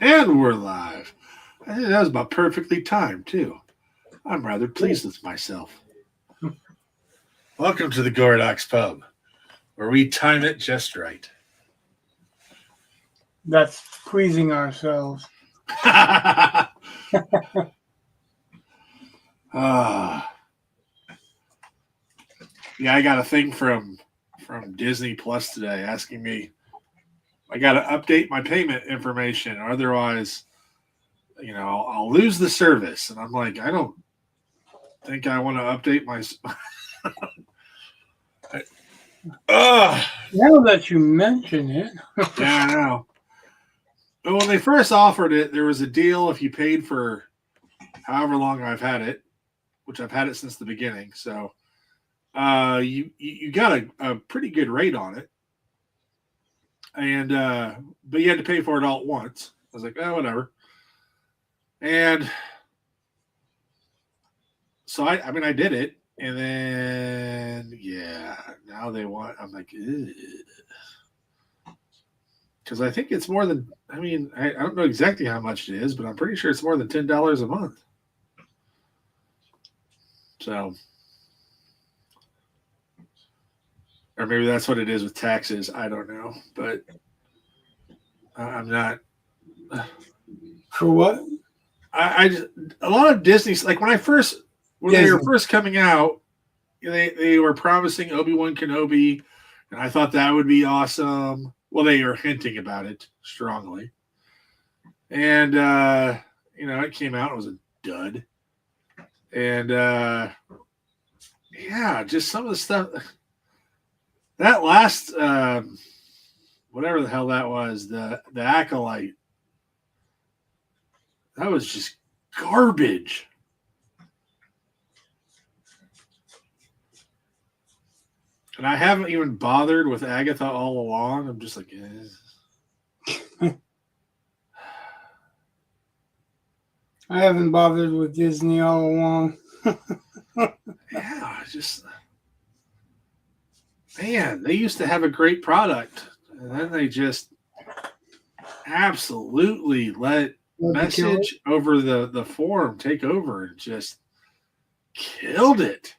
And we're live. I think that was about perfectly timed, too. I'm rather pleased with myself. Welcome to the Gored Pub, where we time it just right. That's pleasing ourselves. Yeah, I got a thing from Disney Plus today asking me I got to update my payment information, or otherwise, I'll lose the service. And I'm like, I don't think I want to update my. Now that you mention it. Yeah, I know. But when they first offered it, there was a deal if you paid for however long I've had it, which I've had it since the beginning. So you got a pretty good rate on it. And but you had to pay for it all at once. I was like, oh, whatever. And so I did it, and then now they want. I'm like, because I think it's more than. I don't know exactly how much it is, but I'm pretty sure it's more than $10 a month. So, or maybe that's what it is with taxes. I don't know, but I'm not. For what? I just, a lot of Disney, like when they were first coming out, they were promising Obi-Wan Kenobi, and I thought that would be awesome. Well, they were hinting about it strongly, and it came out, it was a dud, and just some of the stuff. That last whatever the hell that was, the Acolyte. That was just garbage. And I haven't even bothered with Agatha all along. I'm just like, I haven't bothered with Disney all along. Man, they used to have a great product. And then they just absolutely let message over the forum take over and just killed it.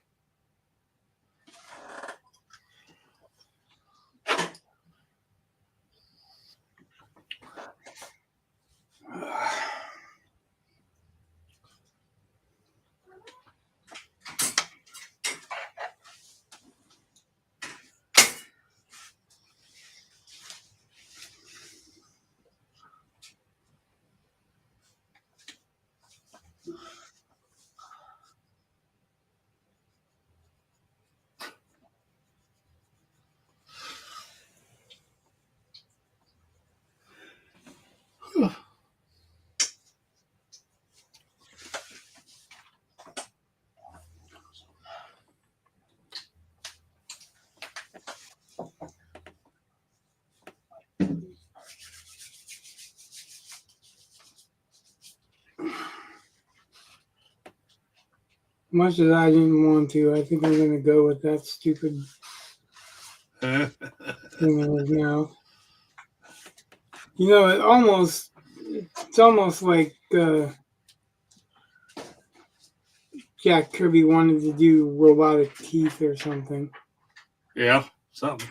Much as I didn't want to, I think I'm going to go with that stupid thing now. It's almost like Jack Kirby wanted to do robotic teeth or something. Yeah, something.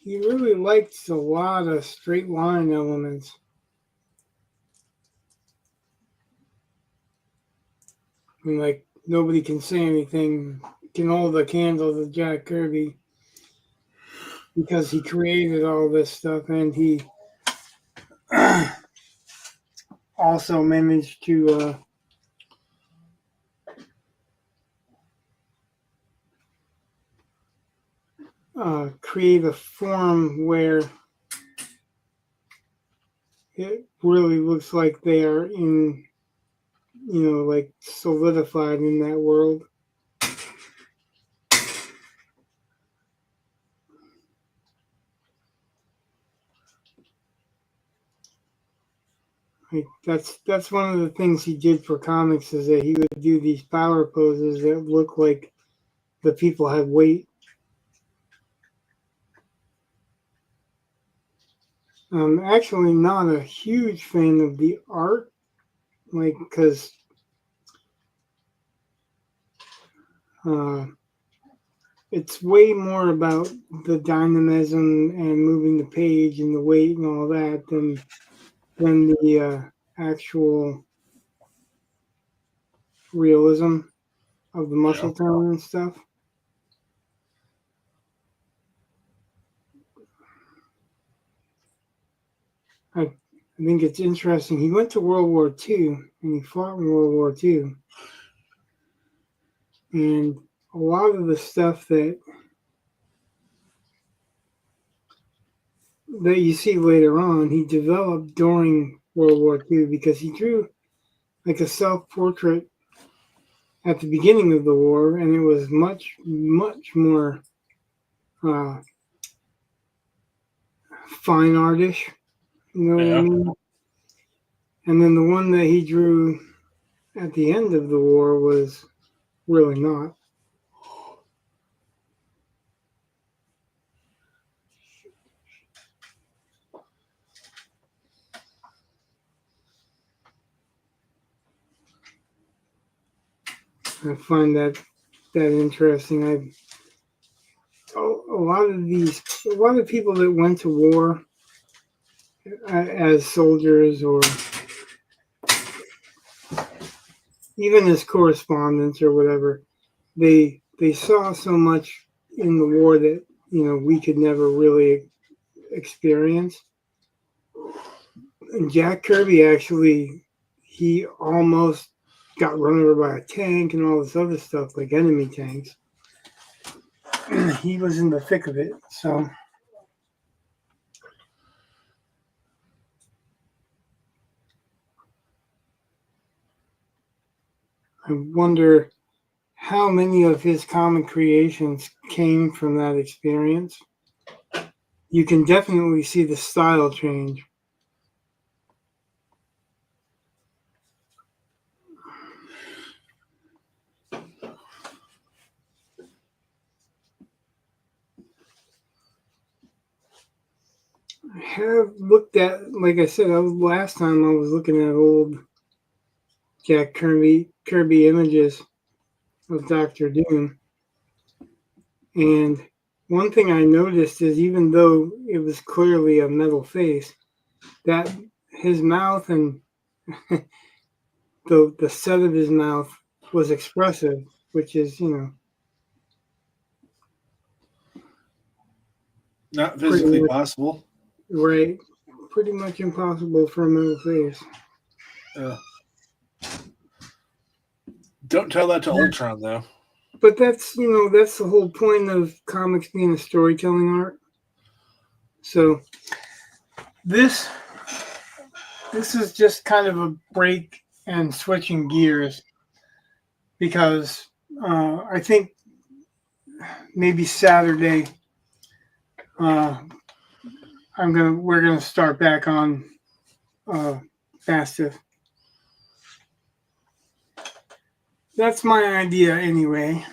He really likes a lot of straight line elements. Like, nobody can say anything, can hold a candle to Jack Kirby, because he created all this stuff, and he also managed to create a form where it really looks like they are in, like solidified in that world. Like that's one of the things he did for comics, is that he would do these power poses that look like the people had weight. I'm actually not a huge fan of the art, like because uh, it's way more about the dynamism and moving the page and the weight and all that than the actual realism of the Yeah. muscle tone and stuff. I think it's interesting. He went to World War II and he fought in World War II. And a lot of the stuff that you see later on, he developed during World War II because he drew like a self portrait at the beginning of the war, and it was much, much more uh, fine artish. You know what I Yeah. mean? And then the one that he drew at the end of the war was really not. I find that interesting. A lot of people that went to war as soldiers or even as correspondents or whatever, they saw so much in the war that we could never really experience. And Jack Kirby actually, he almost got run over by a tank and all this other stuff like enemy tanks. He was in the thick of it, so I wonder how many of his comic creations came from that experience. You can definitely see the style change. I have looked at, like I said, last time I was looking at old Jack Kirby images of Doctor Doom, and one thing I noticed is even though it was clearly a metal face, that his mouth and the set of his mouth was expressive, which is Not pretty physically much possible. right, pretty much impossible for a metal face. Yeah. Don't tell that to Ultron, though. But that's the whole point of comics being a storytelling art. So this this is just kind of a break and switching gears because I think maybe Saturday we're gonna start back on Mastiff. That's my idea anyway.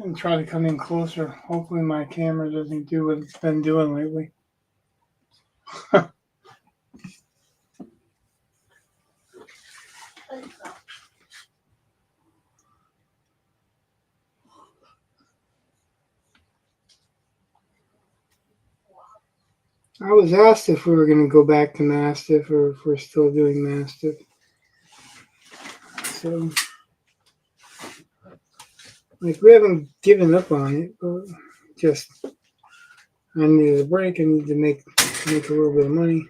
And try to come in closer. Hopefully my camera doesn't do what it's been doing lately. I was asked if we were going to go back to Mastiff or if we're still doing Mastiff. So, like, we haven't given up on it, but just I needed a break. I need to make a little bit of money.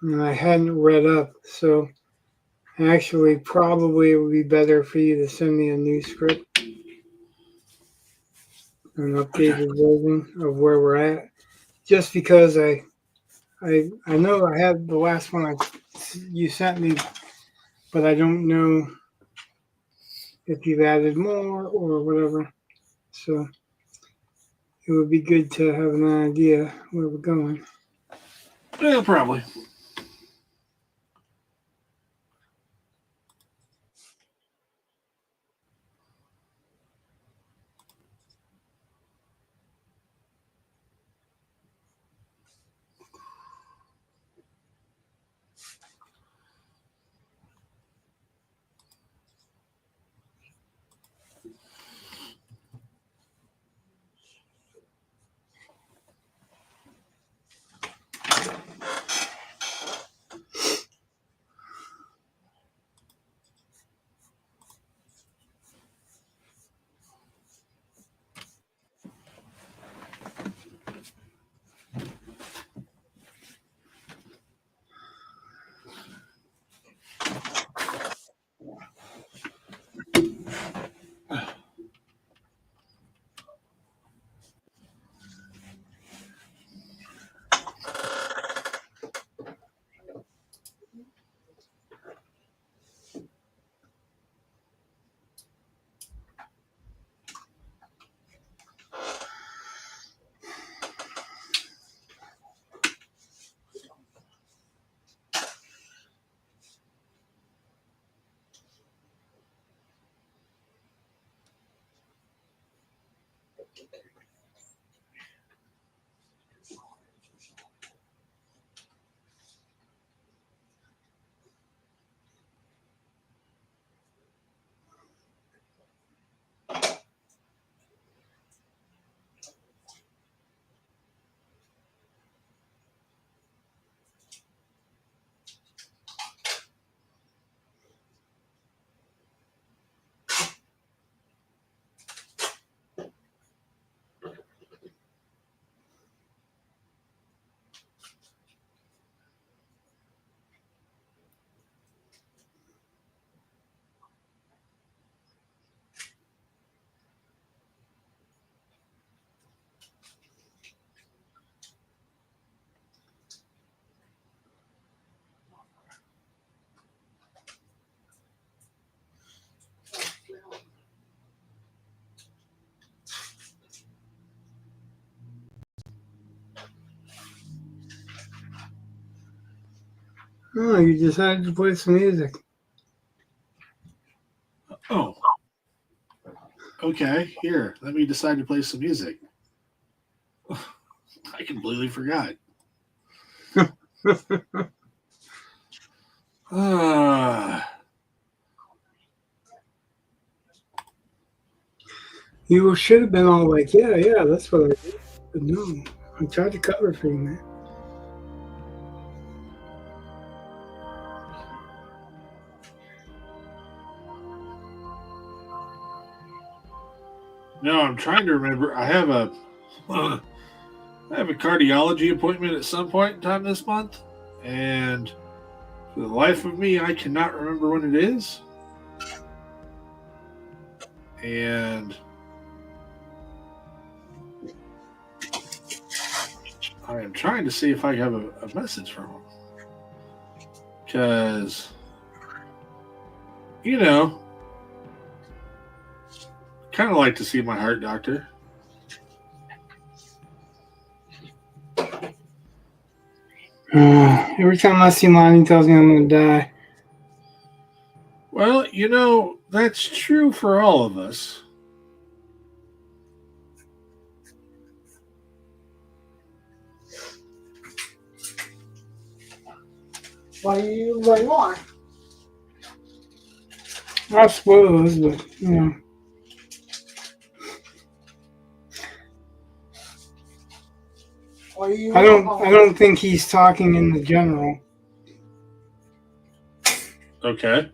And I hadn't read up, so Actually, probably it would be better for you to send me a new script, an updated version of where we're at. Just because I know I had the last one you sent me, but I don't know if you've added more or whatever. So it would be good to have an idea where we're going. Yeah, probably. Oh, you decided to play some music. Oh. Okay, here. Let me decide to play some music. I completely forgot. You should have been all like, yeah, that's what I did. But no, I tried to cover for you, man. No, I'm trying to remember. I have a cardiology appointment at some point in time this month, and for the life of me, I cannot remember when it is. And I am trying to see if I have a message from him. Because, kind of like to see my heart doctor. Every time I see mine, he tells me I'm going to die. Well, that's true for all of us. Why do you like more? I suppose, but I don't think he's talking in the general. Okay.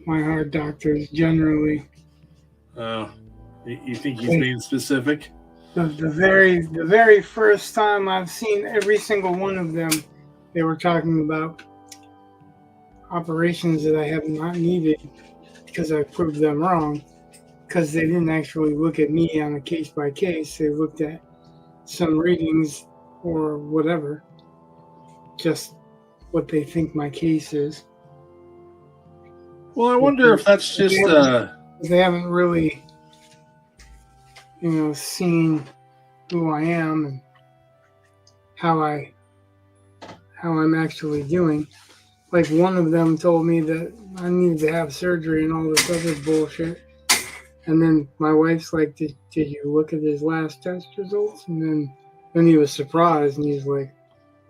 My heart doctors generally. You think he's being specific? The very first time I've seen every single one of them, they were talking about operations that I have not needed because I proved them wrong. Because they didn't actually look at me on a case by case. They looked at some readings or whatever, just what they think my case is. Well, I wonder if that's just they haven't really, seen who I am and how I'm actually doing. Like one of them told me that I needed to have surgery and all this other bullshit. And then my wife's like, did you look at his last test results? And then he was surprised and he's like,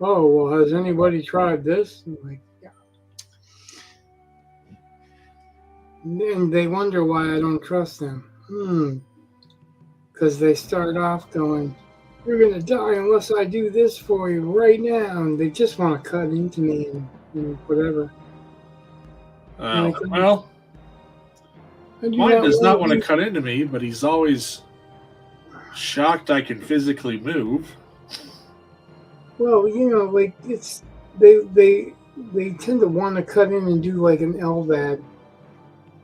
oh, well, has anybody tried this? I'm like, yeah. And they wonder why I don't trust them. Because they start off going, you're going to die unless I do this for you right now. And they just want to cut into me and whatever. Well, mine does not want to cut into me, but he's always shocked I can physically move. Well, like it's they tend to want to cut in and do like an 𝕯𝖔𝖈,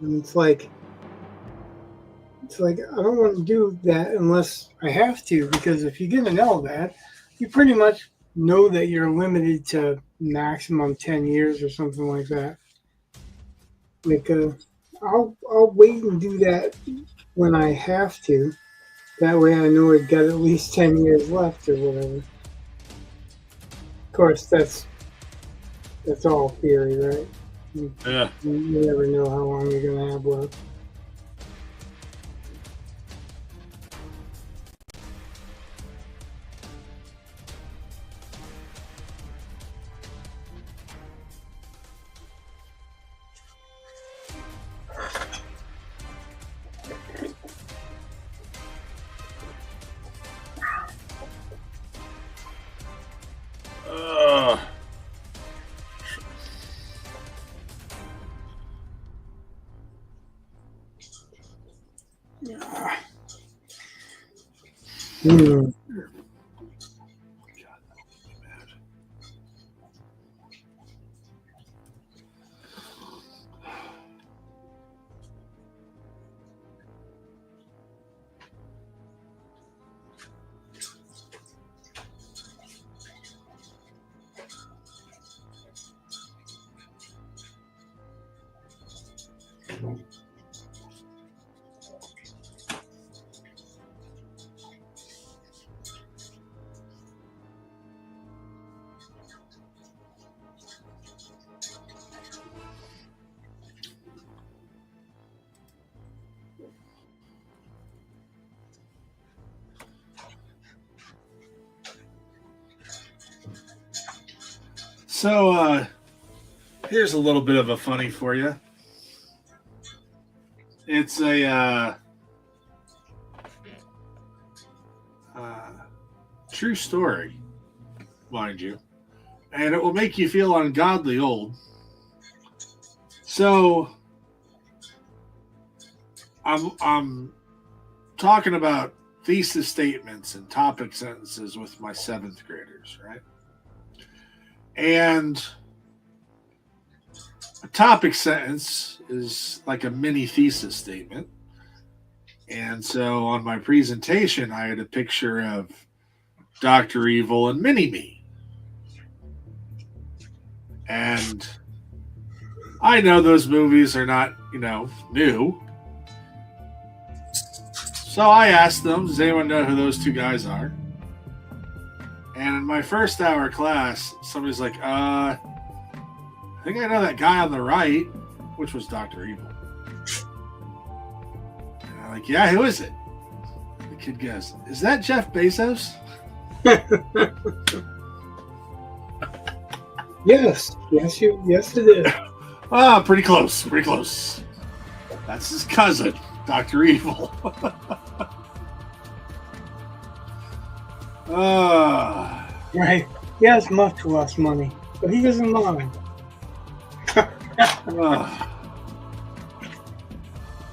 and it's like I don't want to do that unless I have to, because if you get an 𝕯𝖈, you pretty much know that you're limited to maximum 10 years or something like that. Like I'll wait and do that when I have to. That way I know I've got at least 10 years left or whatever. Of course, that's all theory, right? Yeah. You never know how long you're going to have left. So, here's a little bit of a funny for you. It's a true story, mind you, and it will make you feel ungodly old. So, I'm talking about thesis statements and topic sentences with my 7th graders, right? And a topic sentence is like a mini thesis statement. And so on my presentation, I had a picture of Dr. Evil and Mini-Me. And I know those movies are not, new. So I asked them, does anyone know who those two guys are? And in my first hour class, somebody's like, I think I know that guy on the right, which was Dr. Evil. And I'm like, yeah, who is it? The kid goes, is that Jeff Bezos? Yes, it is. Pretty close. That's his cousin, Dr. Evil. Right. He has much less money, but he doesn't mind.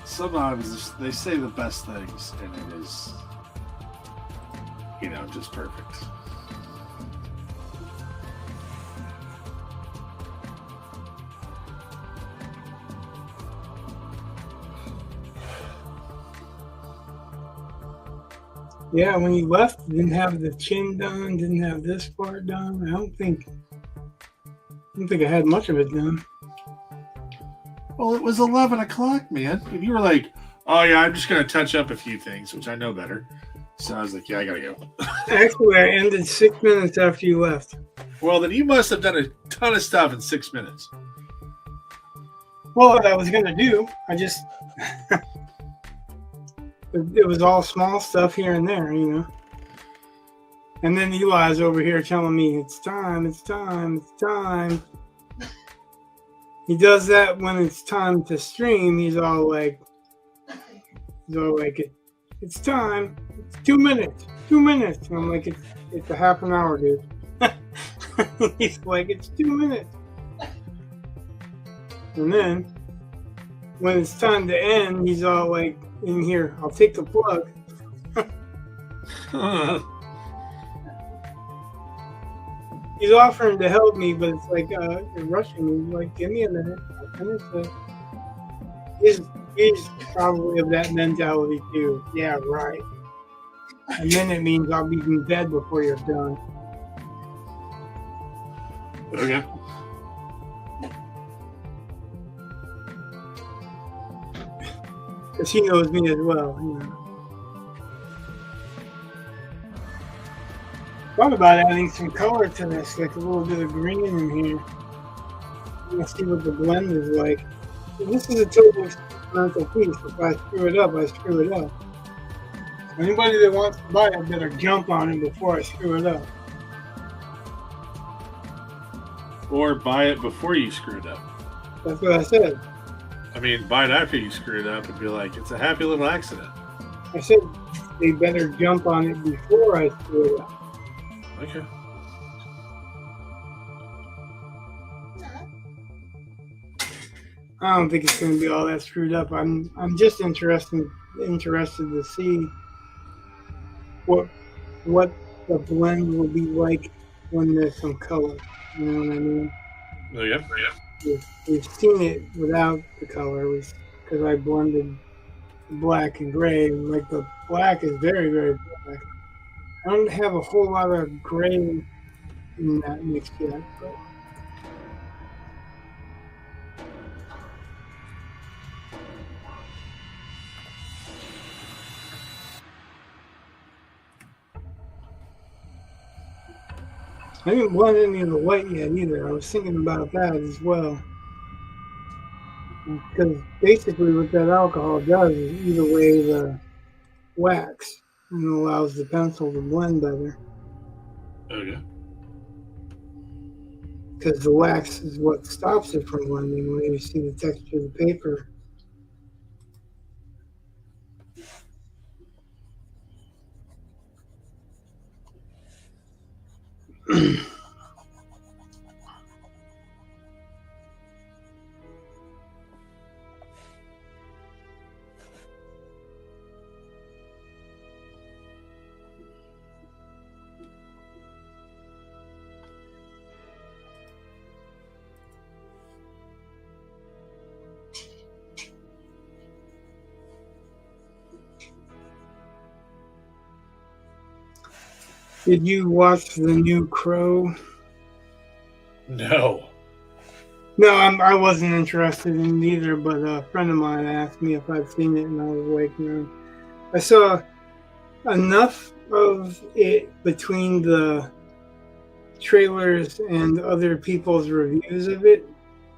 Sometimes they say the best things, and it is, just perfect. Yeah, when you left, didn't have the chin done, didn't have this part done. I don't think I had much of it done. Well, it was 11 o'clock, man. And you were like, oh, yeah, I'm just going to touch up a few things, which I know better. So I was like, yeah, I got to go. Actually, I ended 6 minutes after you left. Well, then you must have done a ton of stuff in 6 minutes. Well, what I was going to do, I just... it was all small stuff here and there, you know. And then Eli's over here telling me, it's time, it's time, it's time. He does that when it's time to stream. He's all like, it's time. It's 2 minutes. 2 minutes. And I'm like, it's a half an hour, dude. He's like, it's 2 minutes. And then when it's time to end, he's all like, in here, I'll take the plug. He's offering to help me, but it's like, you're rushing me. Like, give me a minute. I'll finish it. He's probably of that mentality too. Yeah, right. A minute means I'll be in bed before you're done. Okay. Because he knows me as well, you know. Thought about adding some color to this, like a little bit of green in here. Let's see what the blend is like. And this is a total experimental piece. If I screw it up, I screw it up. So anybody that wants to buy it better jump on it before I screw it up. Or buy it before you screw it up. That's what I said. I mean, buy it after you screw it up and be like, it's a happy little accident. I said they better jump on it before I screw it up. Okay. I don't think it's going to be all that screwed up. I'm just interested to see what the blend will be like when there's some color. You know what I mean? Oh, yeah. We've seen it without the color, because I blended black and gray. And like the black is very, very black. I don't have a whole lot of gray in that mix yet, but. I didn't blend any of the white yet either. I was thinking about that as well. Because basically what that alcohol does is eat away the wax and allows the pencil to blend better. Okay. Because the wax is what stops it from blending when you see the texture of the paper. Did you watch the new Crow? No. No, I wasn't interested in it either, but a friend of mine asked me if I'd seen it, and I was like, no. I saw enough of it between the trailers and other people's reviews of it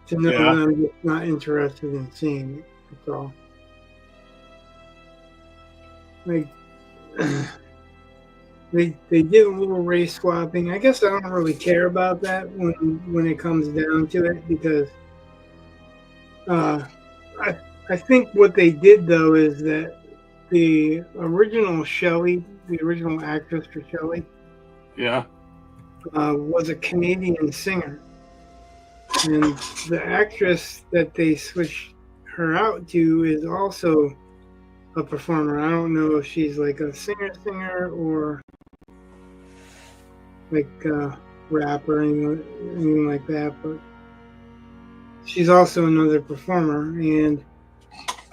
to know that I'm just not interested in seeing it. That's all. Like, they did a little race swapping. I guess I don't really care about that when it comes down to it, because I think what they did though is that the original Shelley, the original actress for Shelley, was a Canadian singer, and the actress that they switched her out to is also a performer. I don't know if she's like a singer or like rap or anything like that, but she's also another performer. And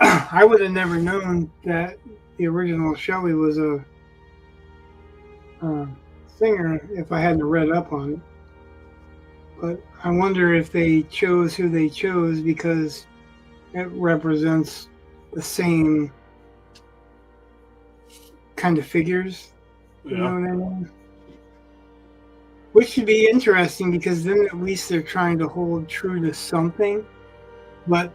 I would have never known that the original Shelley was a singer if I hadn't read up on it. But I wonder if they chose who they chose because it represents the same kind of figures. You know what I mean? Which should be interesting because then at least they're trying to hold true to something. But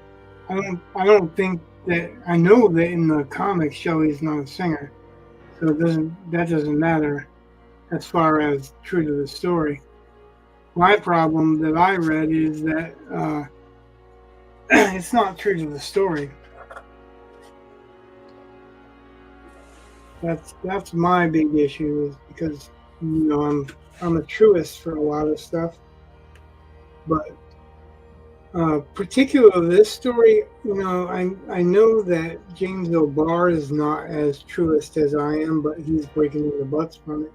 I don't think that I know that in the comics Shelley's not a singer, so that doesn't matter as far as true to the story. My problem that I read is that it's not true to the story. That's my big issue is because I'm a truist for a lot of stuff, but particularly this story, I know that James O'Barr is not as truist as I am, but he's breaking into butts from it.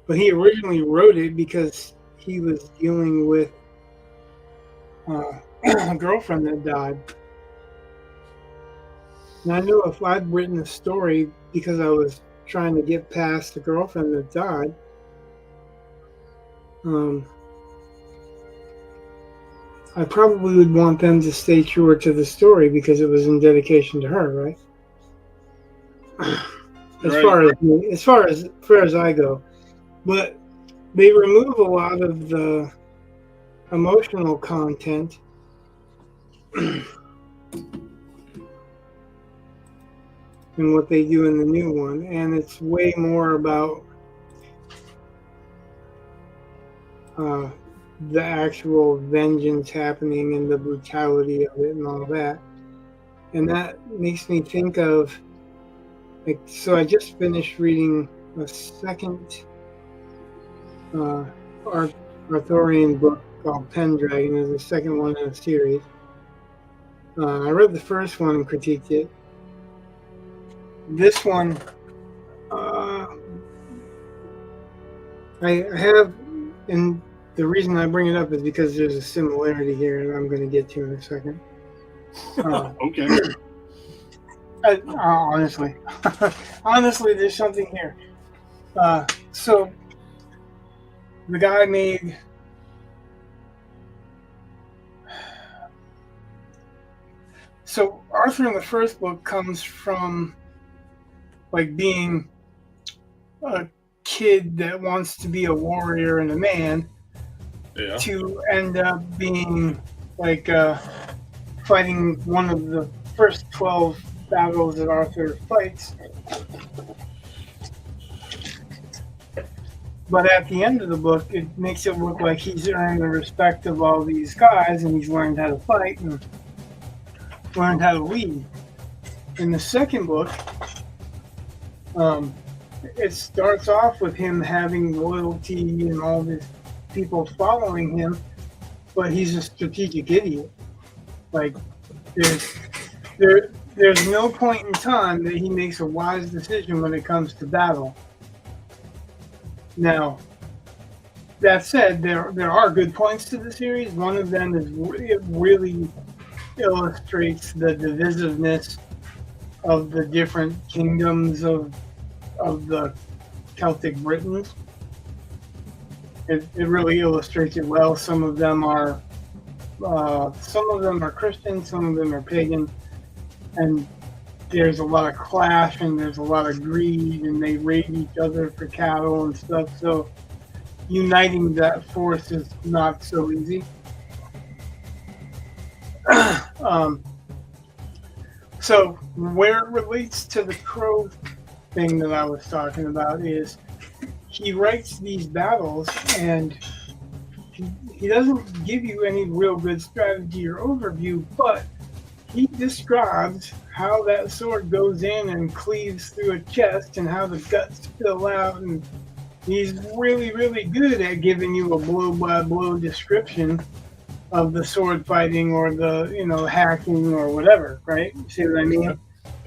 But he originally wrote it because he was dealing with a girlfriend that died. And I know if I'd written a story because I was trying to get past the girlfriend that died, I probably would want them to stay truer to the story because it was in dedication to her, right? As far as I go. But they remove a lot of the emotional content in what they do in the new one, and it's way more about the actual vengeance happening and the brutality of it and all that. And that makes me think of, so I just finished reading a second Arthurian book called Pendragon. It's the second one in a series. I read the first one and critiqued it. This one, I have, and the reason I bring it up is because there's a similarity here that I'm going to get to in a second. Okay. Honestly, there's something here. So the guy made Arthur in the first book comes from being a kid that wants to be a warrior and a man, to end up being fighting one of the first 12 battles that Arthur fights. But at the end of the book, it makes it look like he's earned the respect of all these guys and he's learned how to fight and learned how to lead. In the second book, it starts off with him having loyalty and all these people following him, but he's a strategic idiot. There's no point in time that he makes a wise decision when it comes to battle. Now, that said, there are good points to the series. One of them is it really illustrates the divisiveness of the different kingdoms of the Celtic Britons. It really illustrates it well. Some of them are Christian, some of them are pagan, and there's a lot of clash and there's a lot of greed, and they raid each other for cattle and stuff. So uniting that force is not so easy. So where it relates to the crow thing that I was talking about is he writes these battles and he doesn't give you any real good strategy or overview, but he describes how that sword goes in and cleaves through a chest and how the guts spill out, and he's really, really good at giving you a blow-by-blow description of the sword fighting or the, hacking or whatever, right? You see what I mean?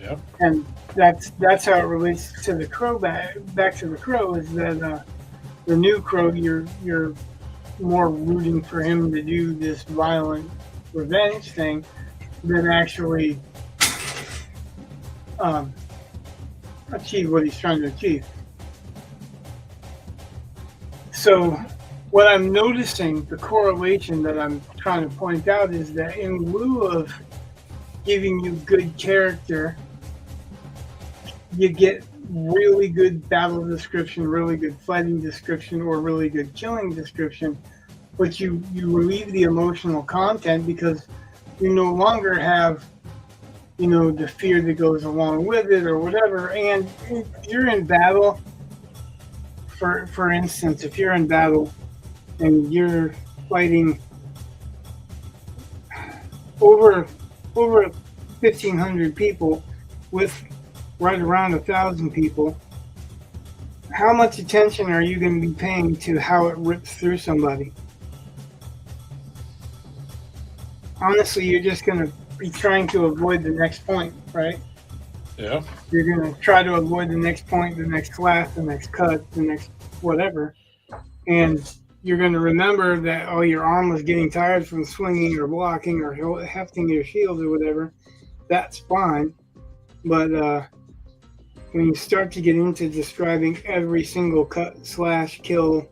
Yep. And that's how it relates to the crow. Back to the crow is that the new crow, you're more rooting for him to do this violent revenge thing than actually achieve what he's trying to achieve. So what I'm noticing, the correlation that I'm trying to point out is that in lieu of giving you good character, you get really good battle description, really good fighting description, or really good killing description, but you relieve the emotional content because you no longer have, the fear that goes along with it or whatever. And if you're in battle, for instance, if you're in battle and you're fighting over 1,500 people with right around 1,000 people, how much attention are you going to be paying to how it rips through somebody? Honestly, you're just going to be trying to avoid the next point, right? Yeah. You're going to try to avoid the next point, the next class, the next cut, the next whatever. And you're going to remember that, your arm was getting tired from swinging or blocking or hefting your shield or whatever. That's fine. But when you start to get into describing every single cut / kill,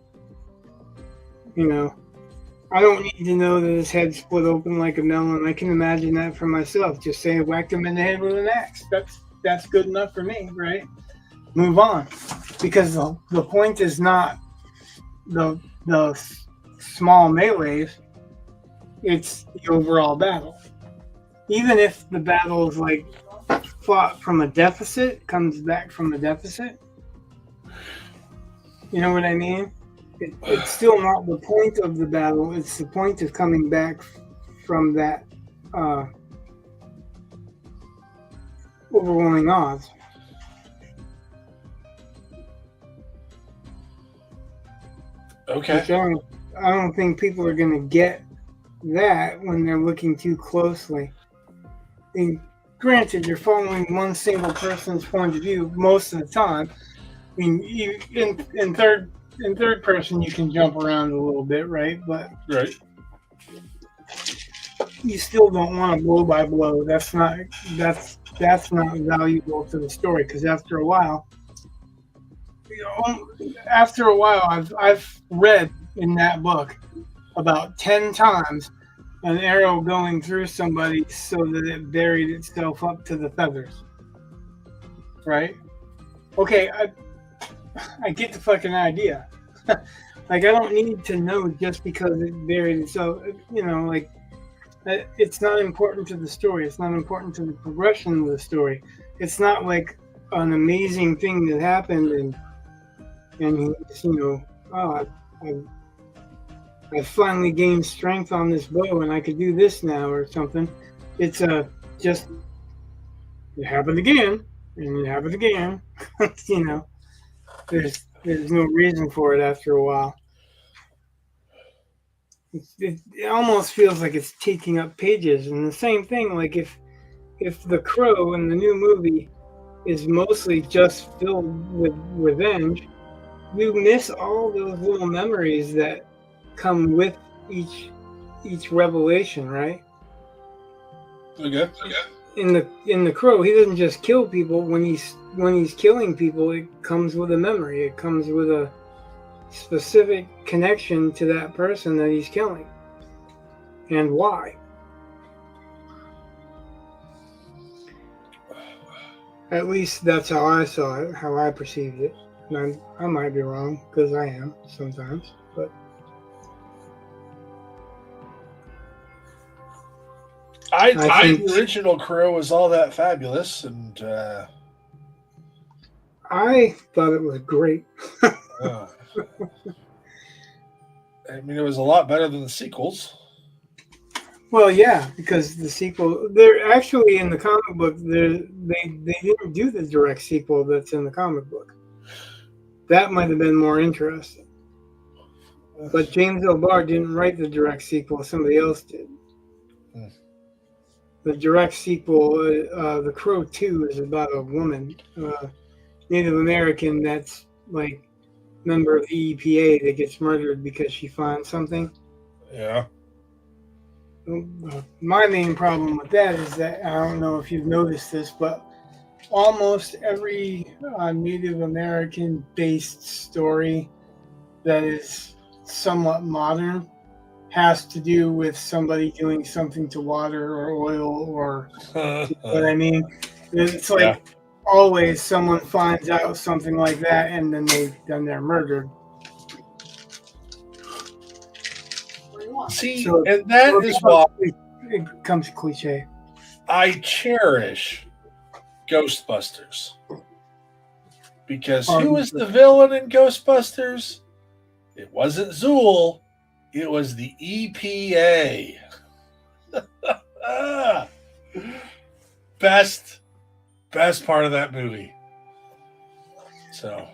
I don't need to know that his head split open like a melon. I can imagine that for myself. Just say whacked him in the head with an axe. That's good enough for me, right? Move on. Because the point is not the small melees, it's the overall battle. Even if the battle is like fought from a deficit, comes back from a deficit. You know what I mean? It's still not the point of the battle. It's the point of coming back from that overwhelming odds. Okay. I don't think people are going to get that when they're looking too closely. And granted, you're following one single person's point of view most of the time. I mean, in third person, you can jump around a little bit, right? But right. You still don't want to blow by blow. That's not valuable to the story because after a while, I've read in that book about 10 times an arrow going through somebody so that it buried itself up to the feathers. Right? Okay, I get the fucking idea. Like, I don't need to know just because it buried itself. It's not important to the story. It's not important to the progression of the story. It's not like an amazing thing that happened and he's, I finally gained strength on this bow and I could do this now or something. It's just it happened again and it happened again. There's no reason for it after a while. It almost feels like it's taking up pages. And the same thing, like if The Crow in the new movie is mostly just filled with revenge, you miss all those little memories that come with each revelation, right? Okay. In the Crow, he doesn't just kill people. When he's killing people, it comes with a memory. It comes with a specific connection to that person that he's killing and why. At least that's how I saw it, how I perceived it. And I might be wrong because I am sometimes, but I think the original Crow was all that fabulous, and I thought it was great. I mean, it was a lot better than the sequels. Well, yeah, because the sequel, they're actually in the comic book. They didn't do the direct sequel that's in the comic book. That might have been more interesting. But James L. Barr didn't write the direct sequel. Somebody else did. The direct sequel, The Crow 2, is about a woman, Native American, that's like member of the EPA that gets murdered because she finds something. Yeah. My main problem with that is that, I don't know if you've noticed this, but almost every Native American based story that is somewhat modern has to do with somebody doing something to water or oil or you know what I mean? It's like Yeah. always someone finds out something like that and then they're murdered. See, So and that is why it becomes cliche. I cherish Ghostbusters. Because who was the villain in Ghostbusters? It wasn't Zool. It was the EPA. best part of that movie. So.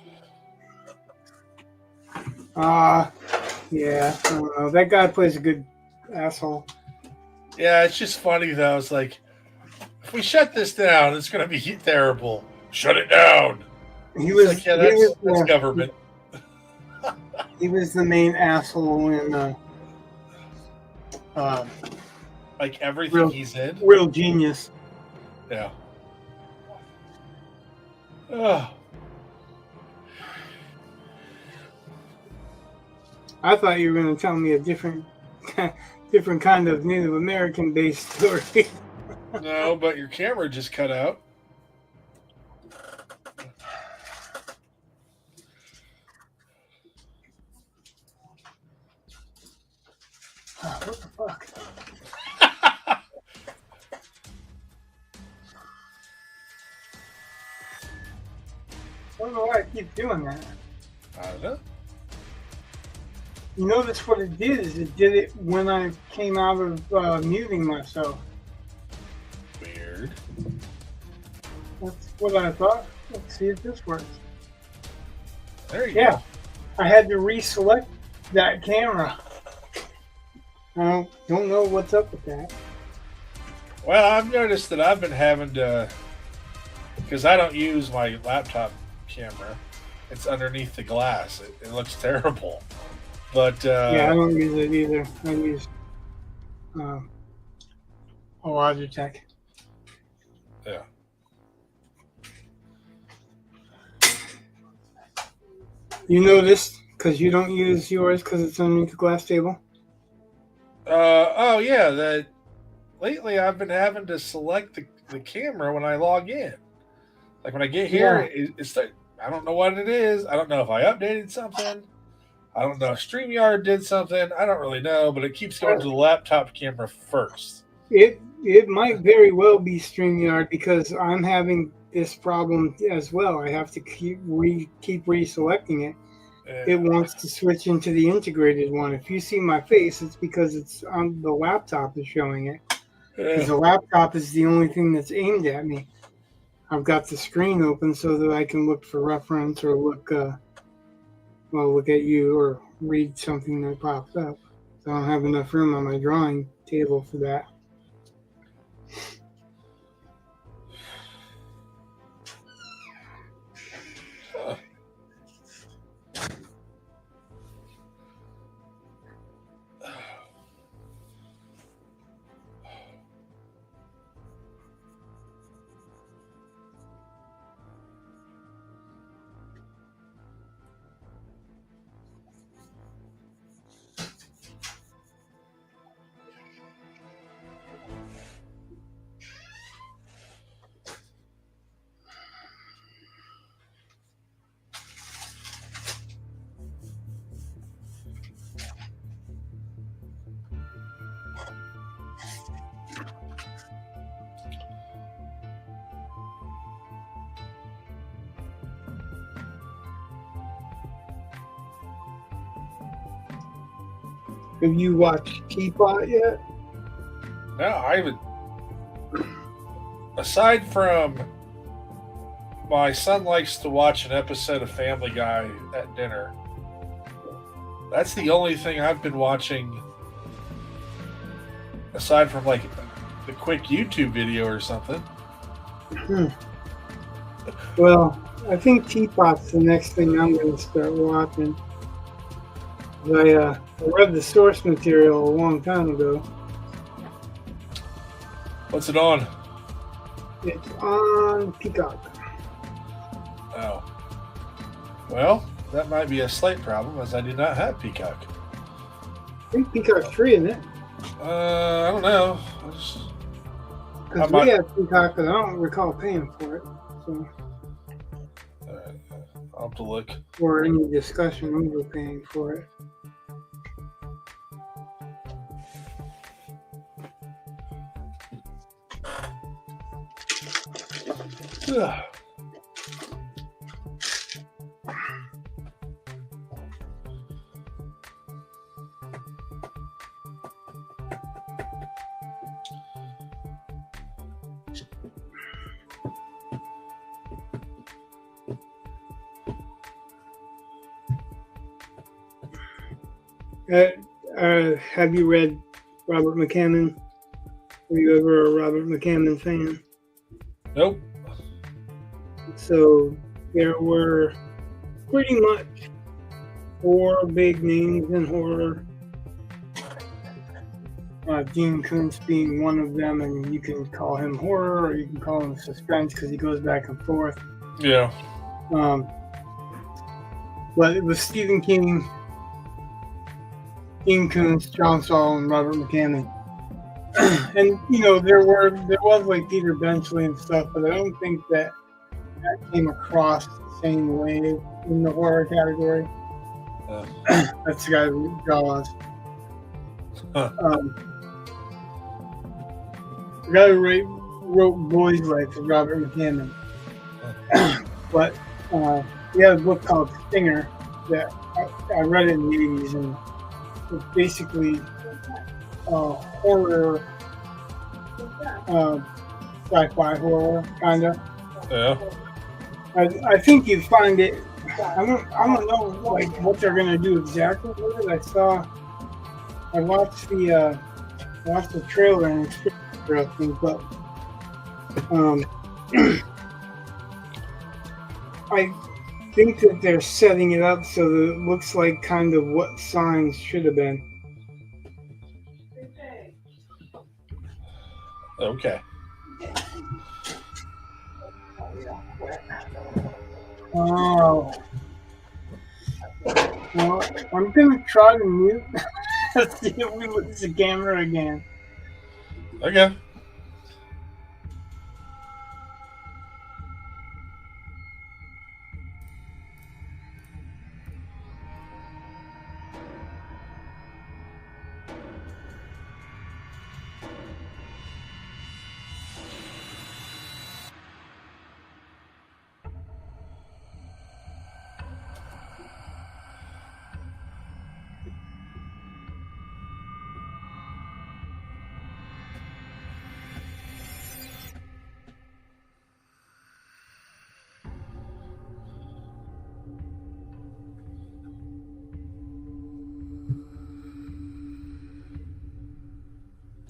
Yeah, I don't know. That guy plays a good asshole. Yeah, it's just funny though. It's like, if we shut this down, it's going to be terrible. Shut it down. He was like, yeah, that's government. He was the main asshole in like everything he's in. Real genius. Yeah. Oh. I thought you were going to tell me a different kind of Native American based story. No, but your camera just cut out. Oh, what the fuck? I don't know why I keep doing that. I don't know. You notice what it did is it did it when I came out of muting myself. Weird. That's what I thought. Let's see if this works. There you go. I had to reselect that camera. I don't know what's up with that. Well, I've noticed that I've been having to, because I don't use my laptop camera. It's underneath the glass. It looks terrible. But yeah, I don't use it either. I use a Logitech. Yeah. You noticed because you don't use yours because it's underneath the glass table? Oh yeah, that lately I've been having to select the camera when I log in. Like when I get here, it's like, I don't know what it is. I don't know if I updated something. I don't know if StreamYard did something. I don't really know, but it keeps going to the laptop camera first. It might very well be StreamYard because I'm having this problem as well. I have to keep reselecting it. It wants to switch into the integrated one. If you see my face, it's because it's on the laptop is showing it. Because the laptop is the only thing that's aimed at me. I've got the screen open so that I can look for reference or look at you or read something that pops up. So I don't have enough room on my drawing table for that. Have you watched Teapot yet? No, I haven't. Aside from my son likes to watch an episode of Family Guy at dinner. That's the only thing I've been watching aside from like the quick YouTube video or something. Well, I think Teapot's the next thing I'm going to start watching. I read the source material a long time ago. What's it on? It's on Peacock. Oh. Well, that might be a slight problem, as I do not have Peacock. I think Peacock's free, isn't it? I don't know. Because we have Peacock, but I don't recall paying for it. So. Alright, I'll have to look. Or any discussion over paying for it. Ugh. Have you read Robert McCammon? Were you ever a Robert McCammon fan? Nope. So there were pretty much 4 big names in horror. Gene Kuntz being one of them, and you can call him horror or you can call him suspense because he goes back and forth. Yeah. But it was Stephen King, Gene Kuntz, John Saul, and Robert McCammon. And there was like Peter Benchley and stuff, but I don't think that came across the same way in the horror category. That's the guy who draws. The guy who wrote 𝕯𝖈𝖙𝖔𝖗 is Robert McCammon. But he had a book called Stinger that I read in the 80s, and it's basically horror, sci-fi horror, kind of. Yeah. I think you'd find it. I don't know like what they're gonna do exactly with it. I watched the trailer and it's pretty interesting, but I think that they're setting it up so that it looks like kind of what Signs should have been. Okay. Oh. Well, I'm gonna try to mute. Let's see if we lose the camera again. Okay.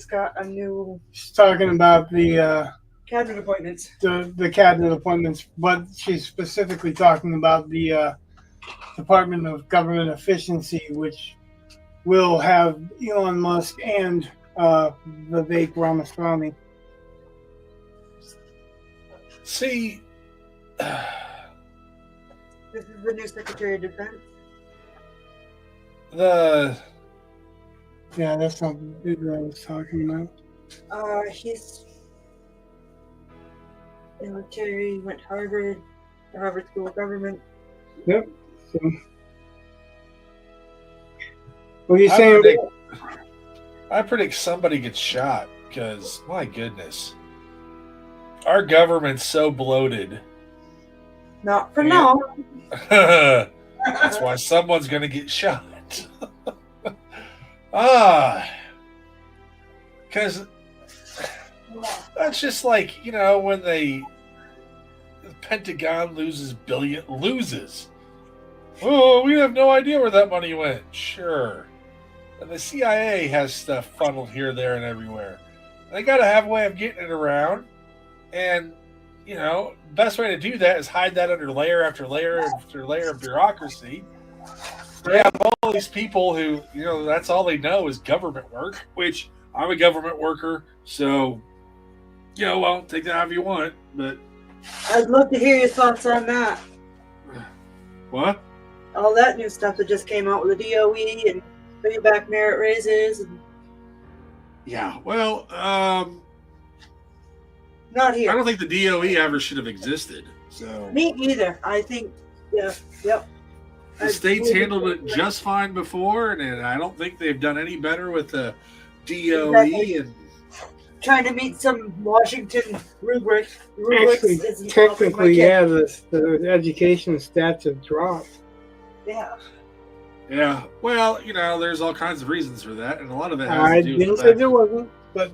Got a new She's talking about the cabinet appointments. the cabinet appointments, but she's specifically talking about the Department of Government Efficiency, which will have Elon Musk and Vivek Ramaswamy. See, This is the new Secretary of Defense. Yeah, that's not the dude that I was talking about. He's military, went to Harvard, the Harvard School of Government. Yep. So, what are you saying? I predict somebody gets shot because, my goodness, our government's so bloated. Not for now. That's why someone's going to get shot. Because that's just like, when the Pentagon loses. Oh, we have no idea where that money went. Sure. And the CIA has stuff funneled here, there, and everywhere. They got to have a way of getting it around. And, best way to do that is hide that under layer after layer after layer of bureaucracy. They have all these people who, that's all they know is government work, which I'm a government worker, so, well, take that however you want, but... I'd love to hear your thoughts on that. What? all that new stuff that just came out with the DOE and bringing back merit raises. And Yeah, well, not I here. don't think the DOE ever should have existed. So Me either. I think, yeah, yep. the states handled it just fine before, and I don't think they've done any better with the DOE. Exactly. And Trying to meet some Washington rubrics Actually, isn't helping my technically, kid. yeah, the education stats have dropped. Yeah. yeah, well, there's all kinds of reasons for that, and a lot of it has I to do didn't with say that. there wasn't, but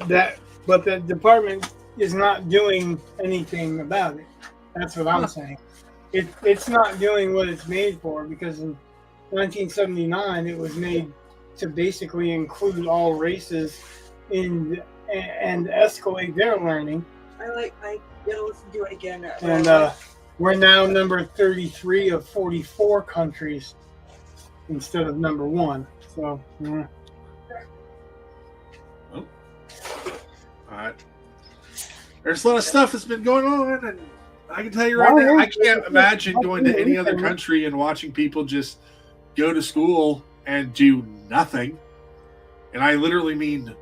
that department is not doing anything about it. That's what I'm saying. It's not doing what it's made for, because in 1979 it was made to basically include all races in and escalate their learning. I gotta listen to it again. And we're now number 33 of 44 countries instead of number 1. So, yeah. All right. There's a lot of stuff that's been going on, and I can tell you right now, I can't imagine going to any other country and watching people just go to school and do nothing. And I literally mean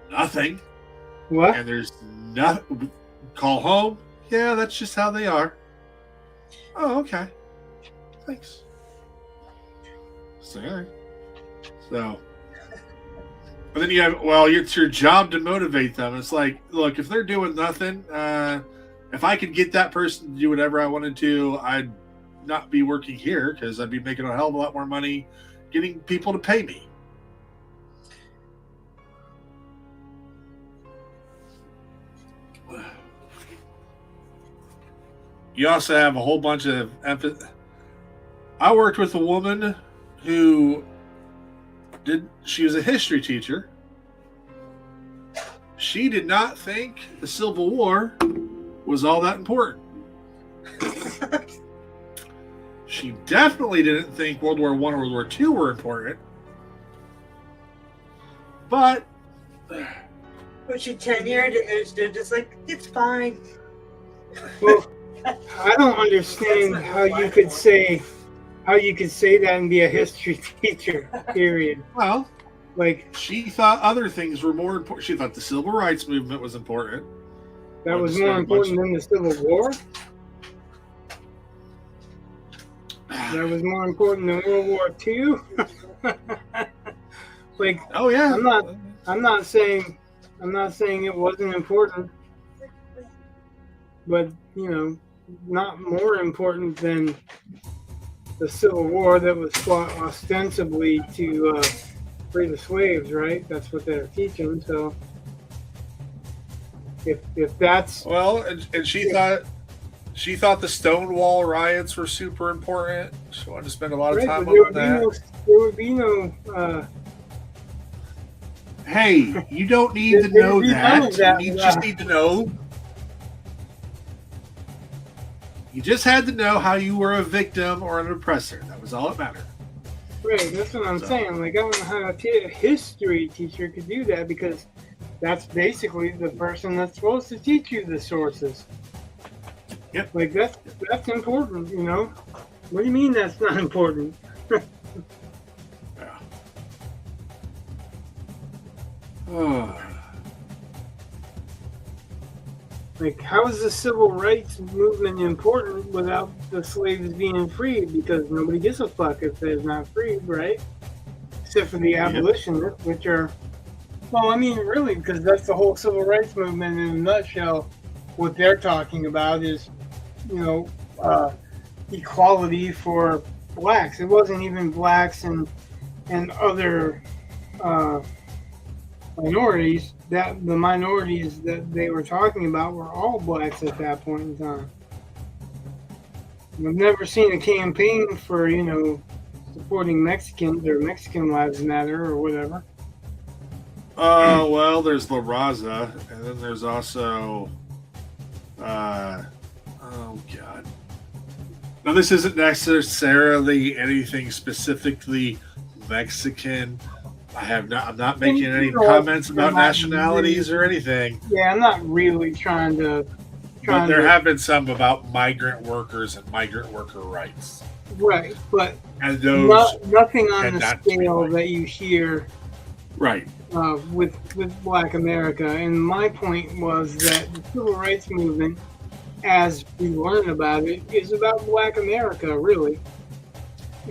nothing. What? And there's nothing. Call home. Yeah, that's just how they are. Oh, okay. Thanks. Sorry. So, but then you have, it's your job to motivate them. It's like, look, if they're doing nothing, if I could get that person to do whatever I wanted to, I'd not be working here, because I'd be making a hell of a lot more money getting people to pay me. You also have a whole bunch of empathy. I worked with a woman who she was a history teacher. She did not think the Civil War was all that important. She definitely didn't think World War I or World War II were important. But she tenured, and they're just like, it's fine. Well, I don't understand how you could say that and be a history teacher. Period. well, Like, she thought other things were more important. She thought the Civil Rights Movement was important. that was more important than the Civil War. That was more important than World War II. Like, Oh yeah, I'm not saying it wasn't important, but not more important than the Civil War that was fought ostensibly to free the slaves, right? That's what they're teaching. So if that's and she thought the Stonewall riots were super important. She wanted to spend a lot of right, time but there on that. would be no Hey, you don't need to There know would be none of that. that, You just need to know. You just had to know how you were a victim or an oppressor. That was all that mattered. right. That's what I'm saying. Like, I don't know how a history teacher could do that, because that's basically the person that's supposed to teach you the sources. Yep. Like, that's important. What do you mean that's not important? Yeah. Oh. Like, how is the civil rights movement important without the slaves being freed? Because nobody gives a fuck if they're not freed, right? Except for the abolitionists, which are, well, I mean, really, because that's the whole civil rights movement in a nutshell. What they're talking about is, equality for blacks. It wasn't even blacks and other minorities. That the minorities that they were talking about were all blacks at that point in time. I've never seen a campaign for supporting Mexicans or Mexican Lives Matter or whatever. Well, there's 𝕯𝖔𝖈, and then there's also, oh God. Now, this isn't necessarily anything specifically Mexican. I'm not making any comments about nationalities or anything. Yeah, I'm not really trying to But there have been some about migrant workers and migrant worker rights. Right, but And those nothing on had the not to be scale like- that you hear right. with Black America. And my point was that the civil rights movement, as we learn about it, is about Black America, really.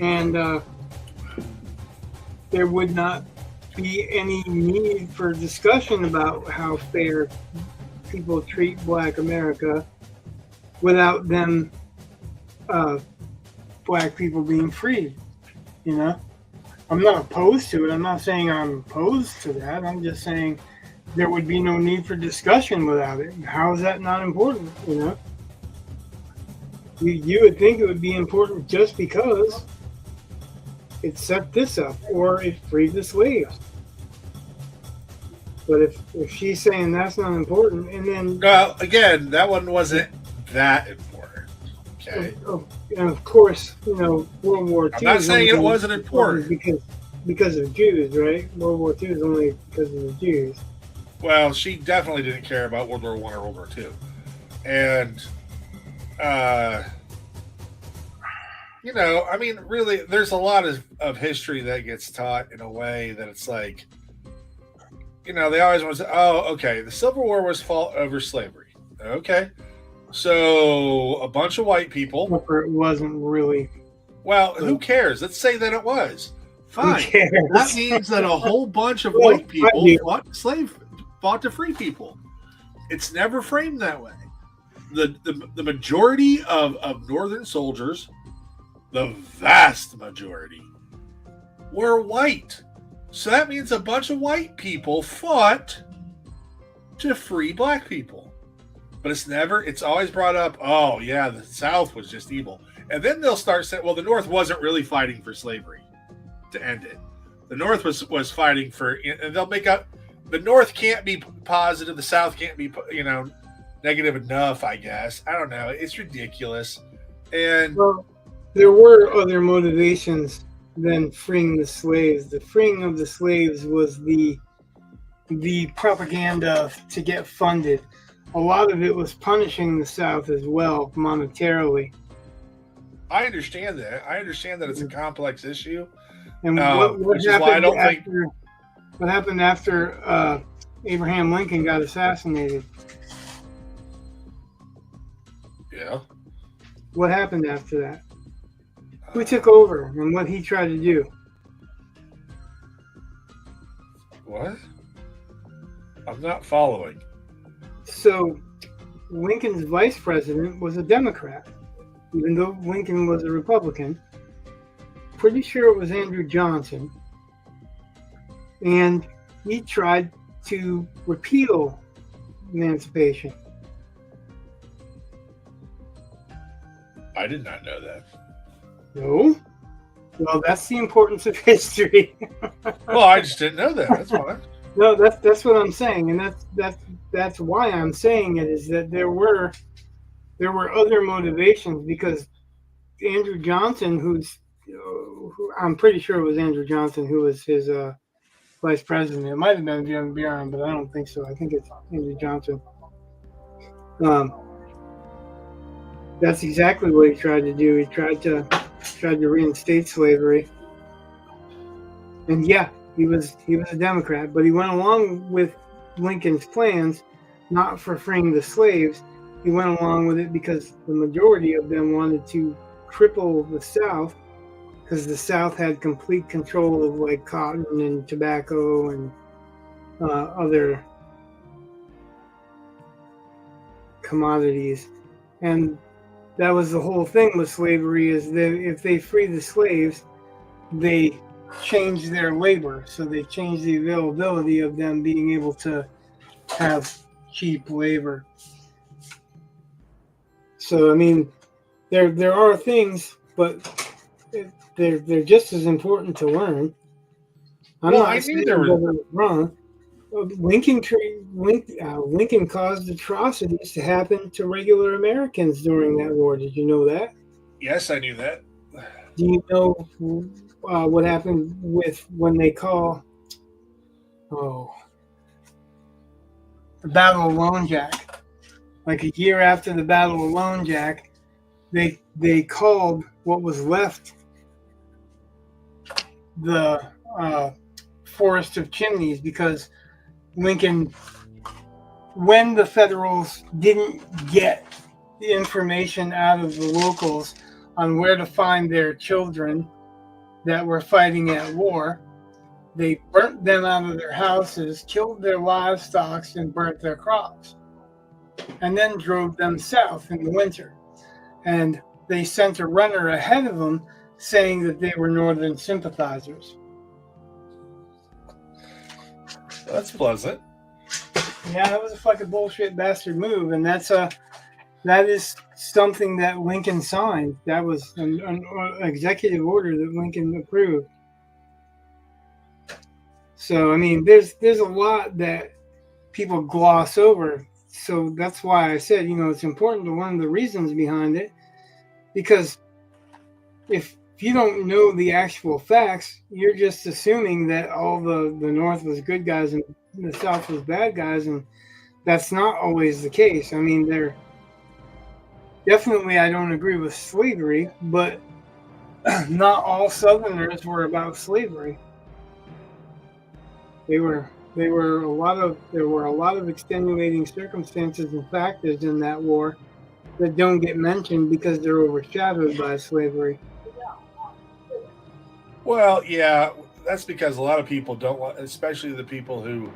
And there would not be any need for discussion about how fair people treat Black America without them, Black people being free. You know, I'm not opposed to it. I'm not saying I'm opposed to that. I'm just saying there would be no need for discussion without it. How is that not important? You know, you would think it would be important just because it set this up or it freed the slaves. But if she's saying that's not important, and then Well, again, that one wasn't that important. Okay. and of course, you know, World War II. I'm not is saying it only wasn't important. because of Jews, right? World War II is only because of the Jews. Well, she definitely didn't care about World War I or World War II. And, you know, I mean, really, there's a lot of history that gets taught in a way that it's like, you know, they always want to say, oh, okay, the Civil War was fought over slavery. Okay. So a bunch of white people. Or it wasn't really. Well, who cares? Let's say that it was. Fine. Who cares? That means that a whole bunch of Well, white people I do. fought to free people. It's never framed that way. The majority of Northern soldiers, the vast majority, were white. So that means a bunch of white people fought to free Black people. But it's always brought up, oh, yeah, the South was just evil. And then they'll start saying, well, the North wasn't really fighting for slavery to end it. The North was fighting for, and they'll make up, the North can't be positive, the South can't be, you know, negative enough, I guess. I don't know. It's ridiculous. And Well, there were other motivations than freeing the slaves. The freeing of the slaves was the propaganda to get funded. A lot of it was punishing the South as well, monetarily. I understand that. I understand that it's a complex issue. And what which is why I don't think. What happened after Abraham Lincoln got assassinated? Yeah. What happened after that? Who took over and what he tried to do? What? I'm not following. So Lincoln's vice president was a Democrat, even though Lincoln was a Republican. Pretty sure it was Andrew Johnson. And he tried to repeal emancipation. I did not know that. No? Well, that's the importance of history. Well, I just didn't know that. That's fine. No, that's what I'm saying, and that's why I'm saying it, is that there were other motivations, because Andrew Johnson, who I'm pretty sure it was Andrew Johnson who was his vice president. It might have been Jim Buren, but I don't think so. I think it's Andrew Johnson. That's exactly what he tried to do. He tried to reinstate slavery, and yeah. He was a Democrat, but he went along with Lincoln's plans, not for freeing the slaves. He went along with it because the majority of them wanted to cripple the South, because the South had complete control of like cotton and tobacco and other commodities. And that was the whole thing with slavery, is that if they free the slaves, they change their labor, so they change the availability of them being able to have cheap labor. So I mean, there are things, but they're just as important to learn. I'm Well, not I saying knew there that were. it was wrong. Lincoln caused atrocities to happen to regular Americans during that war. Did you know that? Yes, I knew that. Do you know what happened with when they call the Battle of Lone Jack? like a year after the Battle of Lone Jack, they called what was left the Forest of Chimneys, because Lincoln, when the Federals didn't get the information out of the locals on where to find their children that were fighting at war, they burnt them out of their houses, killed their livestock, and burnt their crops, and then drove them south in the winter. And they sent a runner ahead of them saying that they were Northern sympathizers. That's pleasant. Yeah, that was a fucking bullshit bastard move, and that is something that Lincoln signed. That was an executive order that Lincoln approved. So, I mean, there's a lot that people gloss over. So that's why I said, it's important to learn the reasons behind it, because if you don't know the actual facts, you're just assuming that all the North was good guys and the South was bad guys, and that's not always the case. I mean, definitely I don't agree with slavery, but not all Southerners were about slavery. There were a lot of extenuating circumstances and factors in that war that don't get mentioned because they're overshadowed by slavery. Well, yeah, that's because a lot of people don't want, especially the people who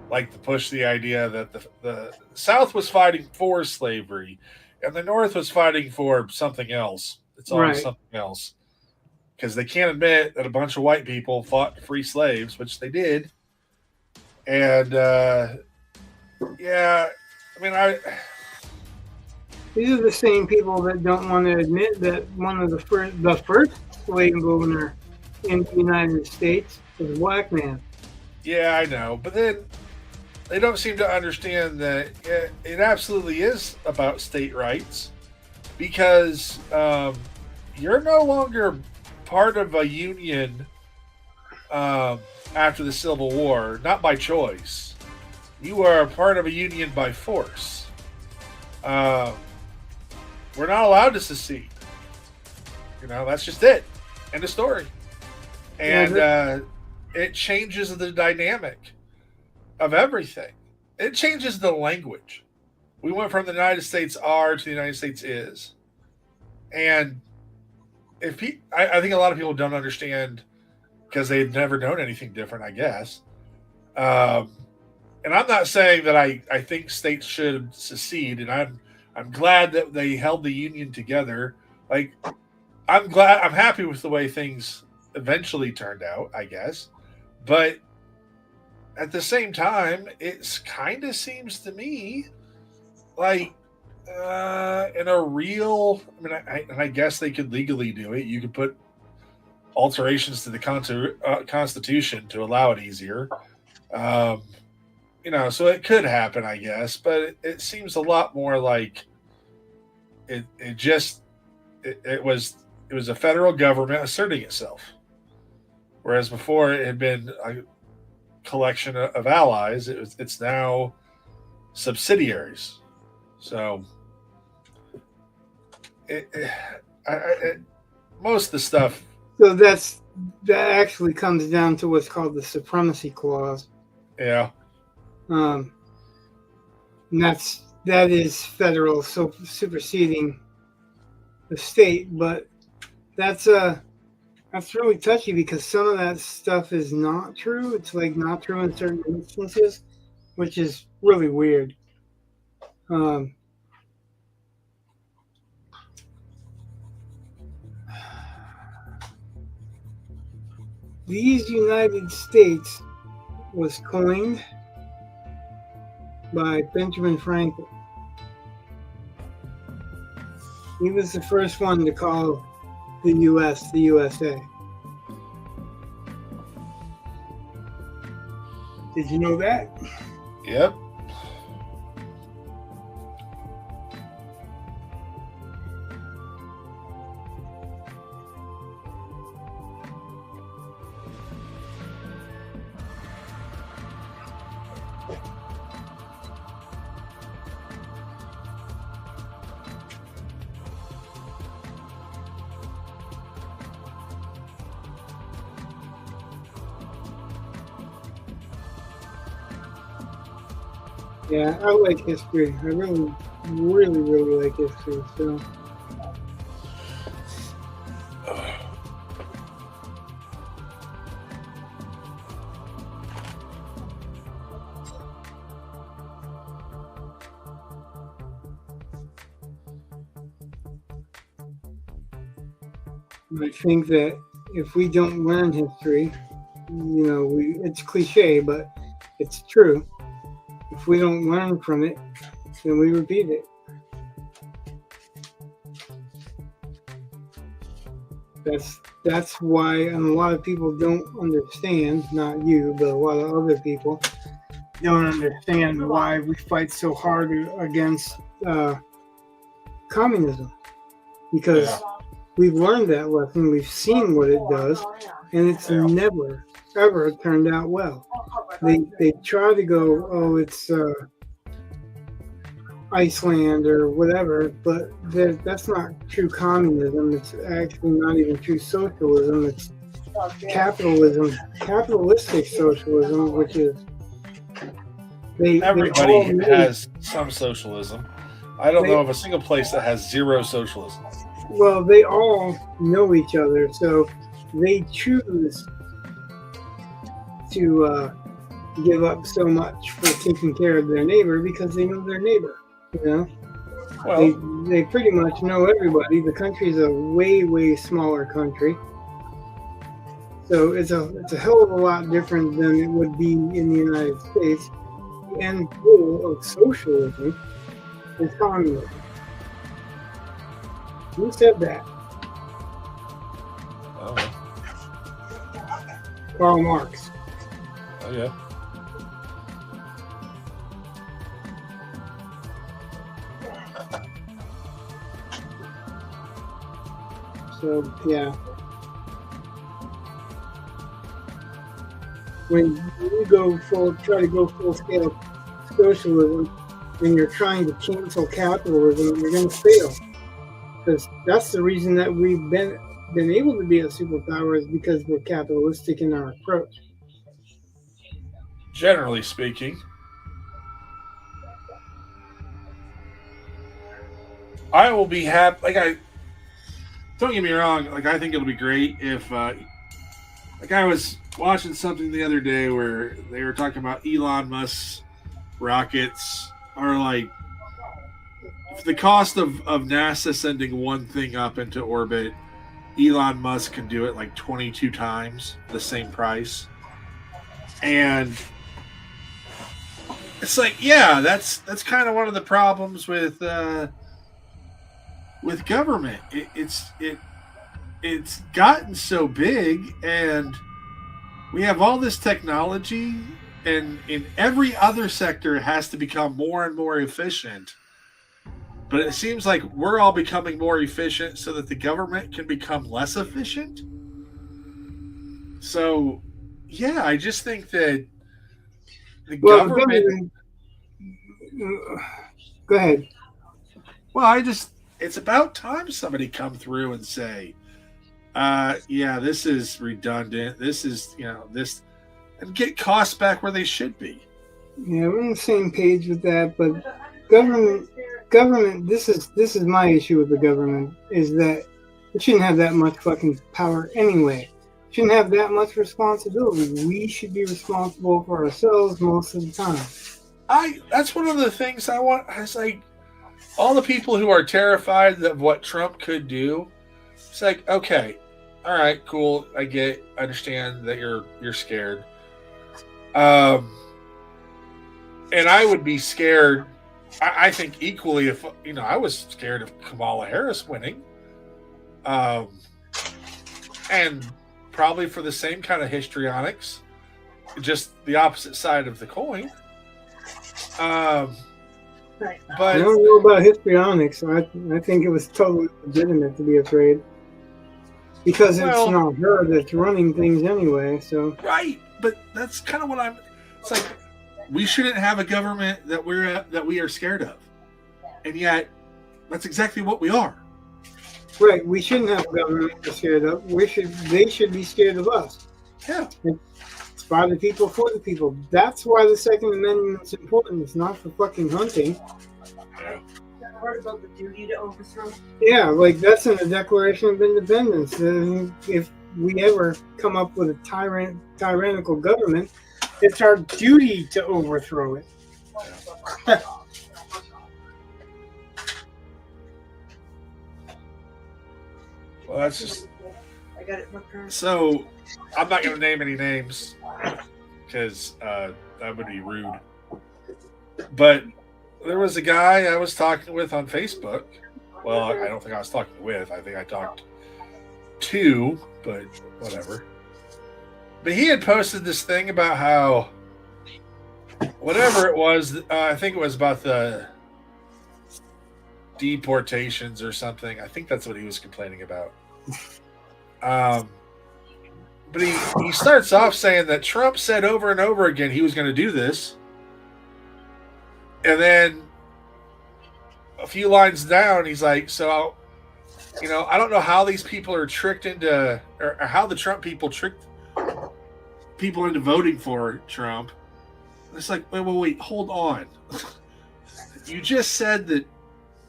like to push the idea that the South was fighting for slavery and the North was fighting for something else. It's always Right. something else. Because they can't admit that a bunch of white people fought to free slaves, which they did. And, yeah, I mean, These are the same people that don't want to admit that one of the first slave owner in the United States was a black man. Yeah, I know. But then they don't seem to understand that it absolutely is about state rights, because you're no longer part of a union after the Civil War, not by choice. You are a part of a union by force. We're not allowed to secede. That's just it. End of story. And it changes the dynamic of everything. It changes the language. We went from the United States are to the United States is. And I think a lot of people don't understand because they've never known anything different, I guess. And I'm not saying that I think states should secede, and I'm glad that they held the Union together. Like, I'm happy with the way things eventually turned out, I guess. But at the same time, it kind of seems to me like in a real, I guess they could legally do it. You could put alterations to the Constitution to allow it easier. So it could happen, I guess, but it seems a lot more like it was a federal government asserting itself, whereas before it had been a collection of allies. It's now subsidiaries. So most of the stuff. So that actually comes down to what's called the Supremacy Clause. Yeah. And that is federal superseding the state, but that's really touchy because some of that stuff is not true. It's like not true in certain instances, which is really weird. These United States was coined by Benjamin Franklin. He was the first one to call the U.S. the USA. Did you know that? Yep. Yeah, I like history. I really, really, really like history. So. I think that if we don't learn history, it's cliche, but it's true. If we don't learn from it, then we repeat it. That's why, and a lot of people don't understand, not you, but a lot of other people don't understand why we fight so hard against communism. Because we've learned that lesson, we've seen what it does, and it's never, ever turned out well. They try to go, oh, it's Iceland or whatever, but that's not true communism. It's actually not even true socialism. It's capitalism, capitalistic socialism, which is everybody has some socialism. I don't know of a single place that has zero socialism. Well, they all know each other, so they choose to give up so much for taking care of their neighbor because they know their neighbor. Well, they pretty much know everybody. The country's a way, way smaller country, so it's a hell of a lot different than it would be in the United States. The end goal of socialism is communism. Who said that? Oh. Karl Marx. Oh yeah. So yeah, when you try to go full scale socialism, and you're trying to cancel capitalism, you're going to fail. Because that's the reason that we've been able to be a superpower, is because we're capitalistic in our approach. Generally speaking, I will be happy. Don't get me wrong. I think it'll be great if, I was watching something the other day where they were talking about Elon Musk's rockets are if the cost of NASA sending one thing up into orbit, Elon Musk can do it 22 times the same price. And it's that's kind of one of the problems with government. It's gotten so big, and we have all this technology, and in every other sector it has to become more and more efficient. But it seems like we're all becoming more efficient so that the government can become less efficient. So, yeah, I just think that the government... Go ahead. Well, it's about time somebody come through and say, this is redundant. This is, this, and get costs back where they should be. Yeah, we're on the same page with that, but government, this is my issue with the government, is that it shouldn't have that much fucking power anyway. It shouldn't have that much responsibility. We should be responsible for ourselves most of the time. That's one of the things I want. It's all the people who are terrified of what Trump could do. It's okay, all right, cool. I understand that you're scared. And I would be scared. I think equally if I was scared of Kamala Harris winning, and probably for the same kind of histrionics, just the opposite side of the coin. Right. But I don't know about histrionics. I think it was totally legitimate to be afraid, because it's not her that's running things anyway. So right, but that's kind of what it's we shouldn't have a government that we are scared of, and yet that's exactly what we are. Right, we shouldn't have a government we're scared of. They should be scared of us. Yeah, it's by the people, for the people. That's why the Second Amendment's important. It's not for fucking hunting. Yeah. Never heard about the duty to overthrow? Yeah, like that's in the Declaration of Independence. And if we ever come up with a tyrannical government, it's our duty to overthrow it. Well, that's just I got it marked down. so. I'm not going to name any names because that would be rude. But there was a guy I was talking with on Facebook. Well, I don't think I was talking with. I think I talked to, but whatever. But he had posted this thing about how whatever it was, I think it was about the deportations or something. I think that's what he was complaining about. But he starts off saying that Trump said over and over again he was going to do this. And then a few lines down, he's like, so, I don't know how these people are tricked into, or how the Trump people tricked people into voting for Trump. It's like, wait, hold on. You just said that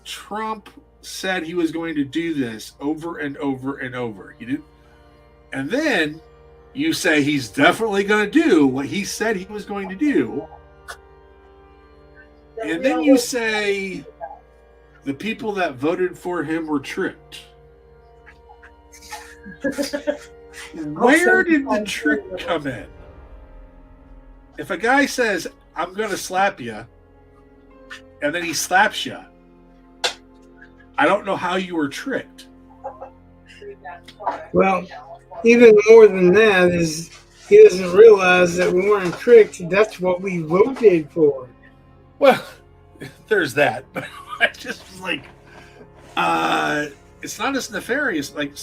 Trump said he was going to do this over and over and over. You did, and then you say he's definitely going to do what he said he was going to do. And then you say the people that voted for him were tricked. Where did the trick come in? If a guy says, I'm going to slap you, and then he slaps you, I don't know how you were tricked. Well, even more than that is he doesn't realize that we weren't tricked. That's what we voted for. Well, there's that. But I just was like, it's not as nefarious. Like,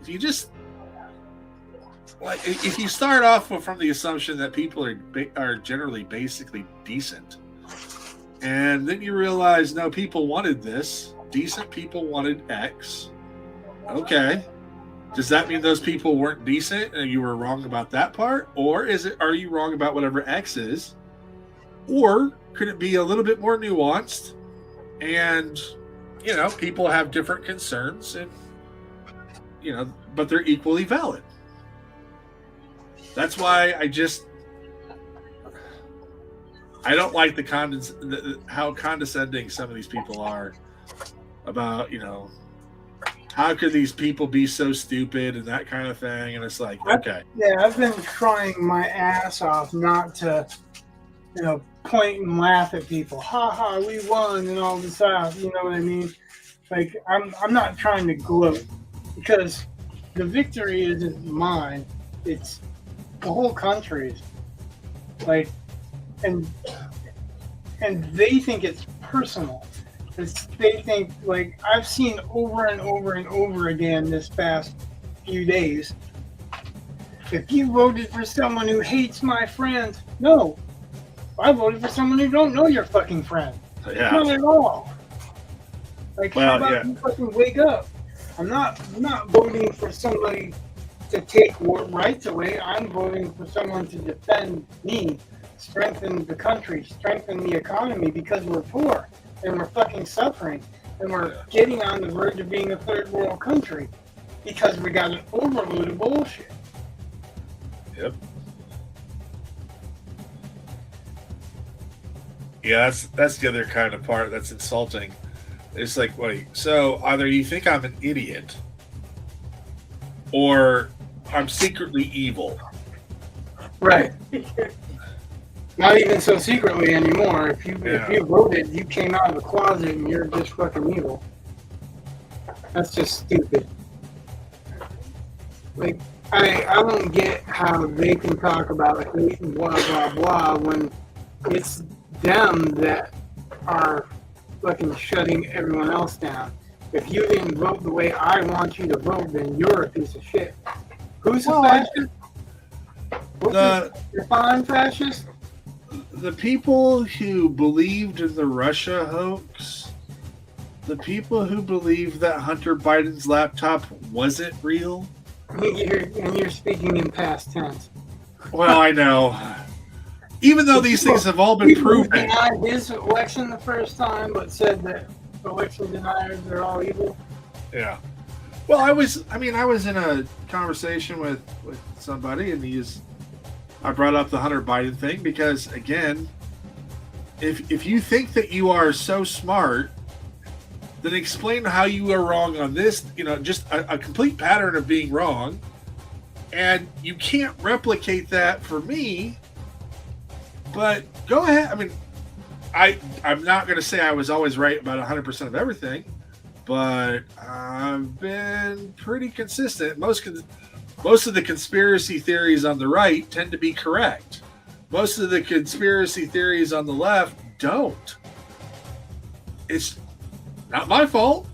if you just, like, if you start off from the assumption that people are generally basically decent, and then you realize, no, people wanted this. Decent people wanted X. Okay. Does that mean those people weren't decent and you were wrong about that part? Or are you wrong about whatever X is? Or could it be a little bit more nuanced and, people have different concerns and, but they're equally valid. That's why I don't like how condescending some of these people are about, how could these people be so stupid and that kind of thing. And it's like, okay. I've been trying my ass off not to, point and laugh at people. Ha ha, we won and all this stuff. You know what I mean? Like, I'm not trying to gloat because the victory isn't mine. It's the whole country's. Like, and they think it's personal. They think, like, I've seen over and over and over again this past few days. If you voted for someone who hates my friends, no. I voted for someone who don't know your fucking friend. Yeah. Not at all. Like, well, how about you fucking wake up? I'm not voting for somebody to take rights away. I'm voting for someone to defend me, strengthen the country, strengthen the economy because we're poor. And we're fucking suffering. And we're getting on the verge of being a third world country. Because we got an overload of bullshit. Yep. Yeah, that's the other kind of part that's insulting. It's like, wait, so either you think I'm an idiot or I'm secretly evil. Right. Not even so secretly anymore. If you voted, you came out of the closet and you're just fucking evil. That's just stupid. Like, I don't get how they can talk about hate and blah blah blah when it's them that are fucking shutting everyone else down. If you didn't vote the way I want you to vote, then you're a piece of shit. Who's a fascist? Define fascist? The people who believed in the Russia hoax, the people who believed that Hunter Biden's laptop wasn't real. You're speaking in past tense. Well, I know. Even though these things have all been proven. Denied his election the first time, but said that election deniers are all evil. Yeah. Well, I was in a conversation with somebody, and I brought up the Hunter Biden thing because, again, if you think that you are so smart, then explain how you are wrong on this. Just a complete pattern of being wrong, and you can't replicate that for me. But go ahead. I mean, I'm not going to say I was always right about 100% of everything, but I've been pretty consistent. Most of the conspiracy theories on the right tend to be correct. Most of the conspiracy theories on the left don't. It's not my fault.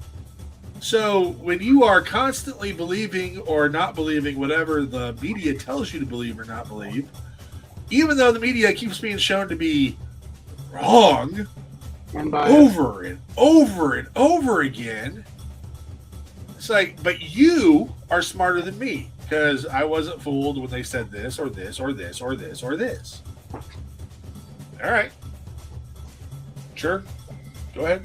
So when you are constantly believing or not believing whatever the media tells you to believe or not believe, even though the media keeps being shown to be wrong over and over and over again, it's like, but you are smarter than me because I wasn't fooled when they said this or this or this or this or this. All right. Sure. Go ahead.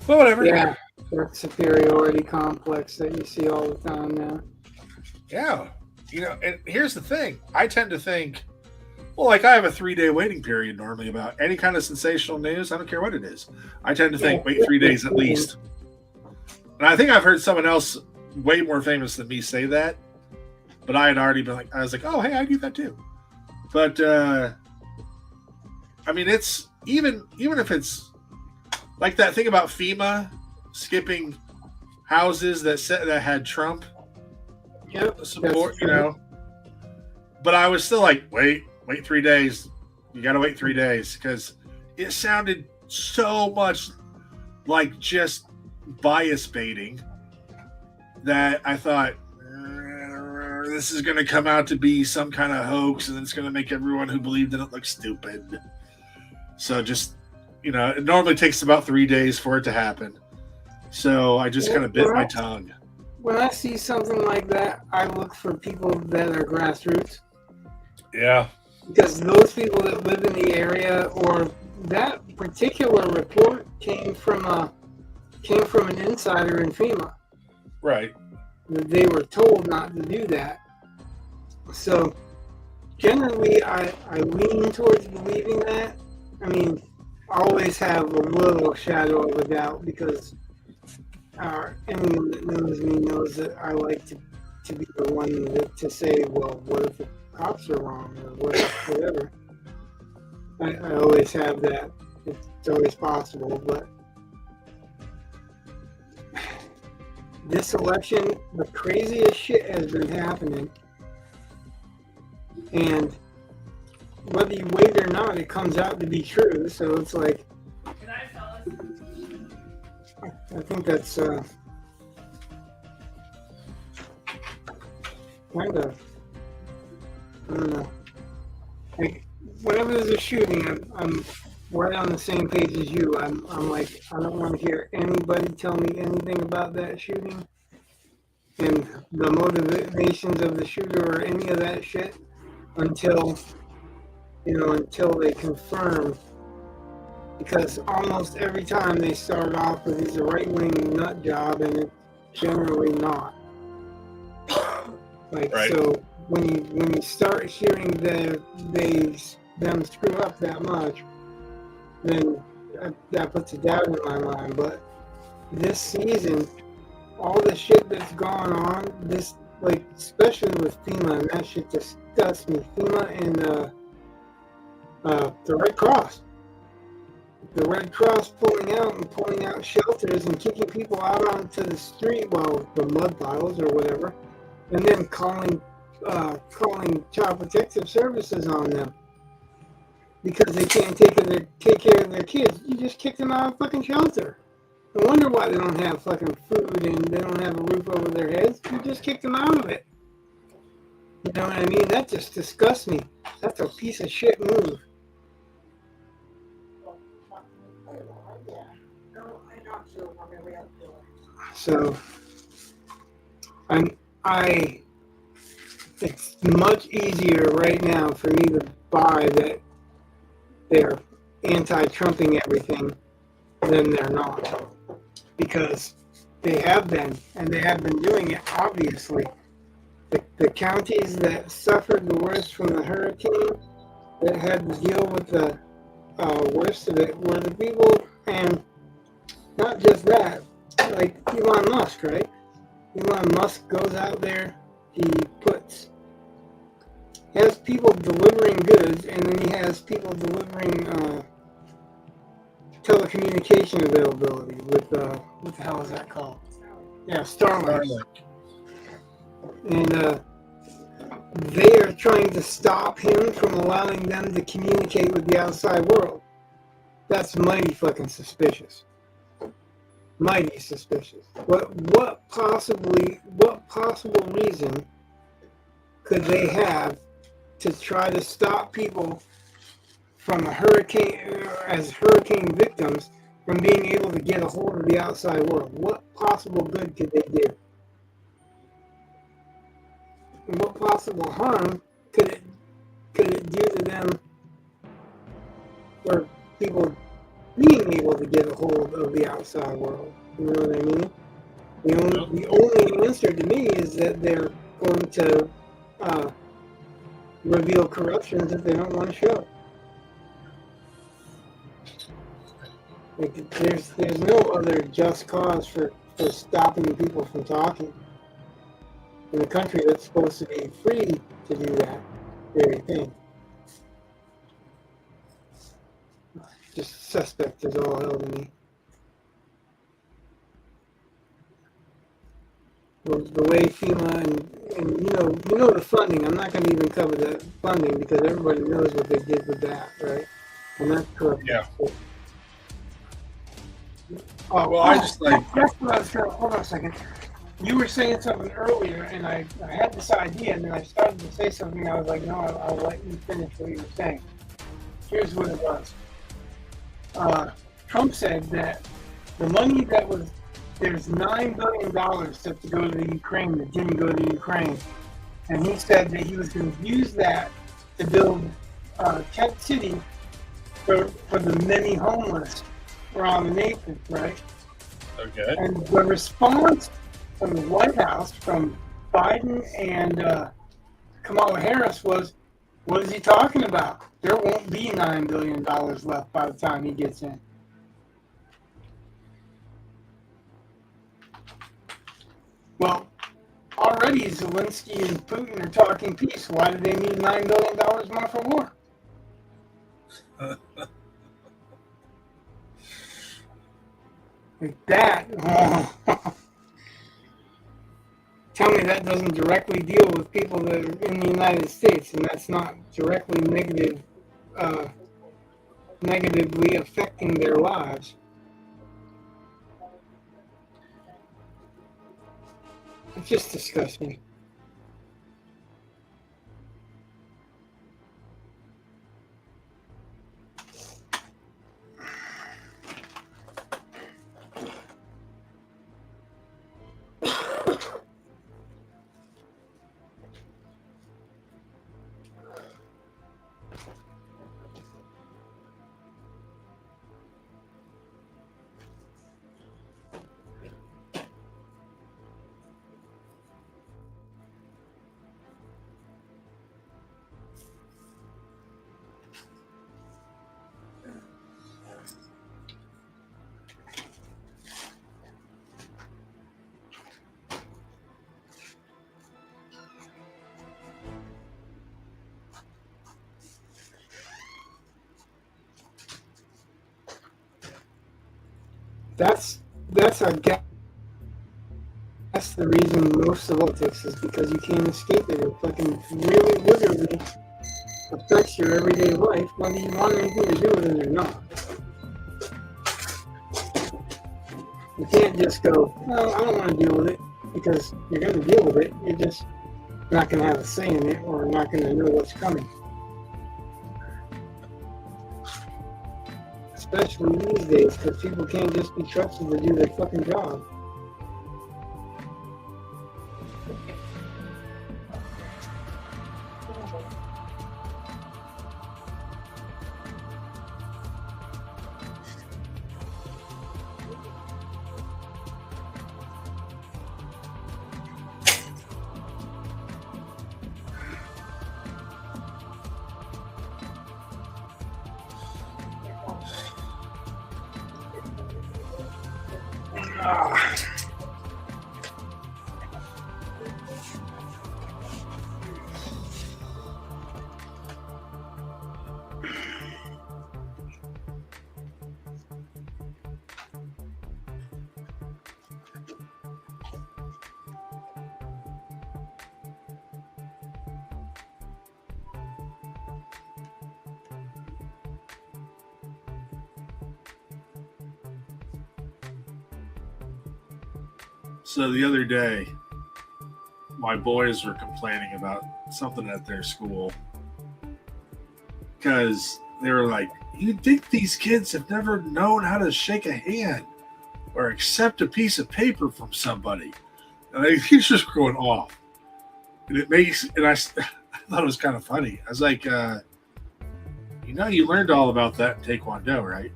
But whatever. Yeah, that superiority complex that you see all the time now. Yeah. And here's the thing. I tend to think, well, like I have a 3-day waiting period normally about any kind of sensational news. I don't care what it is. I tend to think, wait 3 days at least. And I think I've heard someone else way more famous than me say that. But I had already been I was like, oh, hey, I do that too. But, it's even if it's like that thing about FEMA skipping houses that had Trump support, But I was still like, wait 3 days. You got to wait 3 days because it sounded so much like just bias baiting that I thought this is going to come out to be some kind of hoax, and it's going to make everyone who believed in it look stupid. So just, it normally takes about 3 days for it to happen. So I just kind of bit my tongue. When I see something like that, I look for people that are grassroots. Yeah. Because those people that live in the area, or that particular report came from an insider in FEMA. Right. They were told not to do that. So generally, I lean towards believing that. I mean, I always have a little shadow of a doubt because anyone that knows me knows that I like to be the one to say, well, what if the cops are wrong or whatever. I always have that. It's always possible, but this election, the craziest shit has been happening, and whether you wait or not, it comes out to be true. So it's like, I think that's kind of, I don't know. Like, whenever there's a shooting, I'm right on the same page as you. I'm like, I don't want to hear anybody tell me anything about that shooting and the motivations of the shooter or any of that shit until they confirm. Because almost every time they start off with he's a right-wing nut job, and it's generally not. Like, right. So when you start hearing them screw up that much, then that puts a doubt in my mind. But this season, all the shit that's gone on, this, like, especially with FEMA, and that shit disgusts me. FEMA and the Red Cross. The Red Cross pulling out shelters and kicking people out onto the street, the mud piles or whatever, and then calling Child Protective Services on them because they can't take care of their kids. You just kicked them out of fucking shelter. No wonder why they don't have fucking food and they don't have a roof over their heads. You just kicked them out of it. You know what I mean? That just disgusts me. That's a piece of shit move. So, it's much easier right now for me to buy that they're anti-Trumping everything than they're not. Because they have been, and they have been doing it, obviously. The counties that suffered the worst from the hurricane, that had to deal with the worst of it, were the people, and not just that, like Elon Musk, right? Elon Musk goes out there, he has people delivering goods, and then he has people delivering telecommunication availability with, what the hell is that called? Yeah, Starlink. And they are trying to stop him from allowing them to communicate with the outside world. That's mighty fucking suspicious. Mighty suspicious. What possible reason could they have to try to stop people from a hurricane, as hurricane victims, from being able to get a hold of the outside world? What possible good could they do? And what possible harm could it do to them, or people being able to get a hold of the outside world? You know what I mean? The only answer to me is that they're going to reveal corruptions that they don't want to show. Like, there's no other just cause for stopping people from talking in a country that's supposed to be free to do that very thing. Just suspect is all hell to me. The way FEMA and you know the funding. I'm not going to even cover the funding because everybody knows what they did with that, right? And that's correct. Yeah. Oh, well, I just like. That's what I was going to. Hold on a second. You were saying something earlier, and I had this idea, and then I started to say something, and I was like, no, I'll let you finish what you were saying. Here's what it was. Trump said that the money that was, there's $9 billion set to go to the Ukraine that didn't go to Ukraine. And he said that he was going to use that to build Tent City for the many homeless around the nation, right? Okay. And the response from the White House, from Biden and Kamala Harris was, what is he talking about? There won't be $9 billion left by the time he gets in. Well, already Zelensky and Putin are talking peace. Why do they need $9 billion more for war? Like that. Tell me that doesn't directly deal with people that are in the United States, and that's not directly negatively affecting their lives. It just disgusts me. That's I guess that's the reason most of politics is because you can't escape it. It fucking really literally affects your everyday life, whether you want anything to do with it or not. You can't just go, no, I don't want to deal with it, because you're going to deal with it. You're just not going to have a say in it, or not going to know what's coming. Especially these days, because people can't just be trusted to do their fucking job. Ah. So the other day, my boys were complaining about something at their school because they were like, "You'd think these kids have never known how to shake a hand or accept a piece of paper from somebody." And he's just going off, and I thought it was kind of funny. I was like, you learned all about that in Taekwondo, right?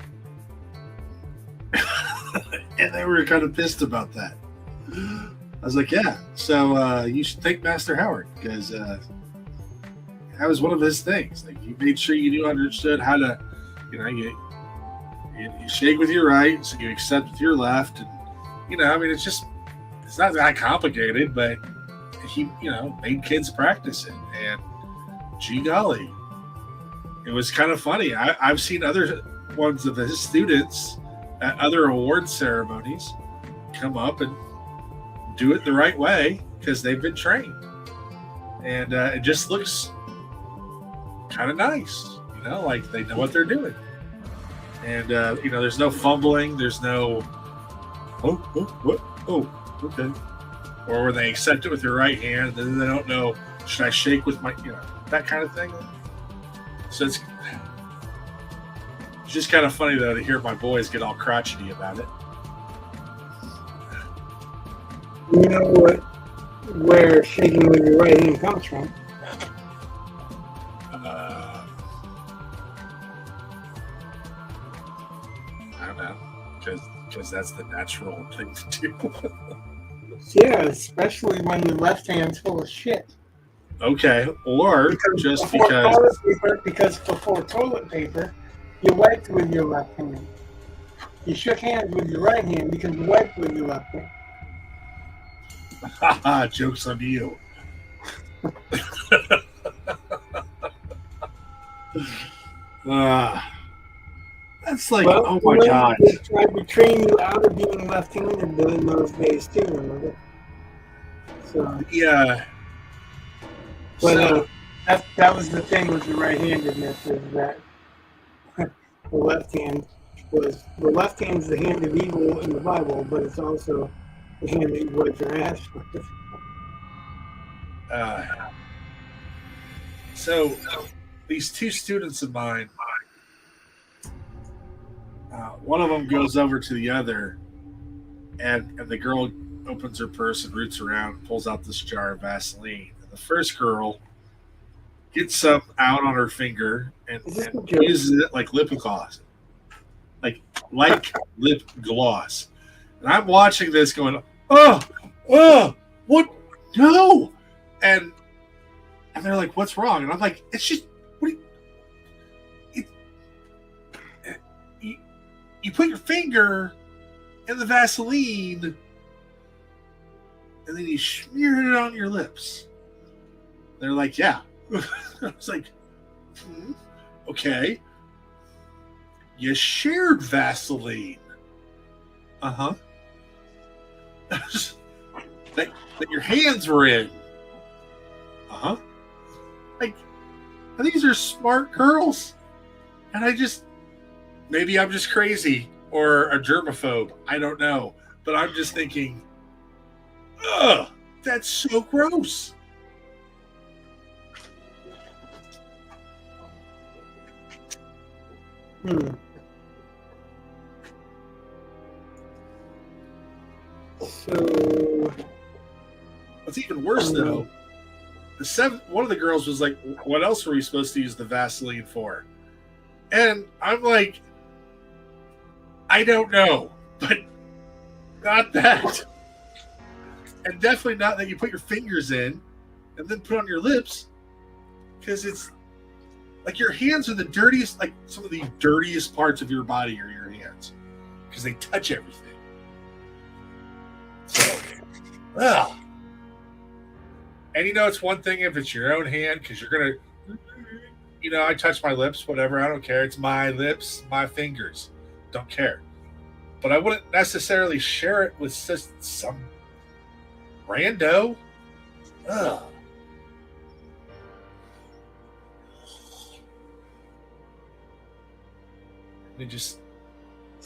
And they were kind of pissed about that. I was like, yeah. So you should thank Master Howard because that was one of his things. Like, he made sure you understood how to, you shake with your right, so you accept with your left, and it's not that complicated, but he made kids practice it, and gee golly, it was kind of funny. I've seen other ones of his students at other award ceremonies come up and do it the right way because they've been trained, and it just looks kind of nice, like they know what they're doing, and there's no fumbling, there's no okay, or when they accept it with their right hand, then they don't know, should I shake with my that kind of thing. So it's just kind of funny though to hear my boys get all crotchety about it. You know where shaking with your right hand comes from? I don't know, because that's the natural thing to do. Yeah, especially when your left hand's full of shit. Okay, or because before toilet paper, you wiped with your left hand. You shook hands with your right hand because you wiped with your left hand. Haha, joke's on you. That's like, oh my God. They tried to train you out of being left-handed in those days too, remember? So, yeah. But that was the thing with the right-handedness, is that the left hand's the hand of evil in the Bible, but it's also the hand that you wipe your ass with. So these two students of mine, one of them goes over to the other, and the girl opens her purse and roots around and pulls out this jar of Vaseline. And the first girl gets some out on her finger and uses it like lip gloss. Like lip gloss. And I'm watching this going, what? No. And they're like, what's wrong? And I'm like, it's just, you put your finger in the Vaseline and then you smear it on your lips. They're like, yeah. I was like, okay. You shared Vaseline. Uh-huh. that your hands were in. Uh-huh. Like, these are smart girls. And maybe I'm just crazy or a germaphobe. I don't know. But I'm just thinking, ugh, that's so gross. So, what's even worse though, one of the girls was like, what else were we supposed to use the Vaseline for? And I'm like, I don't know, but not that. And definitely not that you put your fingers in and then put on your lips, because it's like your hands are the dirtiest, like some of the dirtiest parts of your body are your hands, because they touch everything. Ugh. And it's one thing if it's your own hand, because you're going to, I touch my lips, whatever. I don't care. It's my lips, my fingers. Don't care. But I wouldn't necessarily share it with just some rando. Ugh. They just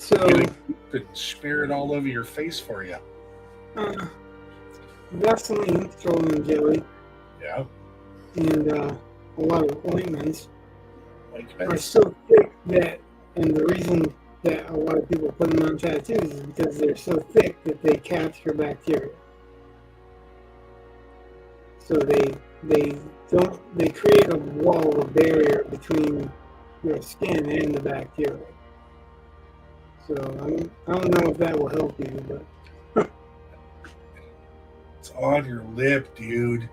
get it and smear it all over your face for you. Vaseline, petroleum jelly, Yeah. and a lot of ointments are so thick that, and the reason that a lot of people put them on tattoos is because they're so thick that they capture bacteria. So they create a wall, a barrier between your skin and the bacteria. So I don't know if that will help you, but it's on your lip, dude.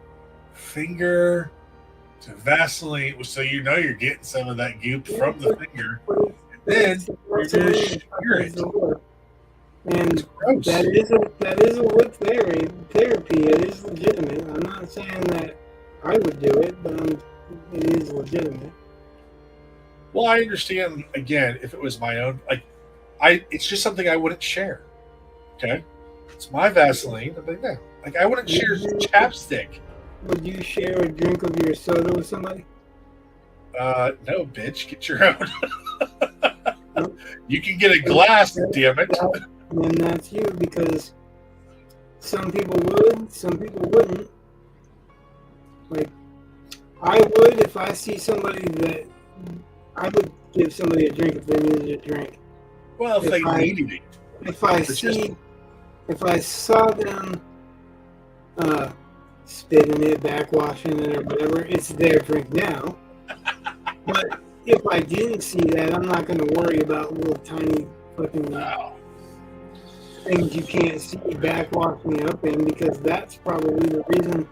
Finger to Vaseline, so you're getting some of that goop from the finger. And then you're gonna shear it. And that is a lip therapy. It is legitimate. I'm not saying that I would do it, but it is legitimate. Well, I understand. Again, if it was my own, it's just something I wouldn't share. Okay, it's my Vaseline. I wouldn't share chapstick. Would you share a drink of your soda with somebody? No, bitch. Get your own. You can get a glass, damn it. And that's you, because some people would, some people wouldn't. Like, I would if I see somebody that I would give somebody a drink if they needed a drink. Well, if they needed it. If I saw them spitting it, backwashing it, or whatever, it's their drink now. But if I didn't see that, I'm not going to worry about little tiny fucking things you can't see backwashing up in, because that's probably the reason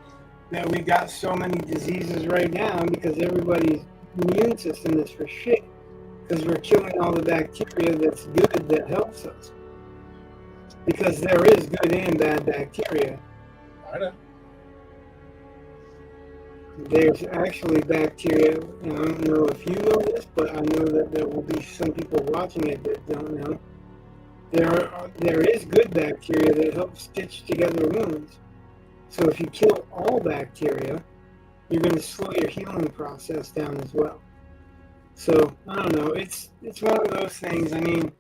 that we got so many diseases right now, because everybody's immune system is for shit, because we're killing all the bacteria that's good, that helps us, because there is good and bad bacteria. I know. There's actually bacteria, and I don't know if you know this, but I know that there will be some people watching it that don't know. There is good bacteria that helps stitch together wounds. So if you kill all bacteria, you're going to slow your healing process down as well. So I don't know. It's one of those things. I mean,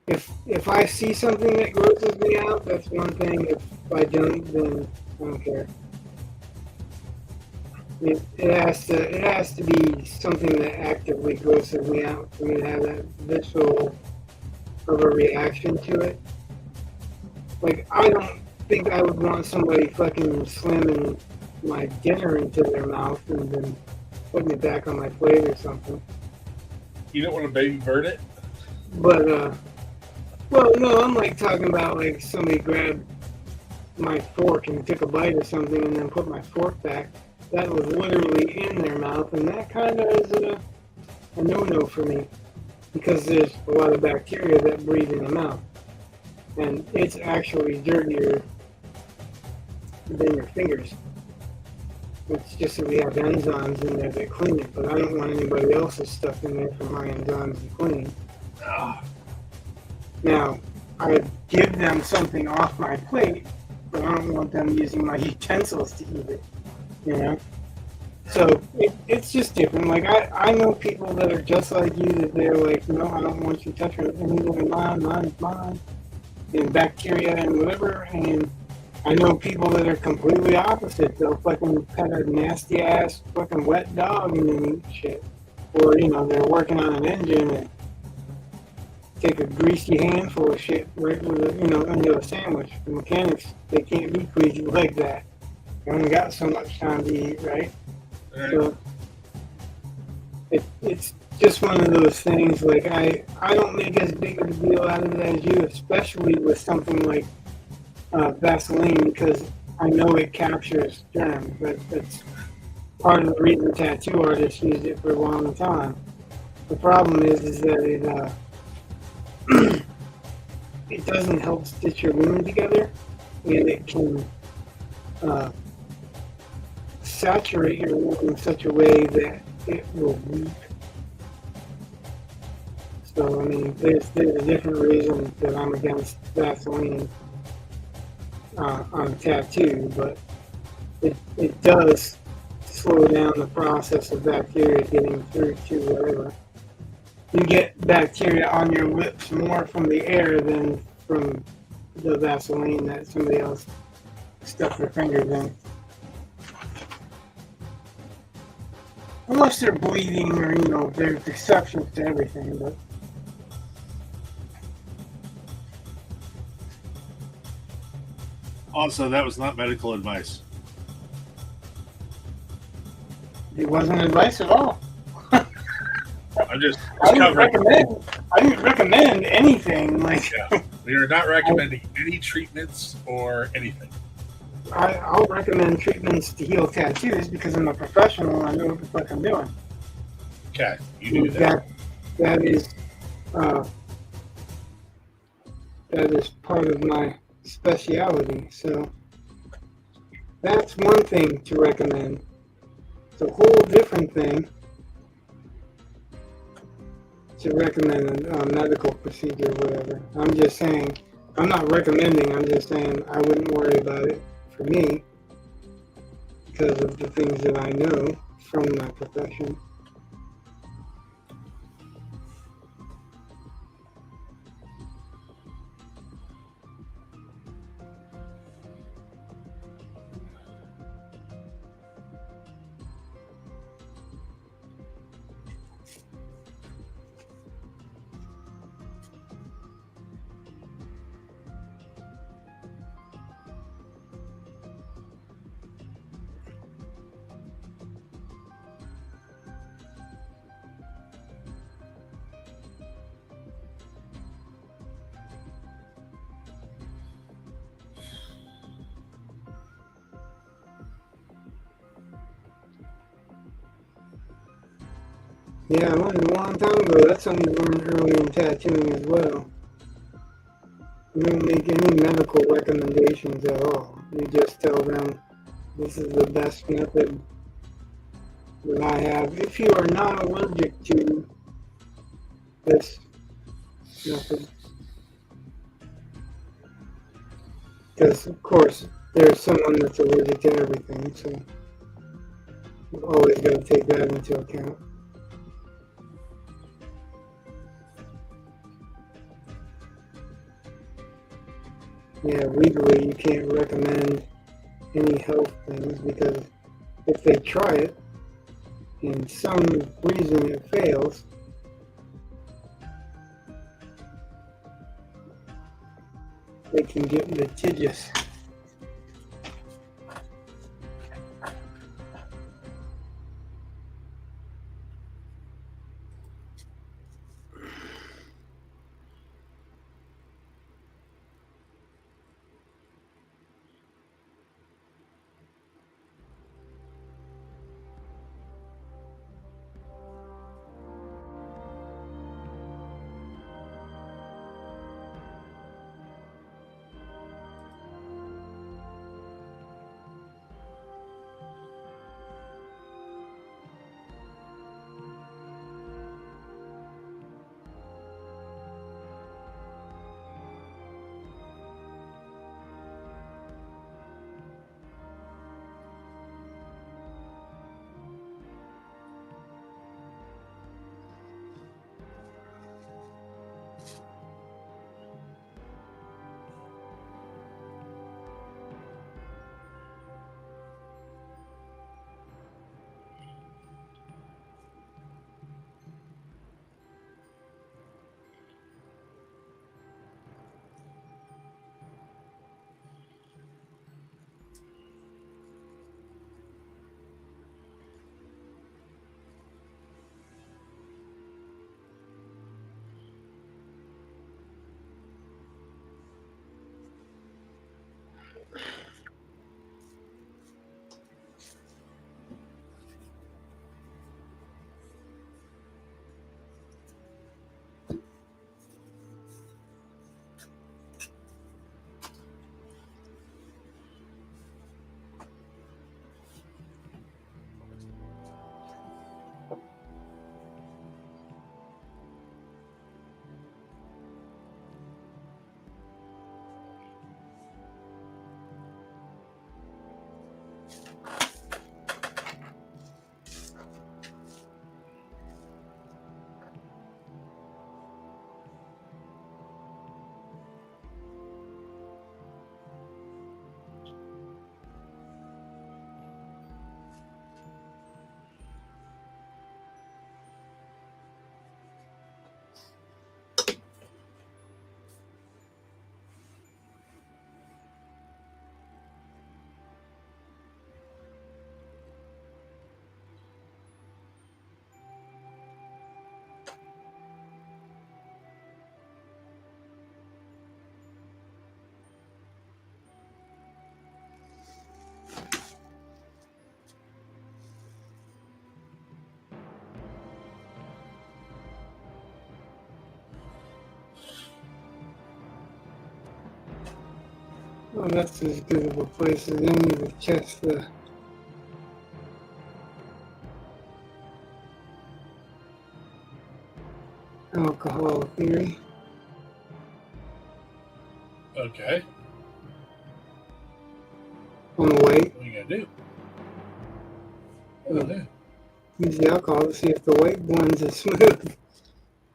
if I see something that grosses me out, that's one thing. If I don't, then I don't care. It has to be something that actively grosses me out for me to have that visceral of a reaction to it. Like, I don't think I would want somebody fucking slamming my dinner into their mouth and then putting it back on my plate or something. You don't want to baby bird it? But, well, no, I'm like talking about like somebody grabbed my fork and took a bite or something and then put my fork back. That was literally in their mouth, and that kind of is a no-no for me, because there's a lot of bacteria that breathe in the mouth, and it's actually dirtier than your fingers. It's just that we have enzymes in there that clean it, but I don't want anybody else's stuff in there for my enzymes to clean. Now, I give them something off my plate, but I don't want them using my utensils to eat it. You know, so it's just different. Like I know people that are just like you, that they're like, no, I don't want you touching it. And look at mine is mine, and bacteria and whatever. And I know people that are completely opposite. They'll fucking pet a nasty ass fucking wet dog and then eat shit, or they're working on an engine and take a greasy handful of shit right with into a sandwich. The mechanics, they can't be greasy like that. You only got so much time to eat, right? So it's just one of those things. Like I don't make as big of a deal out of it as you, especially with something like Vaseline, because I know it captures germs. That's part of the reason tattoo artists used it for a long time. The problem is that it doesn't help stitch your wound together, and it can uh, saturate your wound in such a way that it will weep. So, I mean, there's a different reason that I'm against Vaseline on tattoo, but it does slow down the process of bacteria getting through to whatever. You get bacteria on your lips more from the air than from the Vaseline that somebody else stuck their fingers in. Unless they're bleeding or, you know, there's exceptions to everything, but Also, that was not medical advice. it wasn't advice at all. I'm just I didn't covering. recommend anything. Like, Yeah. We are not recommending any treatments or anything. I'll recommend treatments to heal tattoos because I'm a professional and I know what the fuck I'm doing. Okay, you do that. That is part of my speciality. So that's one thing to recommend. It's a whole different thing to recommend a medical procedure or whatever. I'm just saying, I'm not recommending, I'm just saying I wouldn't worry about it for me because of the things that I know from my profession. Yeah, I learned a long time ago. That's something you learn early in tattooing as well. You don't make any medical recommendations at all. You just tell them this is the best method that I have. If you are not allergic to this method. Because, of course, there's someone that's allergic to everything, so you've always got to take that into account. Yeah, legally you can't recommend any health things because if they try it and some reason it fails, they can get litigious. Well, that's as good of a place as any to test the alcohol theory. Okay. On the weight, What are you gonna do? What are you gonna do? use the alcohol to see if the weight blends as smooth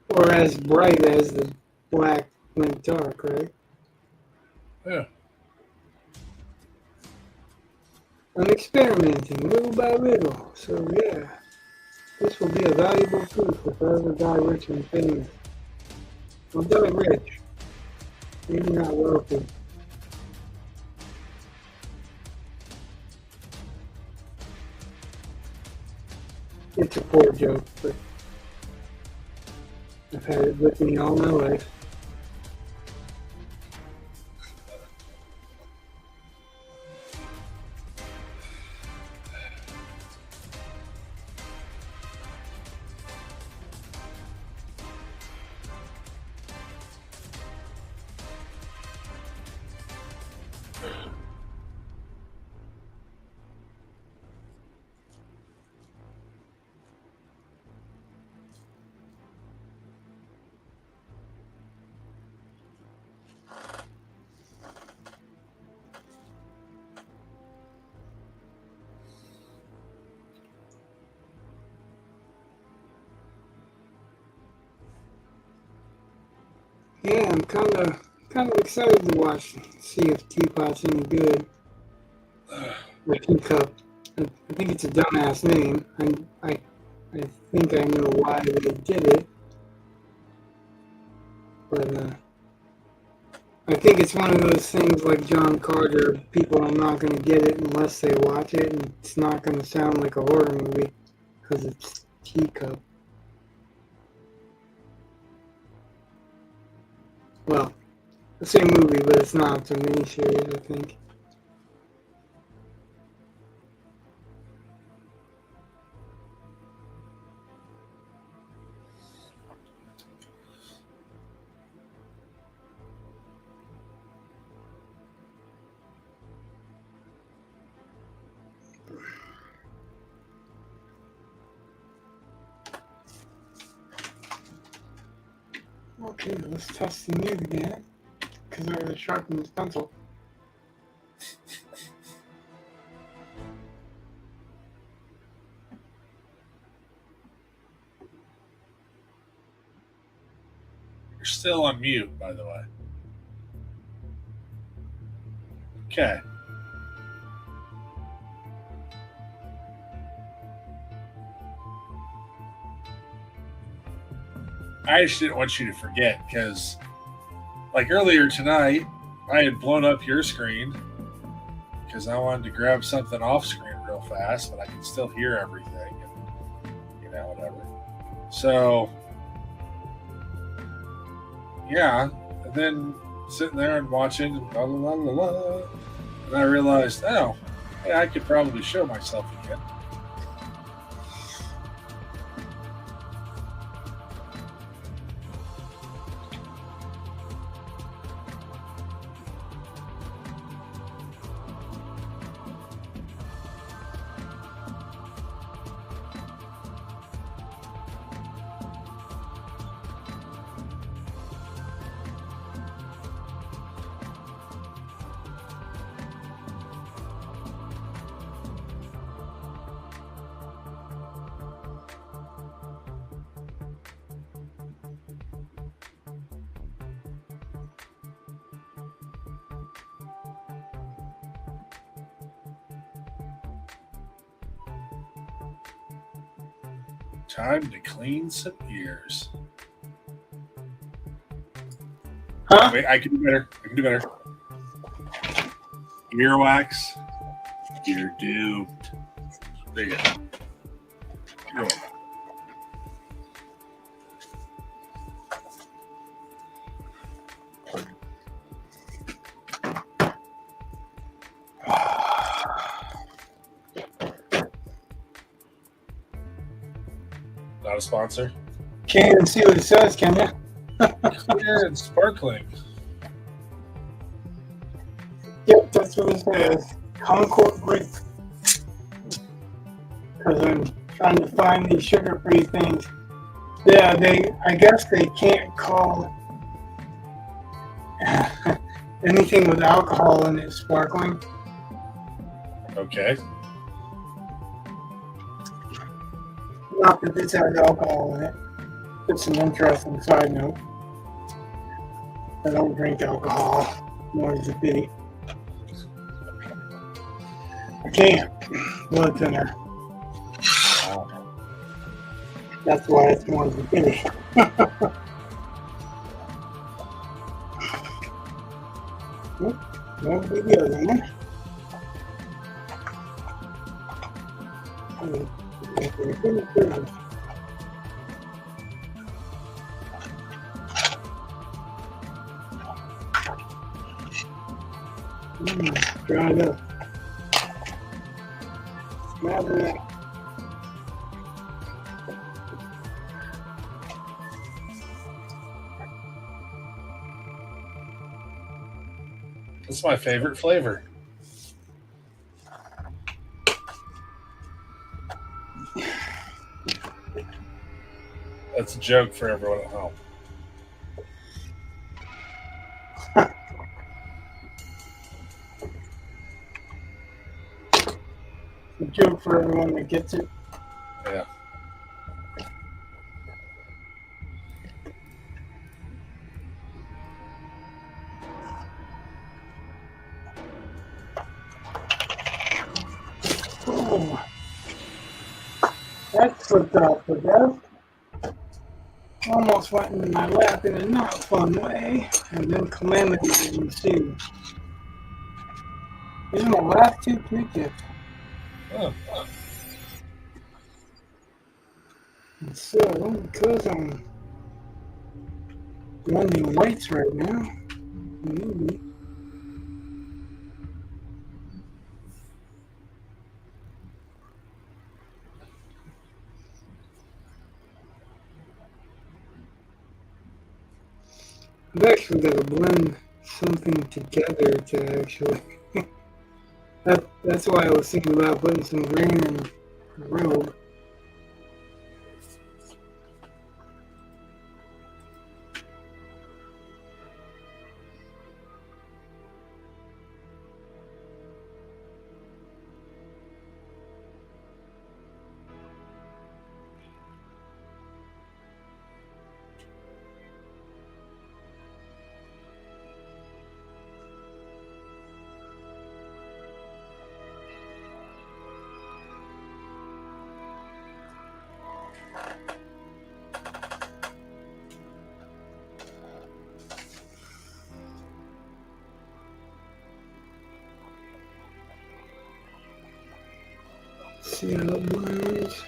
or as bright as the black went dark, right? Yeah. I'm experimenting little by little, so yeah. This will be a valuable proof if I ever die rich and famous. I'll die rich, maybe not wealthy. It's a poor joke, but I've had it with me all my life. Yeah, I'm kind of excited to watch, see if Teapot's any good. Or Teacup. I think it's a dumbass name. I think I know why they did it, but I think it's one of those things like John Carter. People are not going to get it unless they watch it, and it's not going to sound like a horror movie because it's Teacup. Well, the same movie, but it's not. It's a miniseries, I think. Okay, let's test the mute again, because I already sharpened this pencil. You're still on mute, by the way. Okay. I just didn't want you to forget because, like earlier tonight, I had blown up your screen because I wanted to grab something off screen real fast, but I could still hear everything and, whatever. So, yeah. And then sitting there and watching, blah, blah, blah, blah, blah, and I realized, oh, hey, I could probably show myself again. Time to clean some ears. Huh? Wait, I can do better. Earwax. You're doomed. There you go. You're welcome. Not a sponsor. Can't even see what it says, can you? Clear and sparkling. Yeah, That's what it says. Concord grape. Because I'm trying to find these sugar-free things. Yeah, I guess they can't call anything with alcohol in it sparkling. Okay. Not that this has alcohol in it. It's an interesting side note. I don't drink alcohol, nor is it pity. I can't. Blood thinner. That's why it's more than pity. No big deal, man. Dried up. Smell that. That's my favorite flavor. That's a joke for everyone at home. A joke for everyone that gets it. Yeah. Oh, that slipped off the desk. Almost went into my lap in a not fun way, and then calamity ensued. These are my last two Q-tips. Oh. And so, because I'm blending whites right now, maybe. I've actually got to blend something together to actually. That's why I was thinking about putting some green in the robe. See how it blends.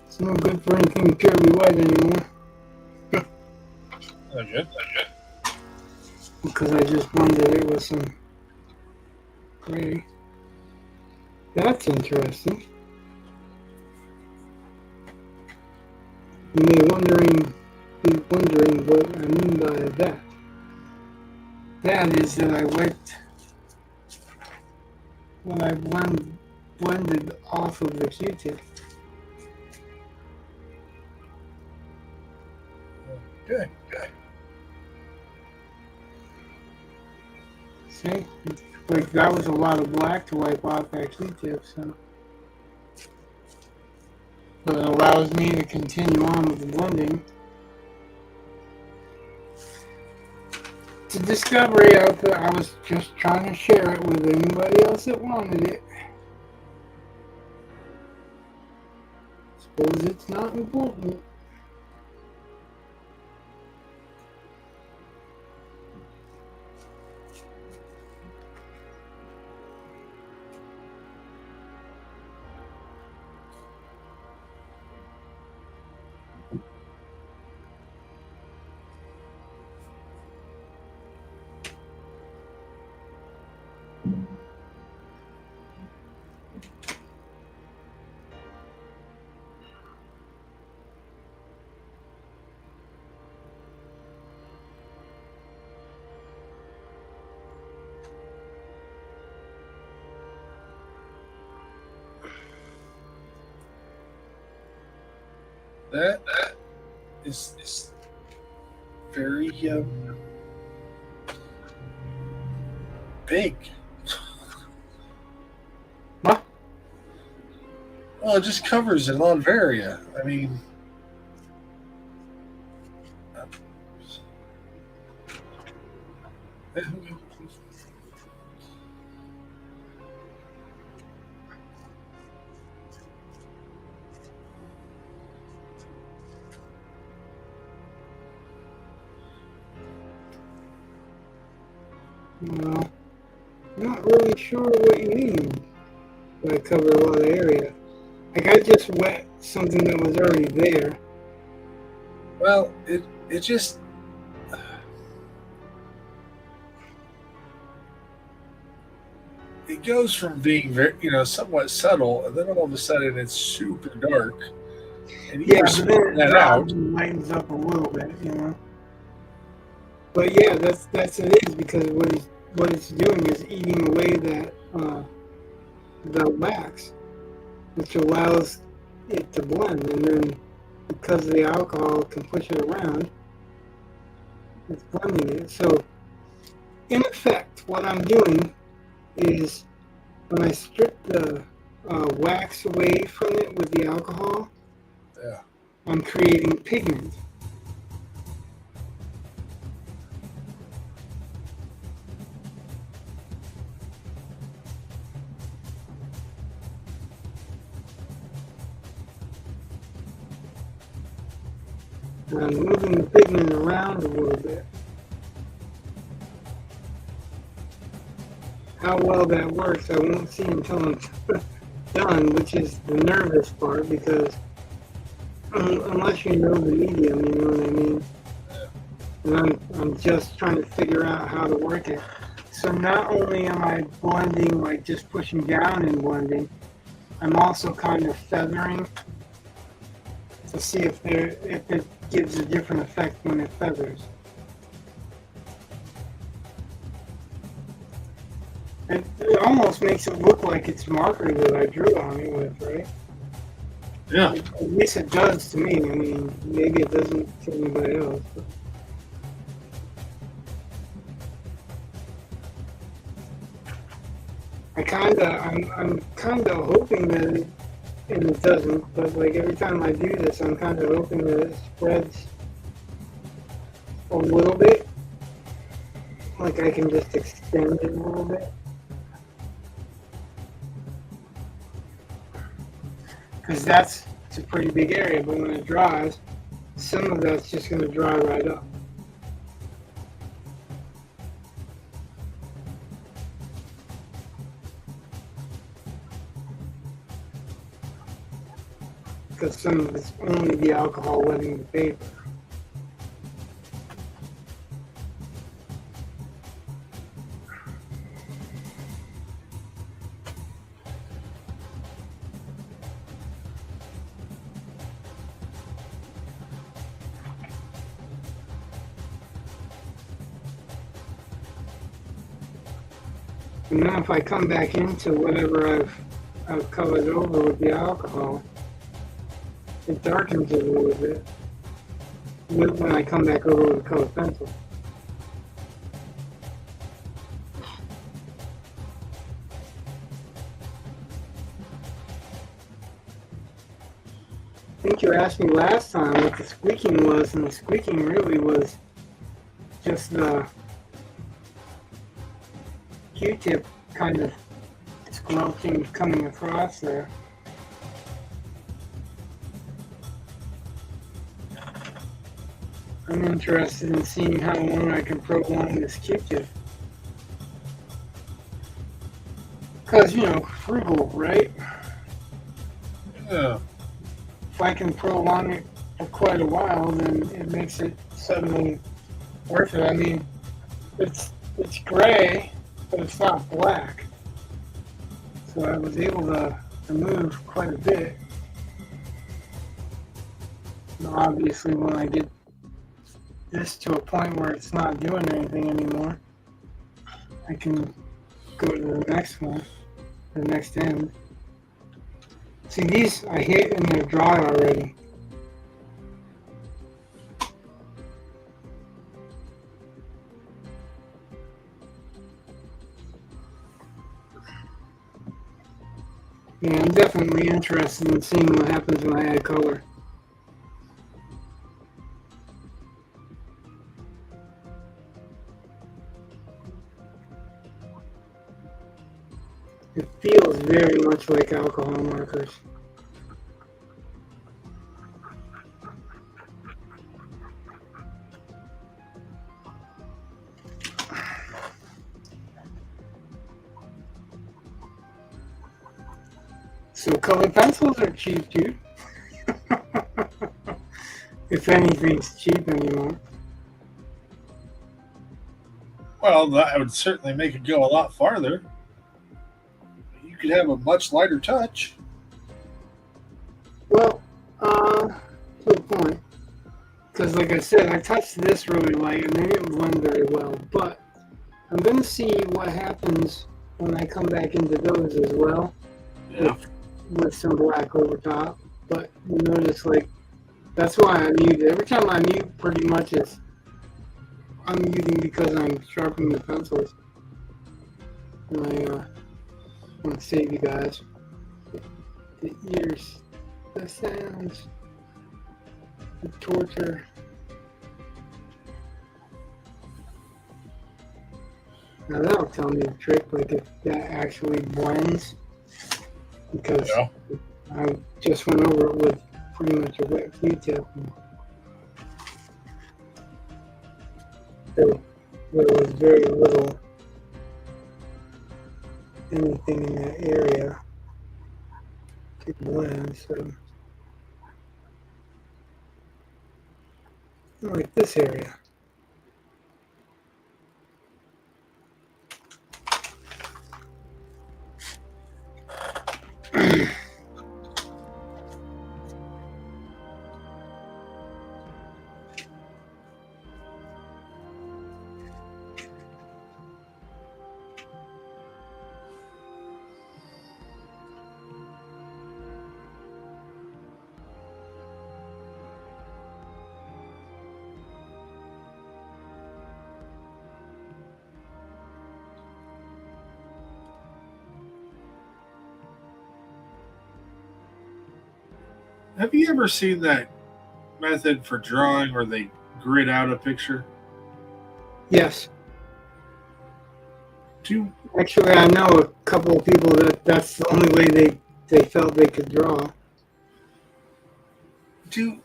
It's not good for anything purely white anymore. Oh, good. Because I just blended it with some gray. That's interesting. You may be wondering what I mean by that. That is that I wiped when I blended off of the Q-tip. Good. See? Like that was a lot of black to wipe off that Q-tip, so. But it allows me to continue on with the blending. It's a discovery out there. I was just trying to share it with anybody else that wanted it. Suppose it's not important. That is very big. What? Well, it just covers a lot of area. I mean, Well, I'm not really sure what you mean by cover a lot of area. Like I just wet something that was already there. well, it just it goes from being very, somewhat subtle, and then all of a sudden it's super dark. And Yeah, you're but then splitting it that dries out. and lightens up a little bit, you know. But yeah, that's it is because what it's doing is eating away that the wax, which allows it to blend, and then because the alcohol can push it around, it's blending it. So in effect, what I'm doing is when I strip the wax away from it with the alcohol, Yeah. I'm creating pigment. And I'm moving the pigment around a little bit. How well that works, I won't see until I'm done, which is the nervous part, because unless you know the medium, you know what I mean? And I'm just trying to figure out how to work it. So not only am I blending, like just pushing down and blending, I'm also kind of feathering to see if it gives a different effect when it feathers. It almost makes it look like it's marker that I drew on it with, right? Yeah. At least it does to me. I mean, maybe it doesn't to anybody else. But. I'm kinda hoping that it, and it doesn't, but like every time I do this, I'm kind of hoping that it spreads a little bit. Like I can just extend it a little bit. Because it's a pretty big area, but when it dries, some of that's just going to dry right up. Because some of it's only the alcohol wetting the paper. And now if I come back into whatever I've covered over with the alcohol, it darkens it a little bit when I come back over with the colored pencil. I think you asked me last time what the squeaking was, and the squeaking really was just the Q-tip kind of squelching coming across there. I'm interested in seeing how long I can prolong this Q-tip. Because, frugal, right? Yeah. If I can prolong it for quite a while, then it makes it suddenly worth it. I mean, it's gray, but it's not black. So I was able to move quite a bit. Now obviously, when I get this to a point where it's not doing anything anymore, I can go to the next one, the next end. See, these I hit and they're dry already. Yeah, I'm definitely interested in seeing what happens when I add color. It feels very much like alcohol markers. So colored pencils are cheap, dude. If anything's cheap anymore. Well, that would certainly make it go a lot farther. You could have a much lighter touch. Well, to a point. Because like I said, I touched this really light and they didn't blend very well. But I'm going to see what happens when I come back into those as well. Yeah. With some black over top. But you notice, like, that's why I mute. Every time I mute, pretty much I'm muting because I'm sharpening the pencils. And I want to save you guys the ears, the sounds, the torture. Now that'll tell me the trick, like if that actually blends. Because Yeah. I just went over it with pretty much a wet Q-tip. There was very little anything in that area to blend, so like this area. Have you ever seen that method for drawing where they grid out a picture? Yes. Actually, I know a couple of people that's the only way they felt they could draw. Do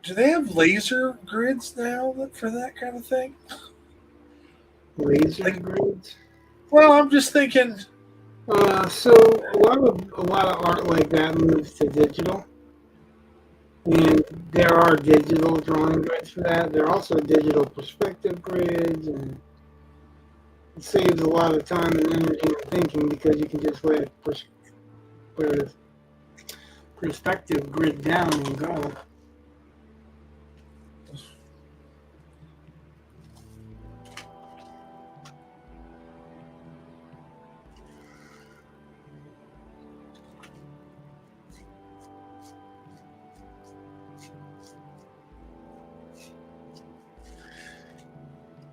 they have laser grids now for that kind of thing? Laser grids? Well, I'm just thinking. So a lot of art like that moves to digital, and there are digital drawing grids for that. There are also digital perspective grids, and it saves a lot of time and energy and thinking because you can just let perspective grid down and go.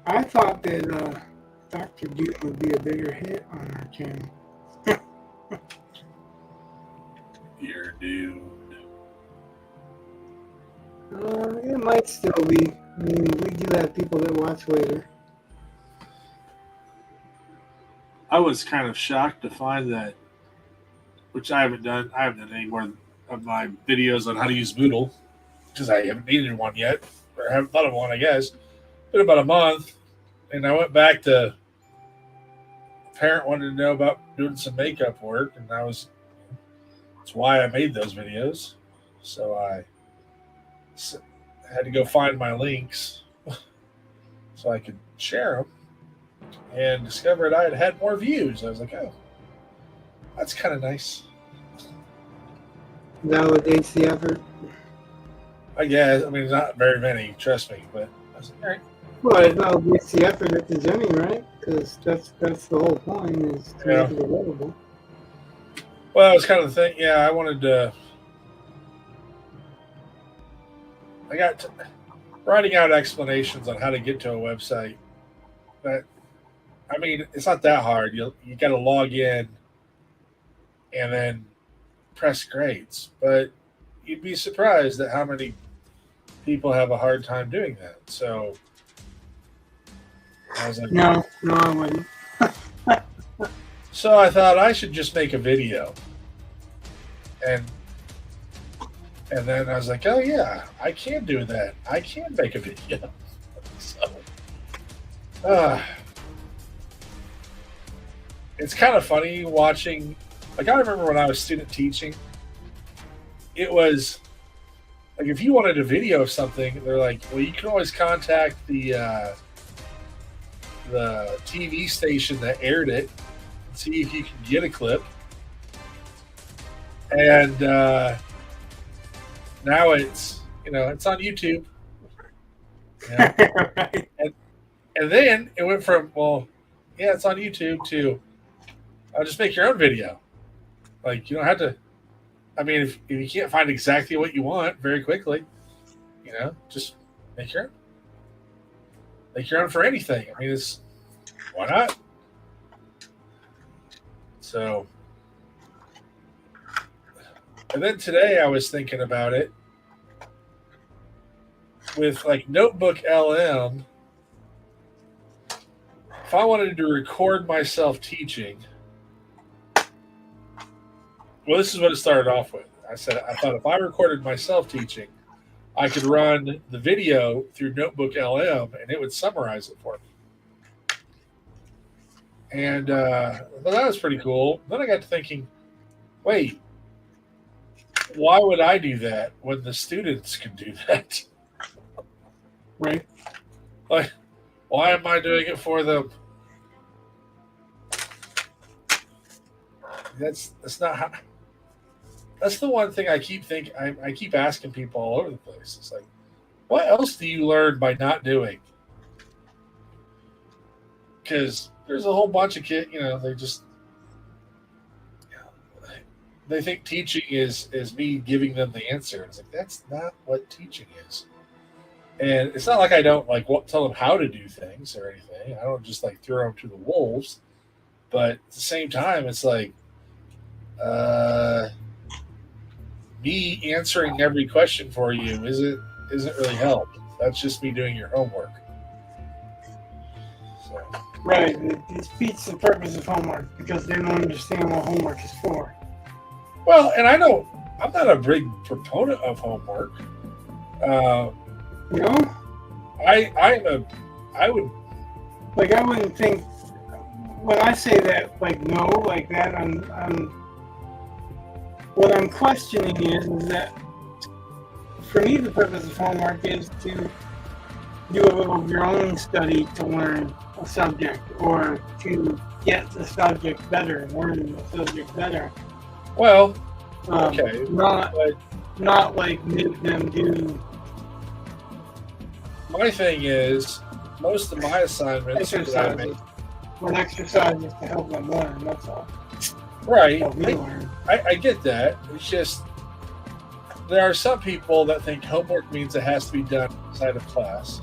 I thought that Dr. Doom would be a bigger hit on our channel. You're doomed. It might still be. I mean, we do have people that watch later. I was kind of shocked to find that, which I haven't done any more of my videos on how to use Moodle because I haven't needed one yet, or haven't thought of one, I guess. Been about a month, and I went back to a parent wanted to know about doing some makeup work, and that's why I made those videos. So I had to go find my links so I could share them, and discovered I had more views. I was like, oh, that's kind of nice. Validates the effort. I guess. I mean, not very many, trust me, but I was like, all right. Well, it validates the effort at the Jimmy, right? Because that's the whole point is to make it available. Well, it was kind of the thing. Yeah, I wanted to. I got writing out explanations on how to get to a website. That I mean, it's not that hard. You got to log in and then press grades, but you'd be surprised at how many people have a hard time doing that. So I was like, No, I wouldn't. so I thought I should just make a video, and then I was like, oh yeah, I can do that. I can make a video. So it's kind of funny watching. Like, I remember when I was student teaching, it was like, if you wanted a video of something, they're like, well, you can always contact the TV station that aired it and see if you can get a clip. And now it's on YouTube. You know? Right. And then it went from, well, yeah, it's on YouTube, to I'll just make your own video. Like, you don't have to. I mean, if you can't find exactly what you want very quickly, just make your own. Make your own for anything. I mean, why not? So, and then today I was thinking about it with like Notebook LM. If I wanted to record myself teaching. Well, this is what it started off with. I thought if I recorded myself teaching, I could run the video through Notebook LM and it would summarize it for me. And well, that was pretty cool. Then I got to thinking, wait, why would I do that when the students can do that? Right. Like, why am I doing it for them? That's not how. That's the one thing I keep thinking. I keep asking people all over the place. It's like, what else do you learn by not doing? Because there's a whole bunch of kids. They think teaching is me giving them the answer. It's like, that's not what teaching is. And it's not like I don't tell them how to do things or anything. I don't just throw them to the wolves. But at the same time, it's like, me answering every question for you isn't really help. That's just me doing your homework. So. Right. It defeats the purpose of homework because they don't understand what homework is for. Well, and I know I'm not a big proponent of homework. No? I wouldn't think when I say that, no, like that, what I'm questioning is that for me, the purpose of homework is to do a little of your own study to learn a subject or to get the subject better, learn the subject better. Well, okay. Not like make them do. My thing is, most of my assignments that I make. Exercises to help them learn, that's all. Right. I get that. It's just there are some people that think homework means it has to be done outside of class.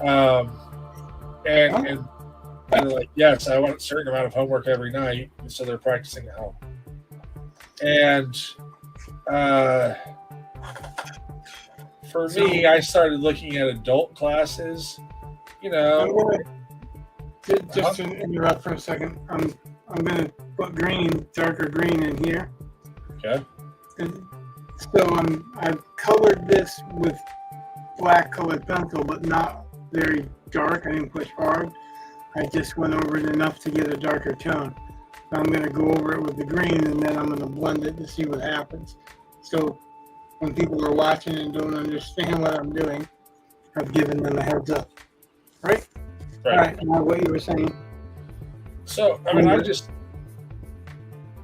And they're like, yes, I want a certain amount of homework every night, so they're practicing at home. And for me, I started looking at adult classes. Just to interrupt for a second, I'm going to put darker green in here. Okay. So I've colored this with black colored pencil, but not very dark. I didn't push hard. I just went over it enough to get a darker tone. So I'm going to go over it with the green, and then I'm going to blend it to see what happens. So when people are watching and don't understand what I'm doing, I've given them a heads up. Right? All right. Now what you were saying. So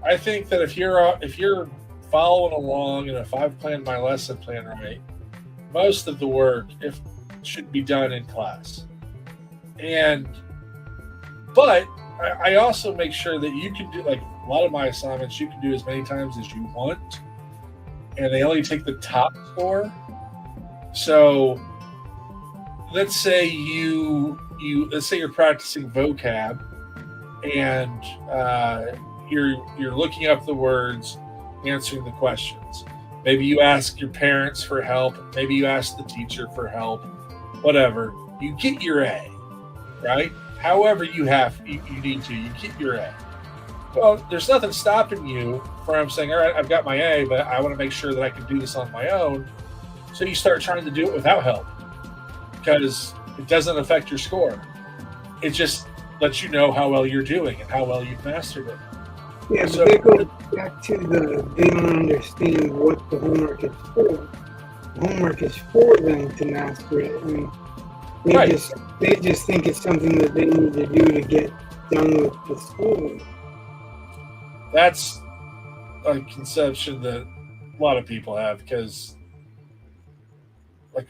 I think that if you're following along, and if I've planned my lesson plan right, most of the work should be done in class. But I also make sure that you can do, a lot of my assignments, you can do as many times as you want, and they only take the top score. So let's say you let's say you're practicing vocab, and you're looking up the words, answering the questions. Maybe you ask your parents for help. Maybe you ask the teacher for help. Whatever. You get your A, right? However you need to, you get your A. Well, there's nothing stopping you from saying, all right, I've got my A, but I want to make sure that I can do this on my own. So you start trying to do it without help because it doesn't affect your score. It just lets you know how well you're doing and how well you've mastered it. Yeah, but they go back to they don't understand what the homework is for. The homework is for them to master it. I mean, they just think it's something that they need to do to get done with the school. That's a conception that a lot of people have because, like,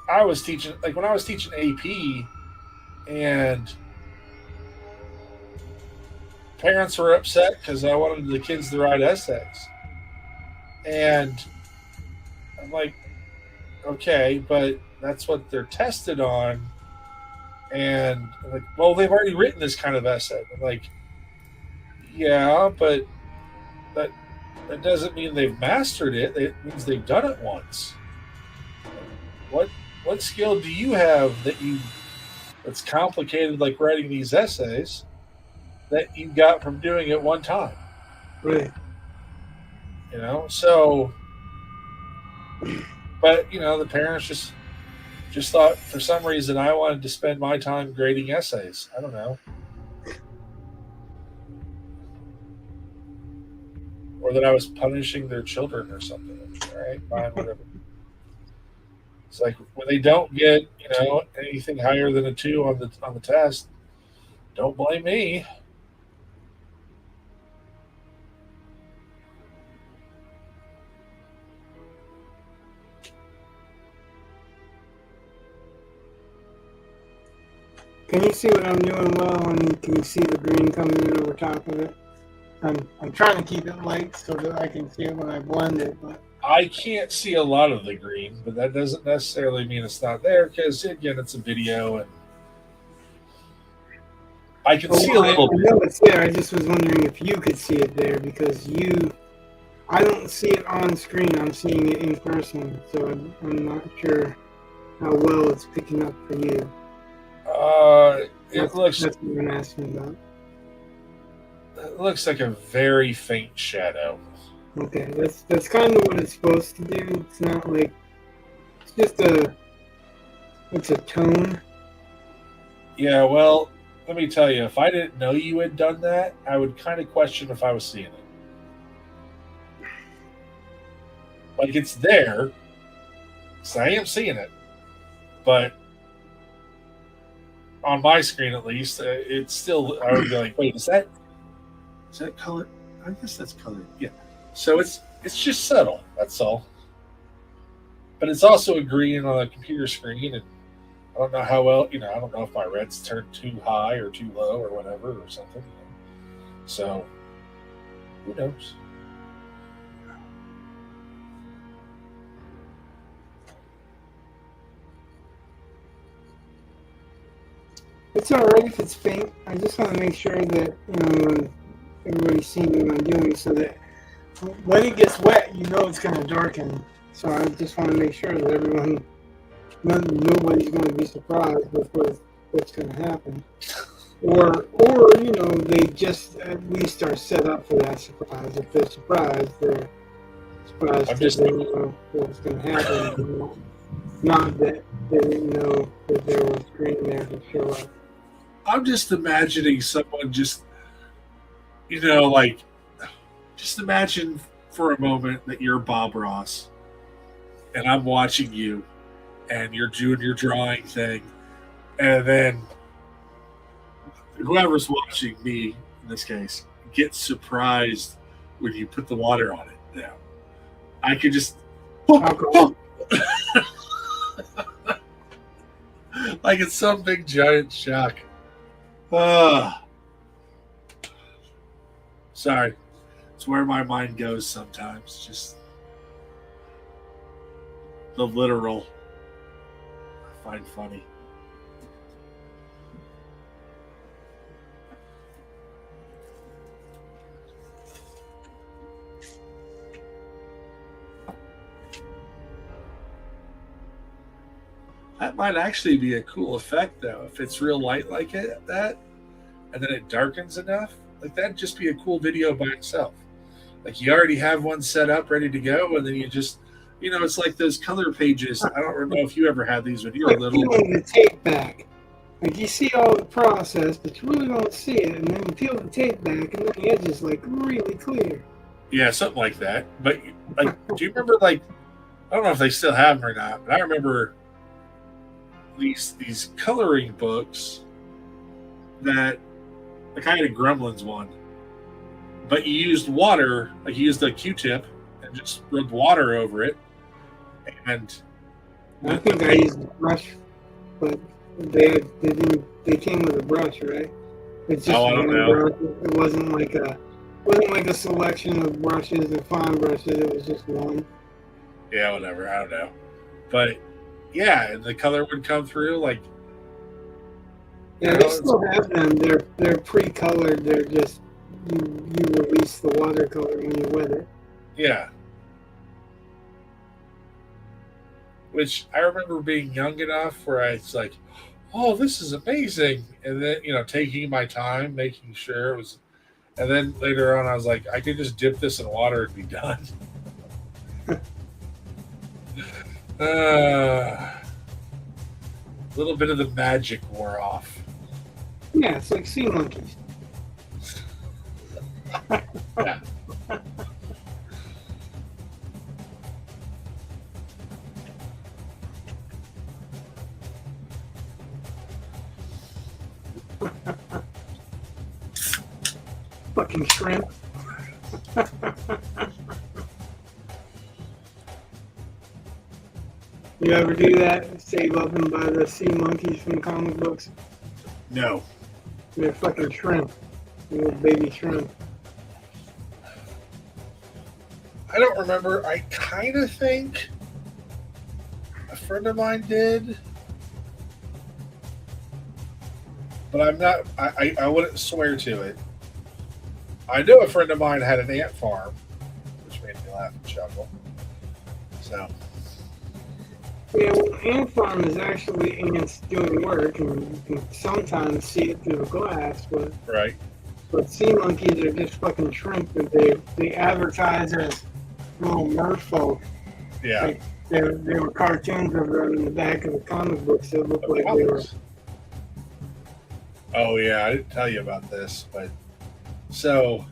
when I was teaching AP, and parents were upset because I wanted the kids to write essays, and I'm like, okay, but that's what they're tested on, and I'm like, well, they've already written this kind of essay. I'm like, yeah, but that doesn't mean they've mastered it. It means they've done it once. What skill do you have that's complicated like writing these essays that you got from doing it one time? Right. So, but the parents just thought for some reason I wanted to spend my time grading essays. I don't know. Or that I was punishing their children or something. All right, fine, whatever. It's like when they don't get, anything higher than a 2 on the test, don't blame me. Can you see what I'm doing well? And can you see the green coming in over top of it? I'm trying to keep it light so that I can see it when I blend it. But I can't see a lot of the green, but that doesn't necessarily mean it's not there because, again, it's a video and I can see a little bit. I know it's there. I just was wondering if you could see it there because I don't see it on screen. I'm seeing it in person, so I'm not sure how well it's picking up for you. That's what I'm asking about. It looks like a very faint shadow. Okay, that's kind of what it's supposed to do. It's not like it's a tone. Yeah, well, let me tell you, if I didn't know you had done that, I would kind of question if I was seeing it. Like, it's there, so I am seeing it, but on my screen at least, it's still, I would be like, wait, is that color? I guess that's color. Yeah. So it's just subtle. That's all. But it's also a green on a computer screen, and I don't know how well. I don't know if my red's turned too high or too low or whatever or something. So who knows? It's alright if it's faint. I just want to make sure that everybody's seeing what I'm doing, so that when it gets wet, it's going to darken. So I just want to make sure that nobody's going to be surprised with what's going to happen, or they just at least are set up for that surprise. If they're surprised, they're surprised because they know what's going to happen. Not that they didn't know that there was green there to show up. I'm just imagining someone just imagine for a moment that you're Bob Ross and I'm watching you and you're doing your drawing thing, and then whoever's watching me in this case gets surprised when you put the water on it now. I could just like it's some big giant shock. Sorry. It's where my mind goes sometimes. Just the literal I find funny. That might actually be a cool effect, though, if it's real light like that, and then it darkens enough. Like that'd just be a cool video by itself. Like you already have one set up, ready to go, and then you just, it's like those color pages. I don't know if you ever had these when you were Like little. peeling the tape back. Like you see all the process, but you really don't see it, and then you peel the tape back, and then the edge is like really clear. Yeah, something like that. But like, do you remember like, I don't know if they still have them or not, but I remember these coloring books that, like, I had a Gremlins one, but you used water, like you used a Q-tip and just rubbed water over it, and I think I used a brush, but they came with a brush, right? It's just I don't one know. brush. It wasn't like a selection of brushes and fine brushes. It was just one. Yeah, whatever. I don't know, but yeah, and the color would come through like. Yeah, they still have them. They're pre-colored. They're just you release the watercolor when you wet it. Yeah. Which I remember being young enough where I was like, "Oh, this is amazing," and then taking my time, making sure it was. And then later on, I was like, I could just dip this in water and be done. A little bit of the magic wore off. Yeah, it's like sea monkeys. Yeah. Fucking shrimp. You ever do that? Save up and buy the sea monkeys from comic books? No. They're fucking shrimp. Little baby shrimp. I don't remember. I kind of think a friend of mine did, but I'm not. I wouldn't swear to it. I know a friend of mine had an ant farm, which made me laugh and chuckle. So. Yeah, well, ant farm is actually ants doing work, and you can sometimes see it through the glass, but Right. But sea monkeys are just fucking shrimp that they advertise as little merfolk. Yeah. Like there were cartoons of them in the back of the comic books that looked like they were. Oh yeah, I didn't tell you about this, but so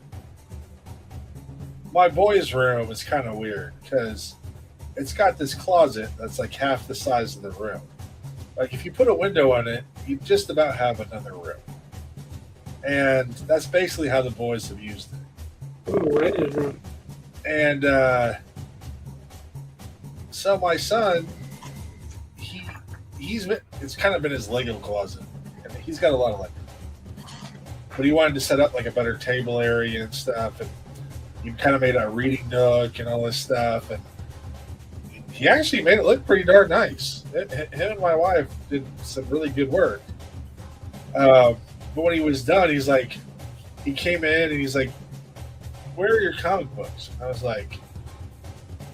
my boys' room is kind of weird because it's got this closet that's like half the size of the room. Like if you put a window on it, you just about have another room. And that's basically how the boys have used it. Ooh, Reddit room. And so my son, it's kind of been his Lego closet. And he's got a lot of Lego. But he wanted to set up like a better table area and stuff. And he kind of made a reading nook and all this stuff. And he actually made it look pretty darn nice. Him and my wife did some really good work. But when he was done, he came in and he's like, "Where are your comic books?" I was like,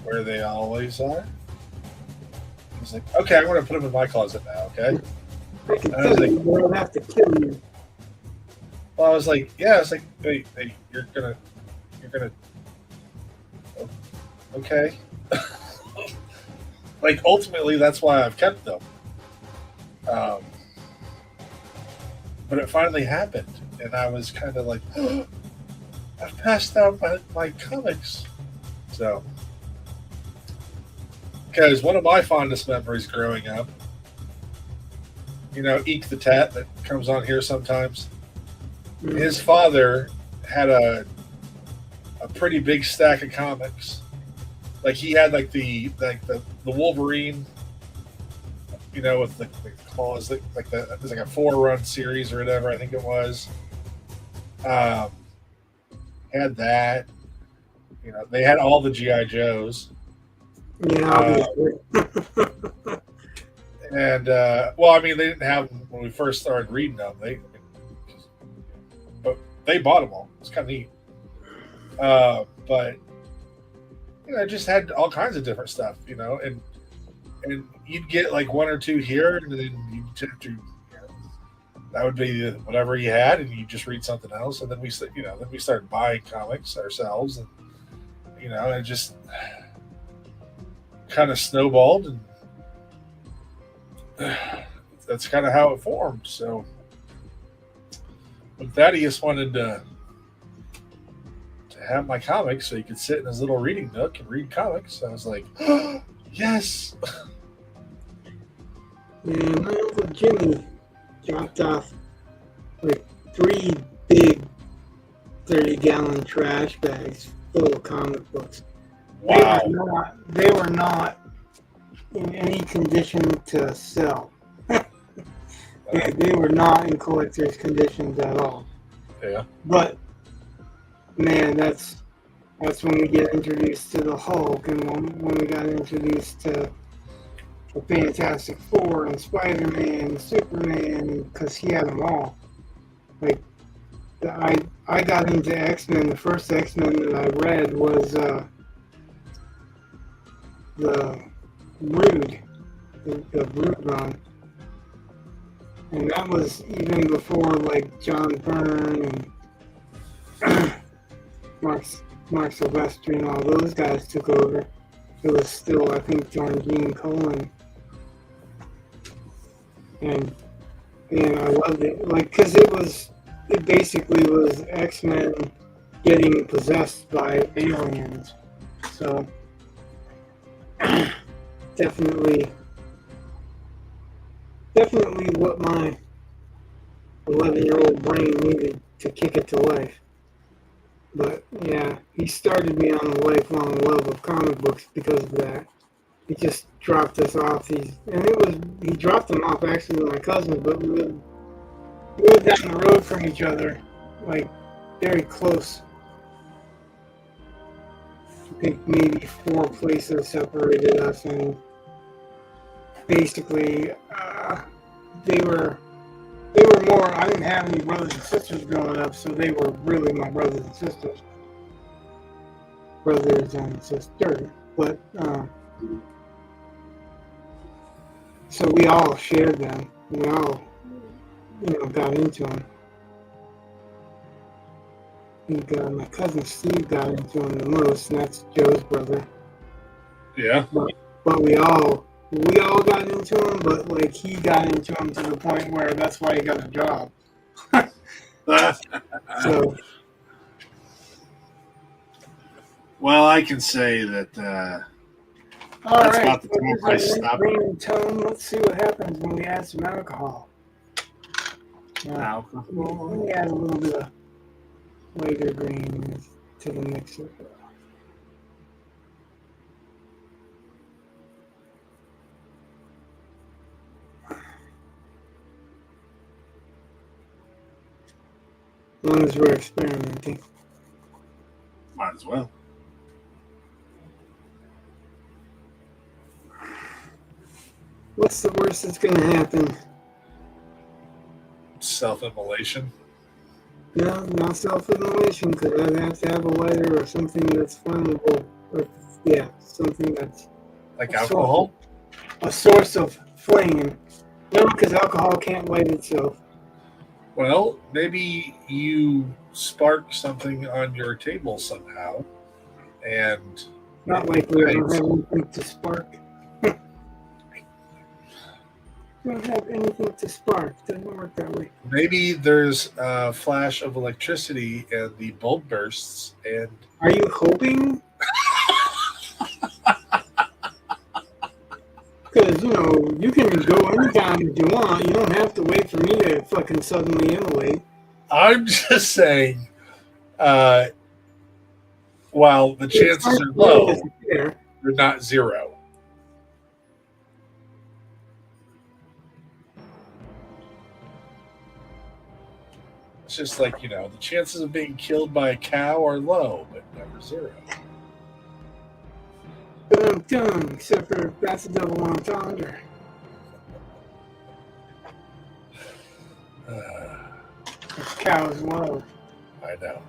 "Where they always are." He's like, "Okay, I'm going to put them in my closet now." Okay. I can tell you, they'll have to kill you. Well, I was like, "Yeah." It's like, "Hey, you're gonna, okay." Like ultimately, that's why I've kept them. But it finally happened, and I was kind of like, oh, I've passed out my comics. So, because one of my fondest memories growing up, Eek the Tat that comes on here sometimes, his father had a pretty big stack of comics. Like he had like the Wolverine, with the claws, it was like a 4-run series or whatever, I think it was. Had that. They had all the G.I. Joes. Yeah. And well, I mean, they didn't have them when we first started reading them. But they bought them all. It's kind of neat. But I just had all kinds of different stuff, and and you'd get like one or two here, and then you tend to. That would be whatever you had, and you just read something else, and then we started buying comics ourselves, and it just kind of snowballed, and that's kind of how it formed. So, but Thaddeus wanted to have my comics so he could sit in his little reading nook and read comics. I was like, yes. Yeah, my Uncle Jimmy dropped off like 3 big 30-gallon trash bags full of comic books. Wow. They were not in any condition to sell. They were not in collector's conditions at all. Yeah. But man, that's when we get introduced to the Hulk, and when we got introduced to the Fantastic Four and Spider-Man and Superman, because he had them all. Like, I got into X-Men. The first X-Men that I read was the Brood run. And that was even before like John Byrne and Mark Silvestri and all those guys took over. It was still, I think, Gene Colan. And I loved it, like, because it basically was X-Men getting possessed by aliens. So definitely what my 11-year-old brain needed to kick it to life. But yeah, he started me on a lifelong love of comic books because of that. He just dropped us off he dropped them off actually with my cousins, but we lived down the road from each other, like very close. I think maybe 4 places separated us, and basically they were more. I didn't have any brothers and sisters growing up, so they were really my brothers and sisters. But so we all shared them. We all, got into them. I think my cousin Steve got into them the most, and that's Joe's brother. Yeah. But we all got into him, but like he got into him to the point where that's why he got a job. So, well, I can say that all that's right, about the time I stopped. green tone. Let's see what happens when we add some alcohol. Alcohol. Let me add a little bit of lighter green to the mixer. As long as we're experimenting. Might as well. What's the worst that's going to happen? Self-immolation. No, not self-immolation, because I'd have to have a lighter or something that's flammable. Or, yeah, something that's... Like alcohol? A source of flame. No, because alcohol can't light itself. Well, maybe you spark something on your table somehow, and... Not likely. I don't have anything to spark. Don't have anything to spark. Doesn't work that way. Maybe there's a flash of electricity and the bulb bursts, and... Are you hoping? Because, you can go anytime if you want. You don't have to wait for me to fucking suddenly immolate. I'm just saying, while the chances are low, they're not zero. It's just like, the chances of being killed by a cow are low, but never zero. Except for that's a double entendre. It's cow's love. I know.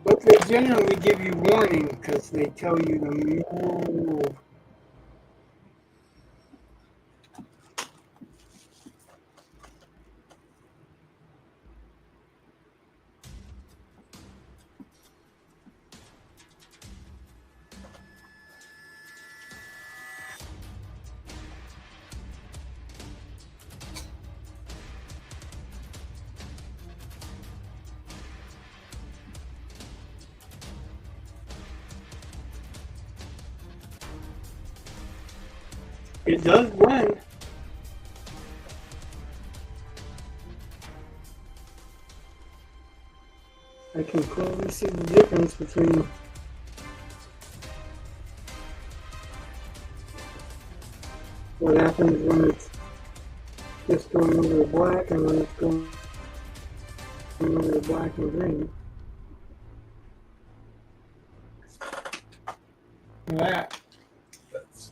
But they generally give you warning because they tell you to move. It does blend. I can clearly see the difference between what happens when it's just going over the black and when it's going over the black and green. That. That's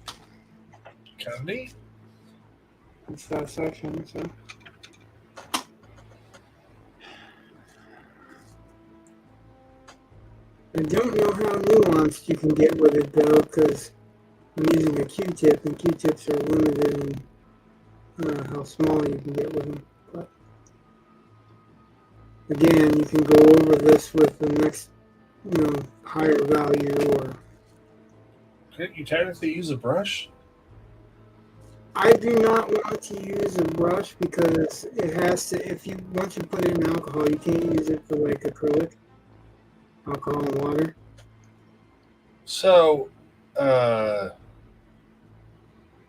kind of neat. It's that section, so. I don't know how nuanced you can get with it though, because I'm using a Q-tip, and Q-tips are limited in how small you can get with them. But again, you can go over this with the next, higher value. Or Can't you technically use a brush? I do not want to use a brush because it has to. Once you put it in alcohol, you can't use it for like acrylic, alcohol and water. So,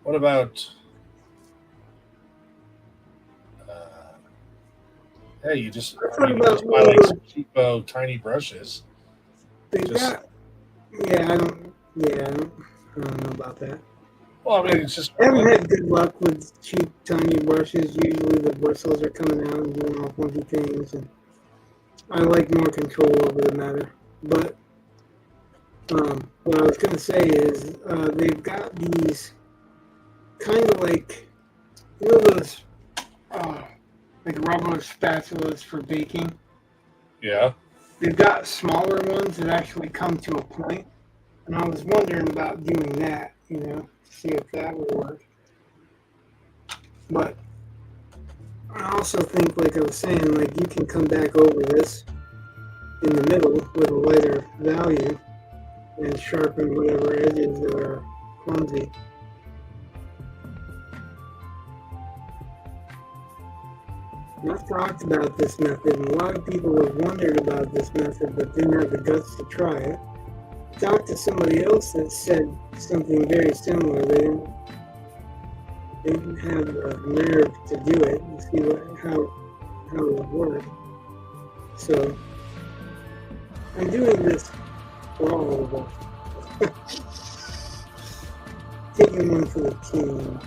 what about? Hey, you just buy like some cheapo tiny brushes. I don't know about that. Well, I mean, it's just. I haven't had good luck with cheap tiny brushes. Usually the bristles are coming out and doing all funky things, and I like more control over the matter. But what I was going to say is they've got these kind of like, those like rubber spatulas for baking. Yeah. They've got smaller ones that actually come to a point, and I was wondering about doing that, to see if that would work. But I also think, like I was saying, like you can come back over this in the middle with a lighter value and sharpen whatever edges that are clumsy. I've talked about this method, and a lot of people have wondered about this method but didn't have the guts to try it. I talked to somebody else that said something very similar. They didn't have the nerve to do it and see how it would work. So I'm doing this for all of us. Taking one for the team.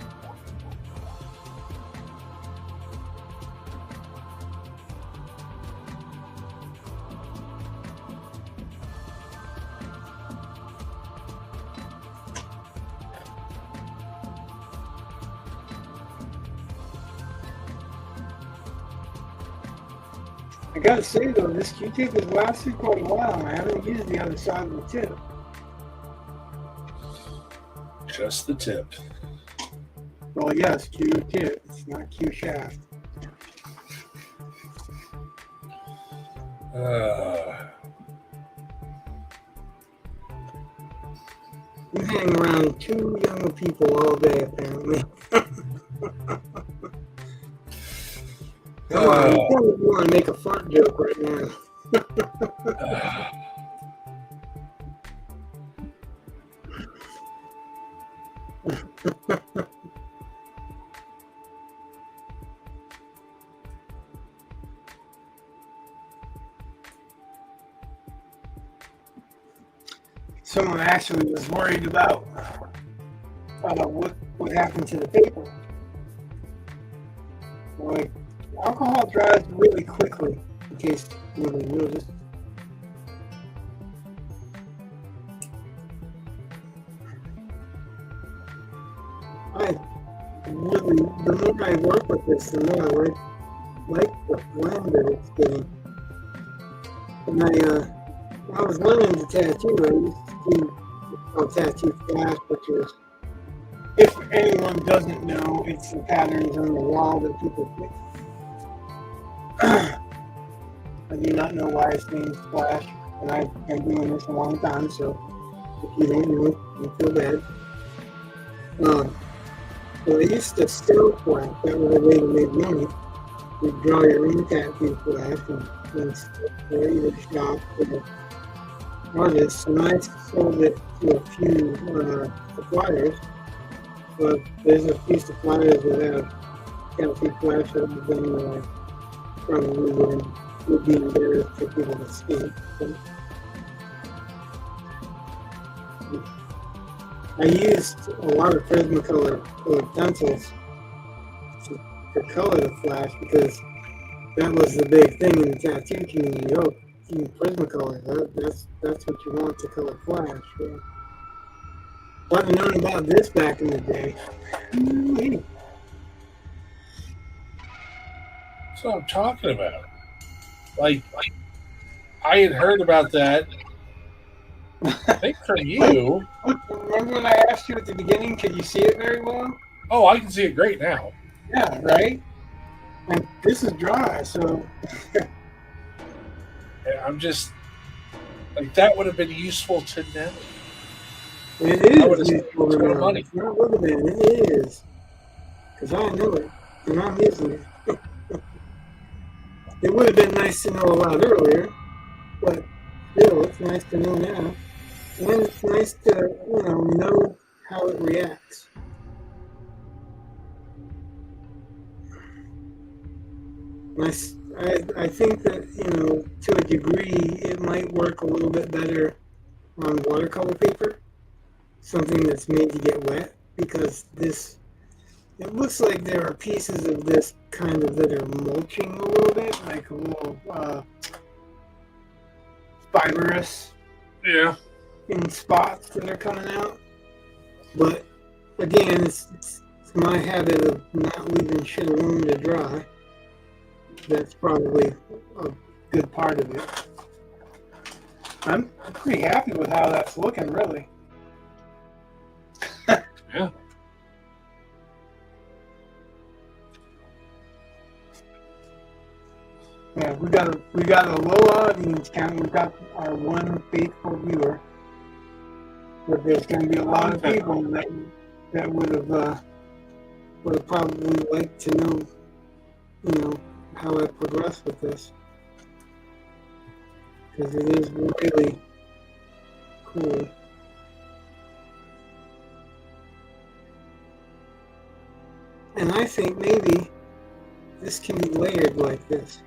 I gotta say though, this Q-tip has lasted quite a while. I haven't used the other side of the tip. Just the tip. Well, yes, Q-tip. It's not Q-shaft. You hang around two young people all day, apparently. Come on, you want to make a fart joke right now. Someone actually was worried about what happened to the paper. Like, alcohol dries really quickly, in case nobody noticed. The more I work with this, the more I like the blend that it's getting. And I was learning to tattoo. I used to do tattoo flash, which is, if anyone doesn't know, it's the patterns on the wall that people put. I do not know why it's named flash, and I've been doing this a long time, so if you don't know, don't feel bad. So I used to sell flash. That was a way to make money. You draw your own tattoo flash and or either shop or artists, and I sold it to a few suppliers. But there's a few suppliers that have tattoo flash that have been probably would be embarrassed for people to see. So, I used a lot of Prismacolor pencils to color the flash because that was the big thing in the tattoo community. Oh, Prismacolor, that's what you want to color flash. Yeah. If I'd have known about this back in the day. That's what I'm talking about. Like I had heard about that. I think from you. Remember when I asked you at the beginning, could you see it very well? Oh, I can see it great now. Yeah, right? And this is dry, so I'm just like that would have been useful to know. it I would have is spent useful a to ton of know. money. It's not looking at it, it is. Because I know it, and I'm using it. It would have been nice to know a lot earlier, but still, it's nice to know now. And it's nice to, know how it reacts. I think that, to a degree, it might work a little bit better on watercolor paper, something that's made to get wet, because it looks like there are pieces of this kind of that are mulching a little bit, like a little fibrous Yeah. in spots that are coming out. But again, it's my habit of not leaving shit alone to dry. That's probably a good part of it. I'm pretty happy with how that's looking, really. Yeah. Yeah, we got a low audience count. We've got our one faithful viewer, but there's going to be a lot of people that would have probably liked to know, how I progress with this, because it is really cool. And I think maybe this can be layered like this.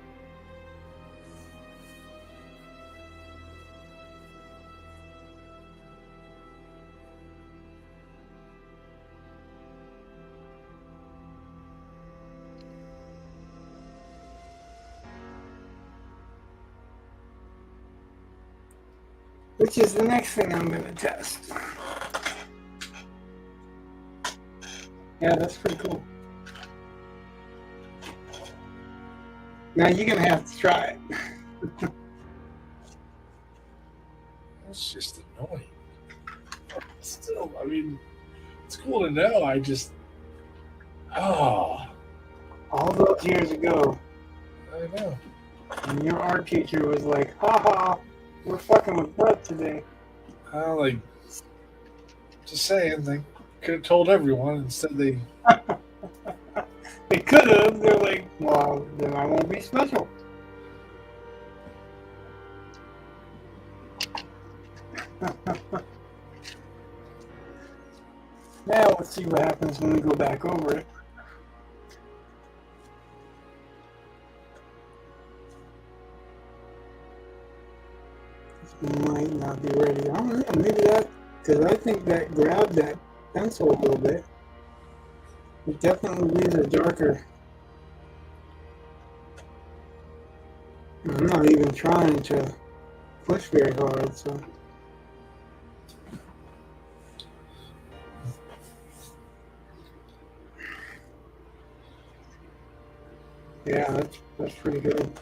Which is the next thing I'm going to test. Yeah, that's pretty cool. Now you're going to have to try it. That's just annoying. Still, I mean, it's cool to know. I just, All those years ago, I know. and your art teacher was like, haha, we're fucking with blood today. Like, just saying, they could have told everyone. Instead, they. They could have. They're like, well, then I won't be special. Now let's see what happens when we go back over it. This might not be ready. I don't know, maybe that, because I think that grabbed that pencil a little bit. It definitely leaves it darker. I'm not even trying to push very hard, so. Yeah, that's pretty good.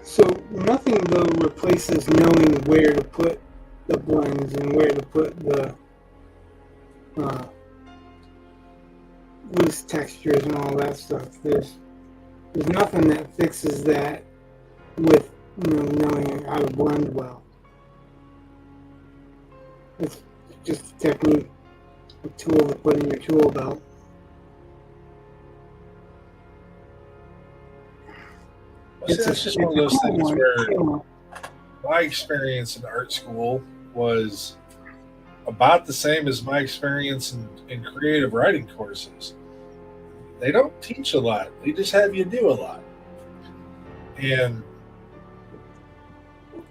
So nothing though replaces knowing where to put the blends and where to put the loose textures and all that stuff. There's nothing that fixes that with knowing how to blend well. It's just a technique, a tool to put in your tool belt. Well, see, that's just one of those things where my experience in art school was about the same as my experience in creative writing courses. They don't teach a lot. They just have you do a lot. And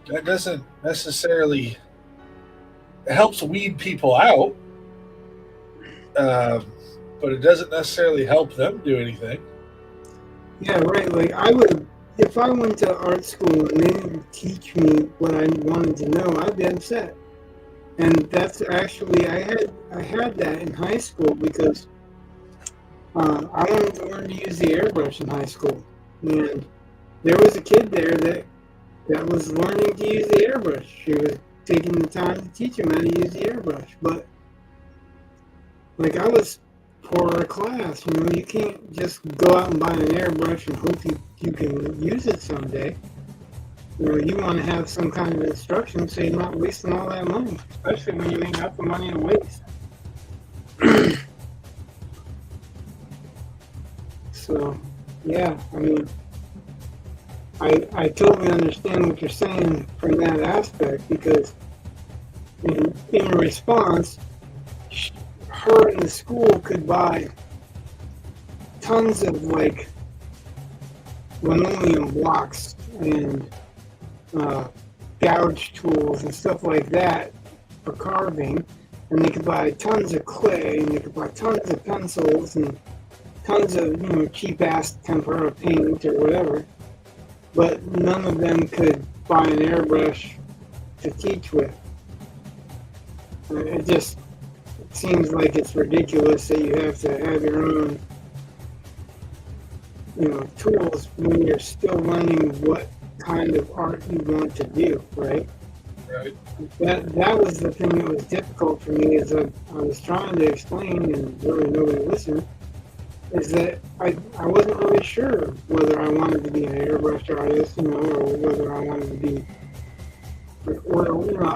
that doesn't necessarily, it helps weed people out, but it doesn't necessarily help them do anything. Yeah, right. Like I would, if I went to art school and they didn't teach me what I wanted to know, I'd be upset. And that's actually I had that in high school because I wanted to learn to use the airbrush in high school, and there was a kid there that was learning to use the airbrush. She was taking the time to teach him how to use the airbrush, but like I was for a class, you can't just go out and buy an airbrush and hope you can use it someday. You want to have some kind of instruction so you're not wasting all that money, especially when you ain't got the money to waste. So, yeah, I mean, I totally understand what you're saying from that aspect because in response, her and the school could buy tons of like linoleum blocks and gouge tools and stuff like that for carving, and they could buy tons of clay and they could buy tons of pencils and tons of cheap ass tempera paint or whatever, but none of them could buy an airbrush to teach with. It just seems like it's ridiculous that you have to have your own tools when you're still learning what kind of art you want to do, right? Right. That was the thing that was difficult for me is I was trying to explain and really nobody listened, is that I wasn't really sure whether I wanted to be an airbrush artist, or whether I wanted to be I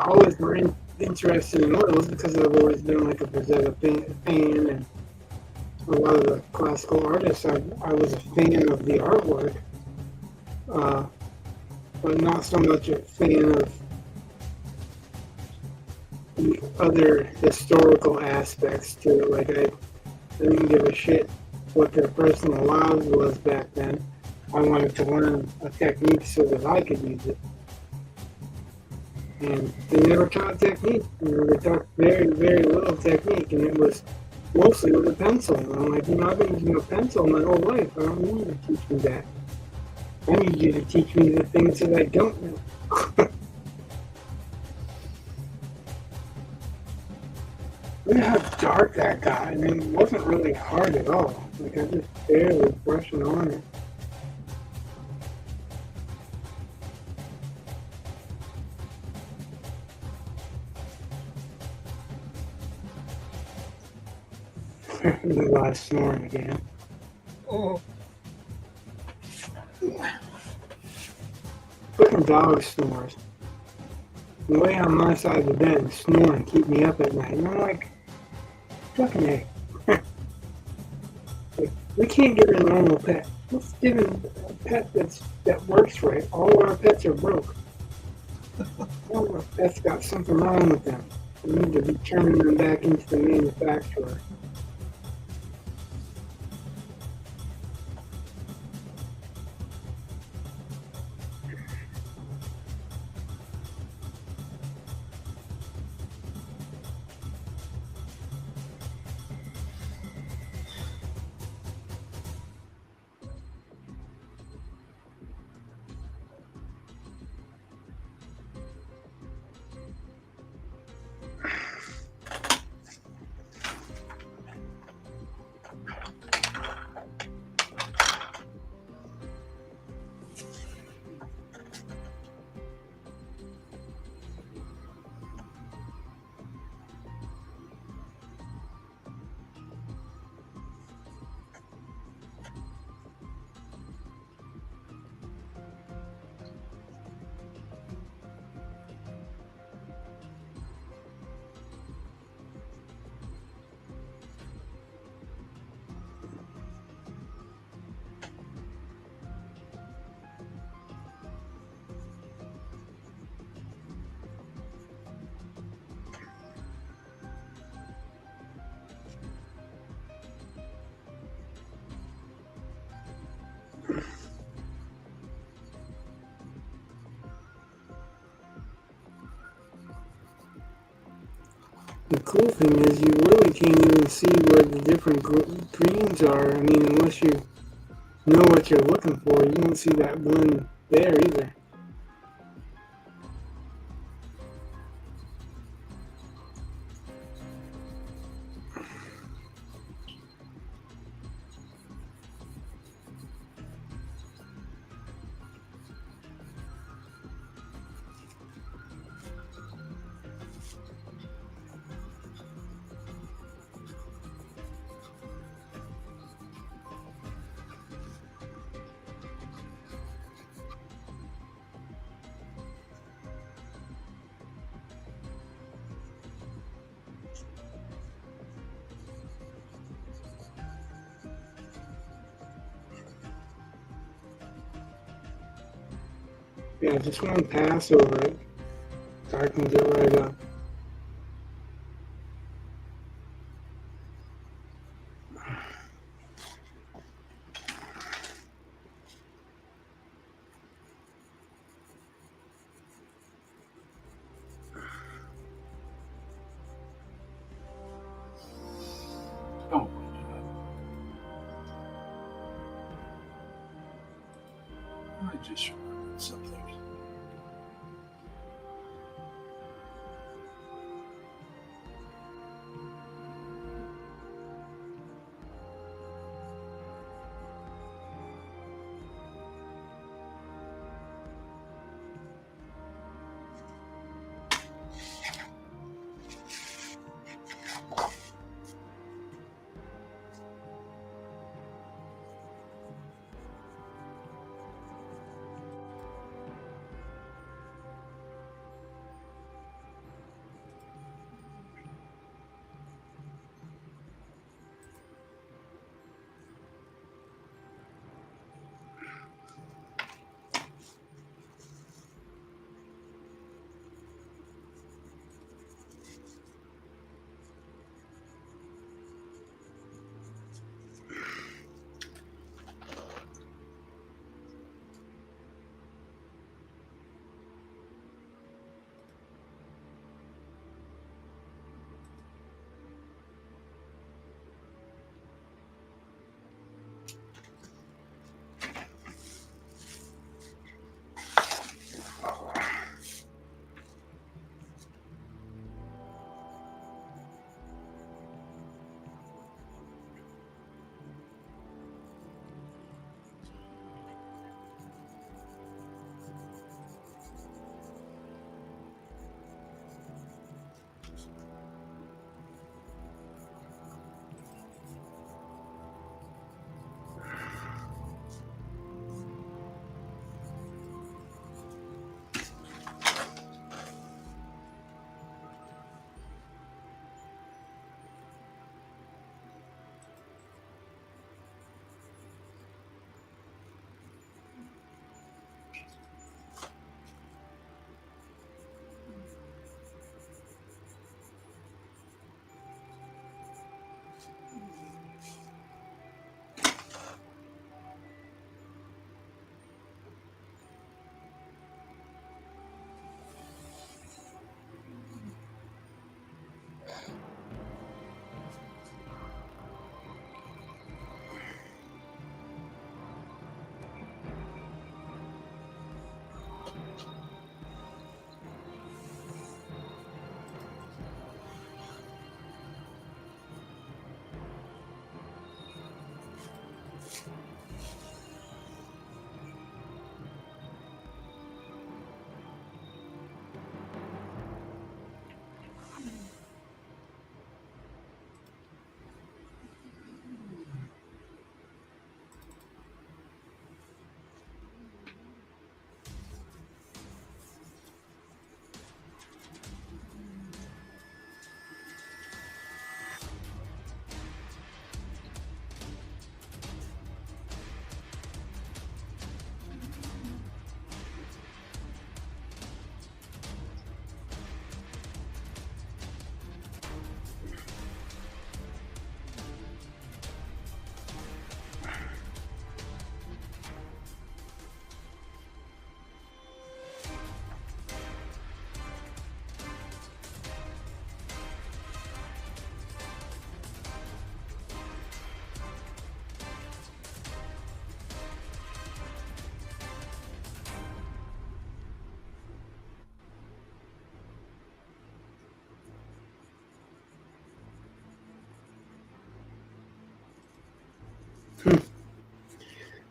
always were interested in oils because I've always been like a Rosetta fan, and a lot of the classical artists, I was a fan of the artwork, but not so much a fan of the other historical aspects to it. Like I didn't give a shit what their personal lives was back then. I wanted to learn a technique so that I could use it. And they never taught technique. They taught very, very little technique, and it was mostly with a pencil. And I'm like, I've been using a pencil my whole life. I don't need you to teach me that. I need you to teach me the things that I don't know. Look at how dark that got. I mean, it wasn't really hard at all. Like, I just barely brushing on it. There's a lot of snoring again. Oh. Freaking dog snores. The way on my side of the bed and snore and keep me up at night. And I'm like, fucking A. Like, we can't get a normal pet. Let's give him a pet that works right. All our pets are broke. All our pets got something wrong with them. We need to be turning them back into the manufacturer. The cool thing is you really can't even see where the different greens are. I mean, unless you know what you're looking for, you won't see that blend there either. Yeah, just one pass over it, darkens it right up. Oh my god. I just remembered something.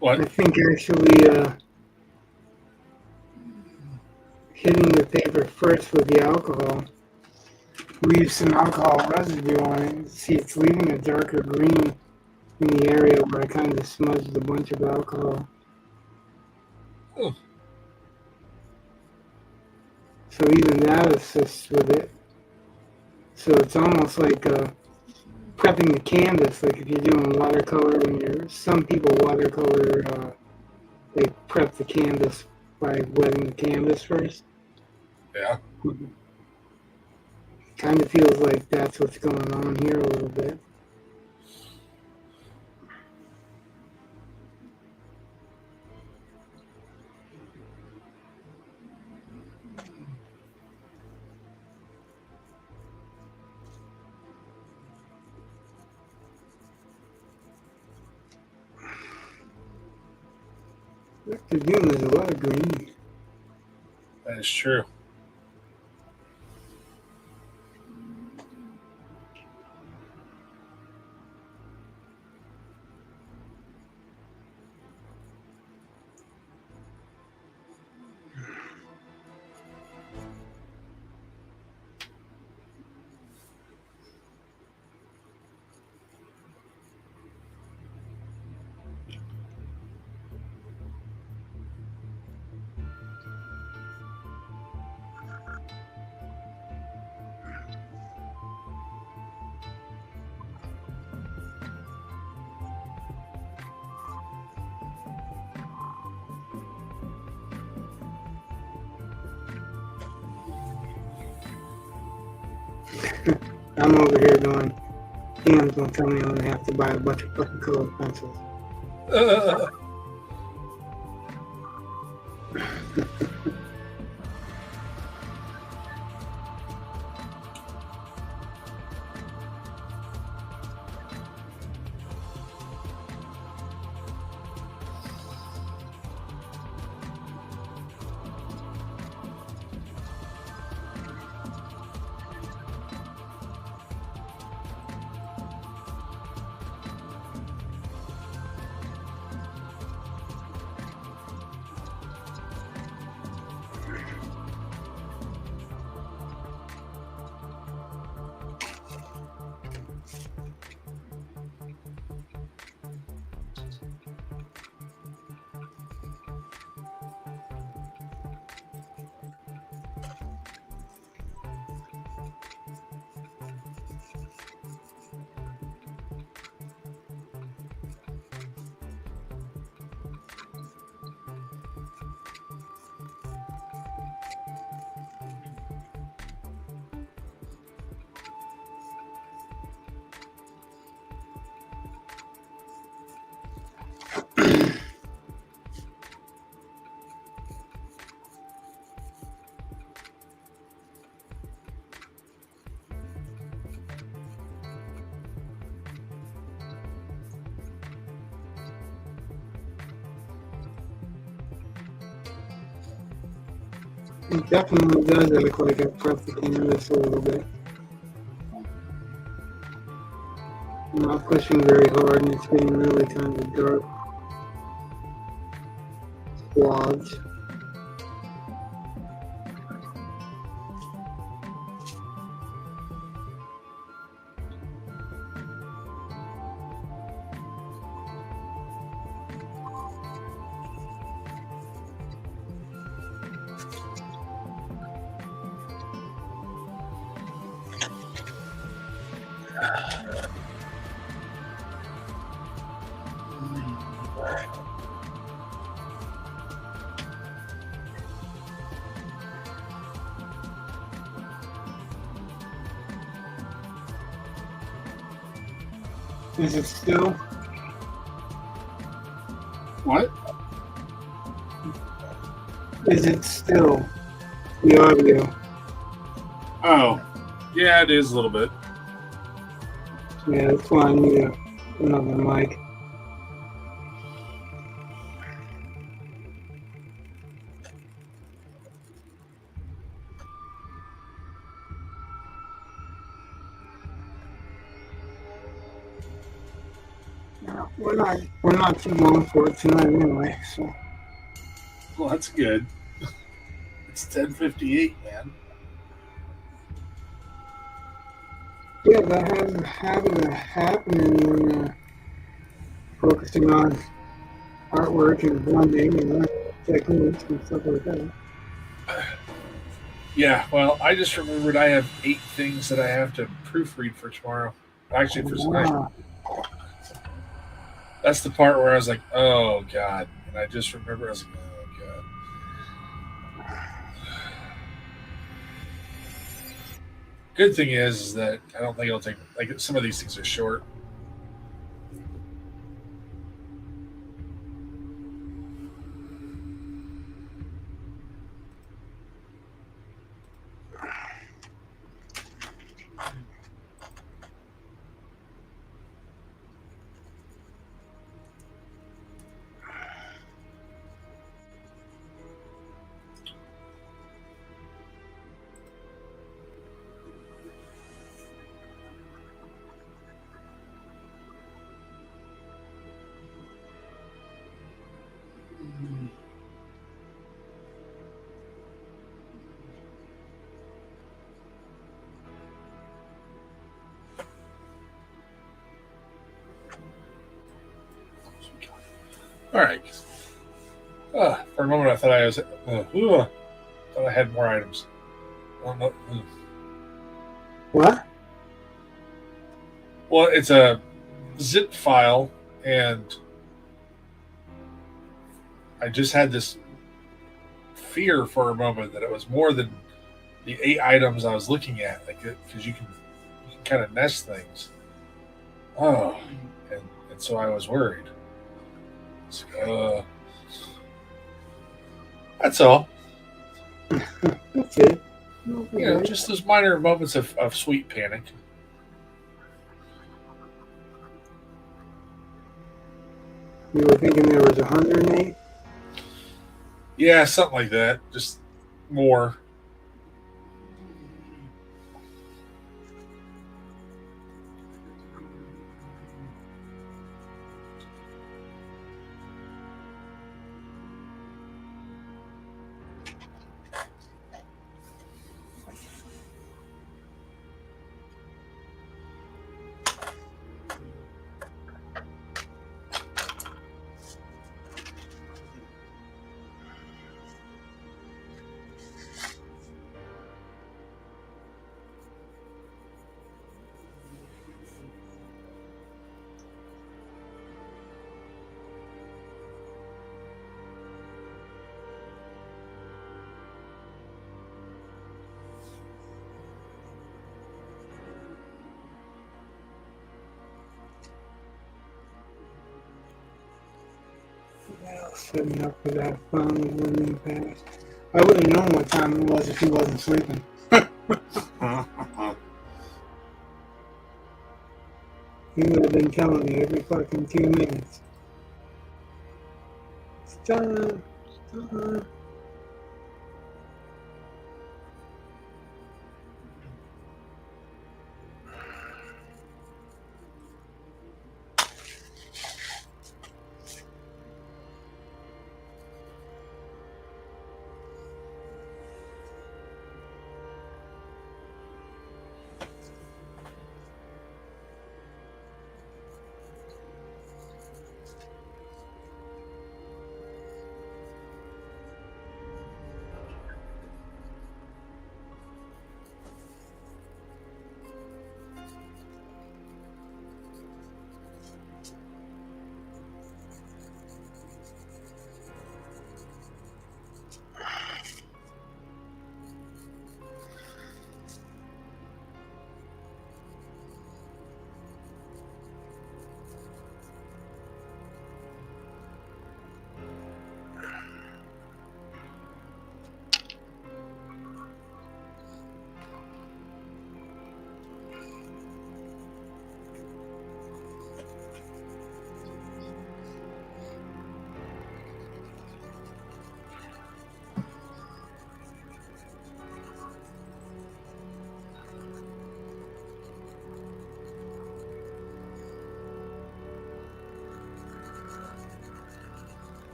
I What? think actually hitting the paper first with the alcohol leaves some alcohol residue on it. See, it's leaving a darker green in the area where I kind of smudged a bunch of alcohol. Hmm. So even that assists with it. So it's almost like prepping the canvas. Like if you're doing watercolor, some people watercolor, they prep the canvas by wetting the canvas first. Yeah. Kind of feels like that's what's going on here a little bit. Dr. Doom is a lot of green. That is true. I'm over here going, Dan's gonna tell me I'm gonna have to buy a bunch of fucking colored pencils. It definitely does look like I prepped the canvas a little bit. I'm not pushing very hard and it's getting really kind of dark swaths. Is it still? What? Is it still the audio? Oh, yeah, it is a little bit. Yeah, that's why I need another mic. We're not too long for it tonight anyway. So Well, that's good. It's 10:58, man. yeah, that has a habit of happening when focusing on artwork and blending and techniques and stuff like that. Yeah, well, I just remembered I have 8 things that I have to proofread for tomorrow. Actually, for tonight. Wow. That's the part where I was like, oh, God. And I just remember I was like, oh, God. Good thing is that I don't think it'll take, like, some of these things are short. All right. For a moment, I thought thought I had more items. Oh, no. What? Well, it's a zip file, and I just had this fear for a moment that it was more than the 8 items I was looking at, like because you can kind of nest things. Oh, and so I was worried. So, that's all. That's it. No, You know, just those minor moments of sweet panic. You were thinking there was 108? Yeah, something like that. Just more. Well, setting up for that phone was running fast. I would have known what time it was if he wasn't sleeping. He would have been telling me every fucking 2 minutes. It's time. It's time.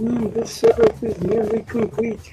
This setup is nearly complete.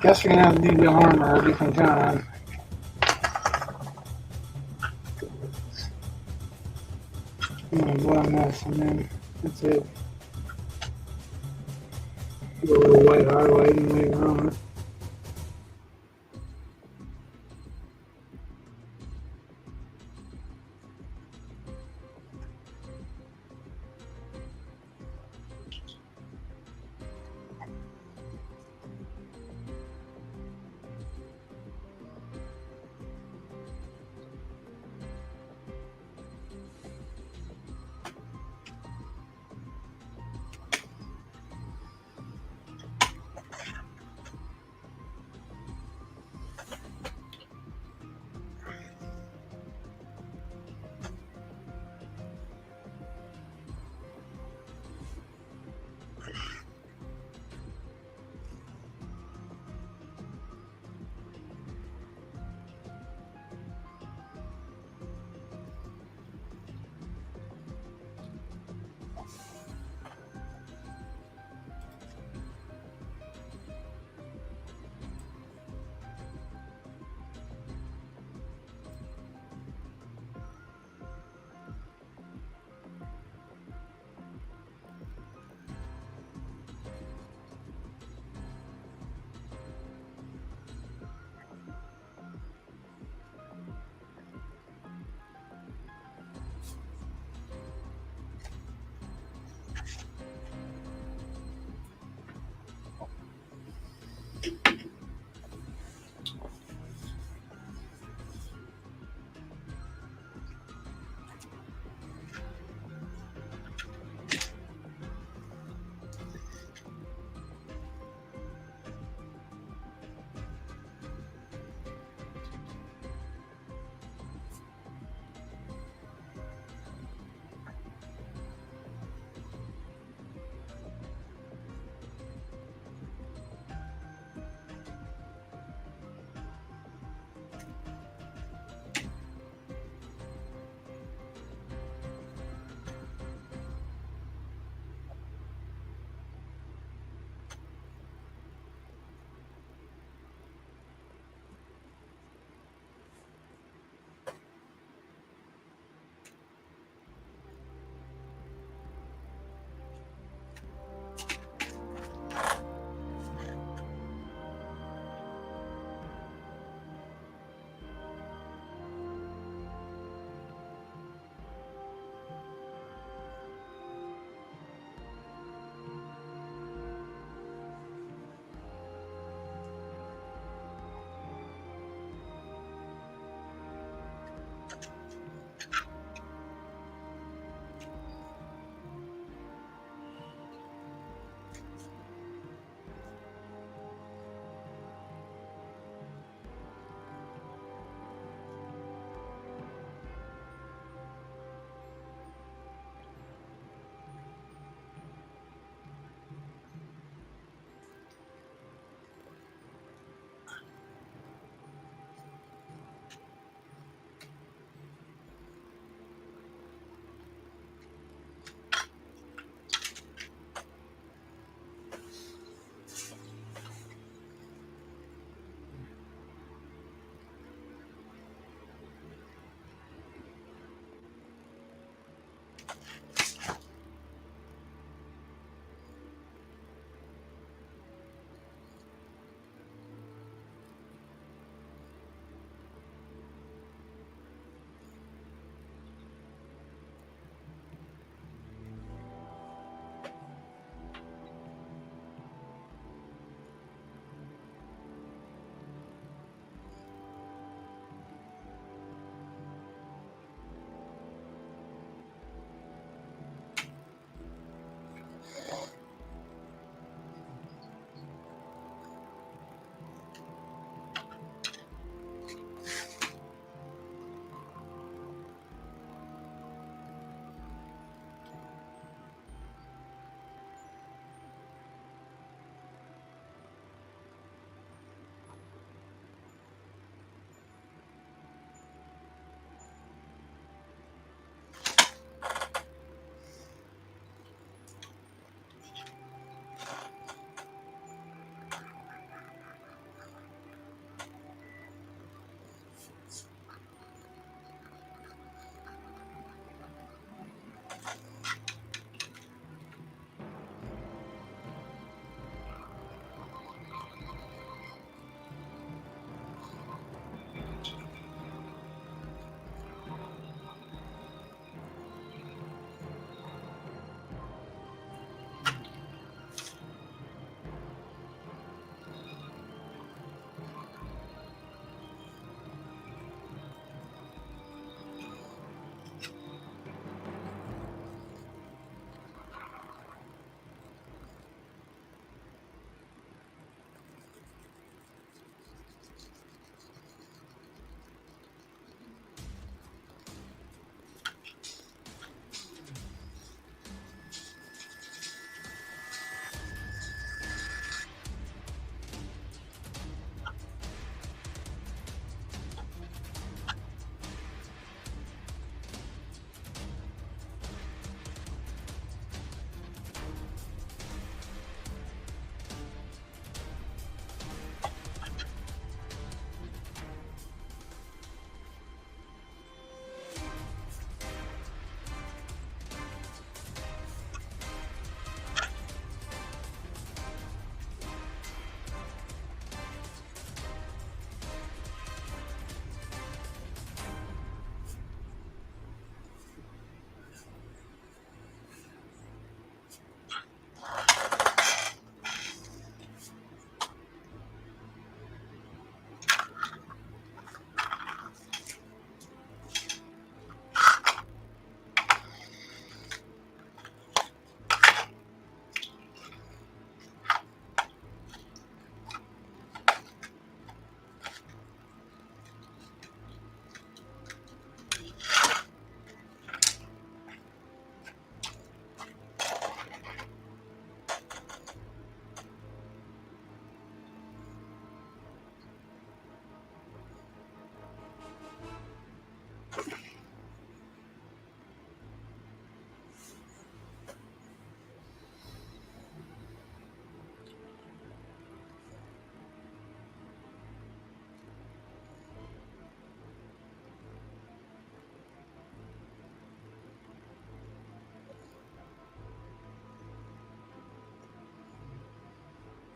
Guess we're gonna have to do the armor a different time. I'm gonna blend this and then that's it. Do a little white highlighting later on.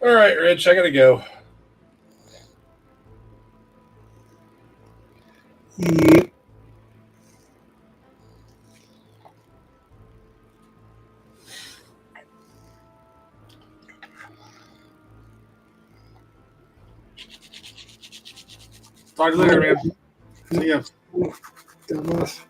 All right, Rich, I gotta go. Yep. Talk to you later, man. See ya. God bless.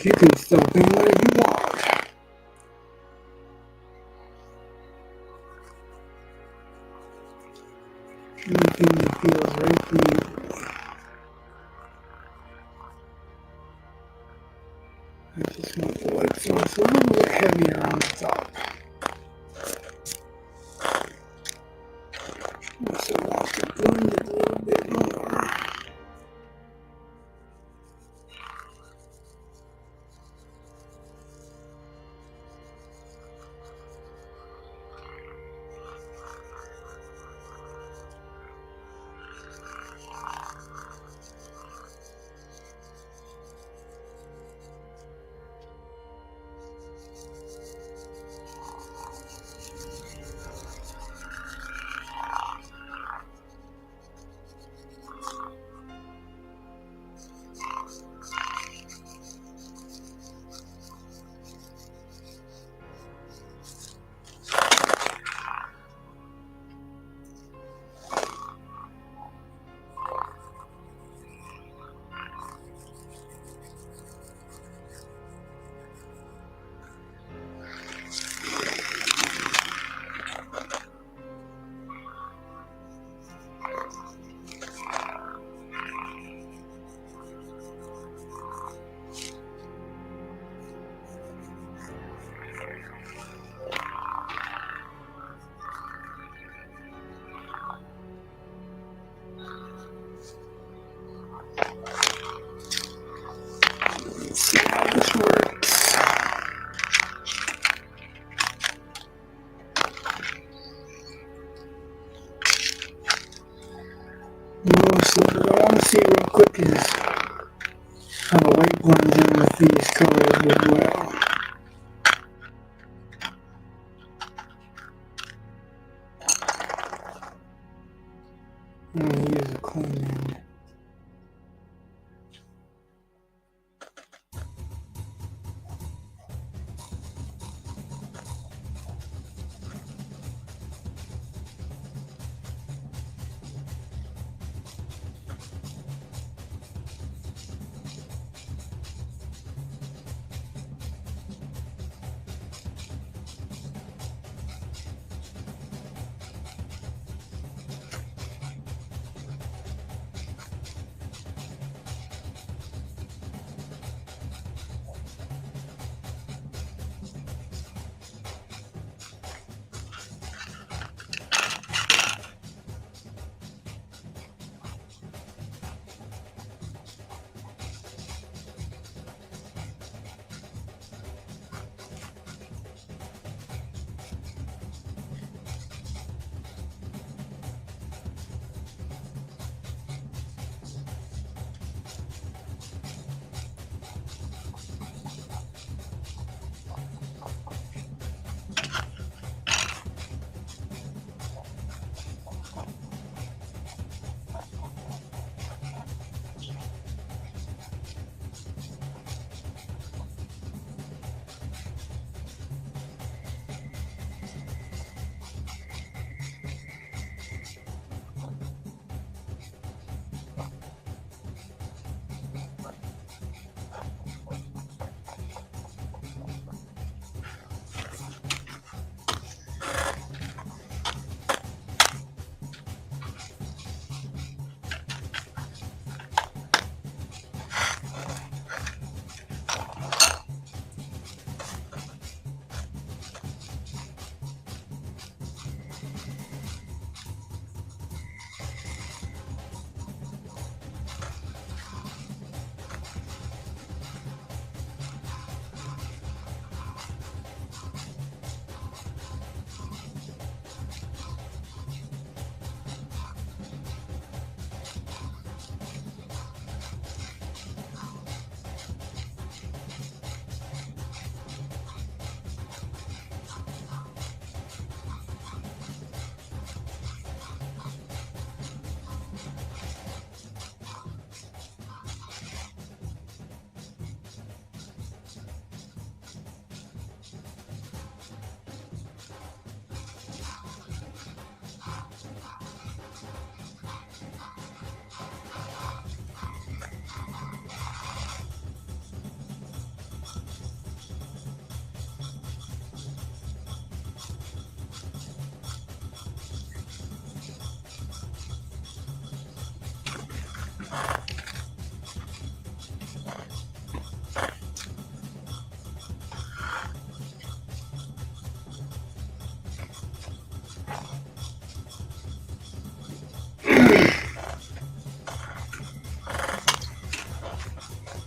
course, you can stop anywhere you want. Anything that feels right for you. I just want the white sauce a little bit heavier on the top. Also want to blend it a little bit more. Let's see how this works. So what I want to see real quick is how the white blends in with these colors as well. I'm going to use a clean end.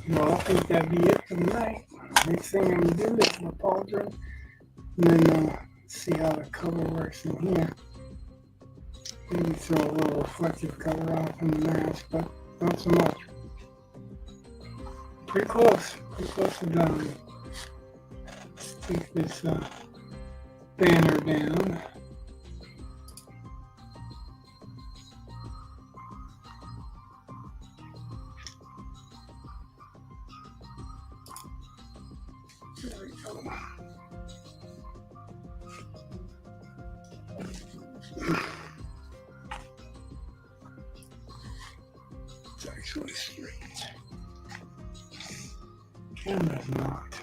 Well, I think that'd be it for tonight. Next thing I'm gonna do is my pauldron, and then see how the color works in here. Maybe throw a little reflective color off in the mask, but not so much. Pretty close to done. Let's take this banner down. There we go. It's actually straight. Camera's not.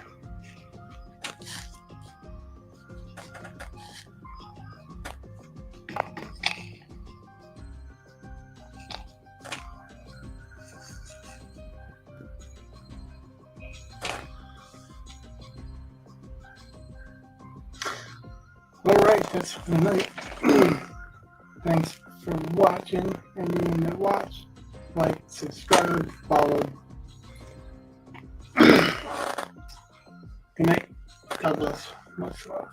Alright, that's for tonight. Thanks for watching. Anyone that watched, like, subscribe, follow. Good night. God bless. Much love.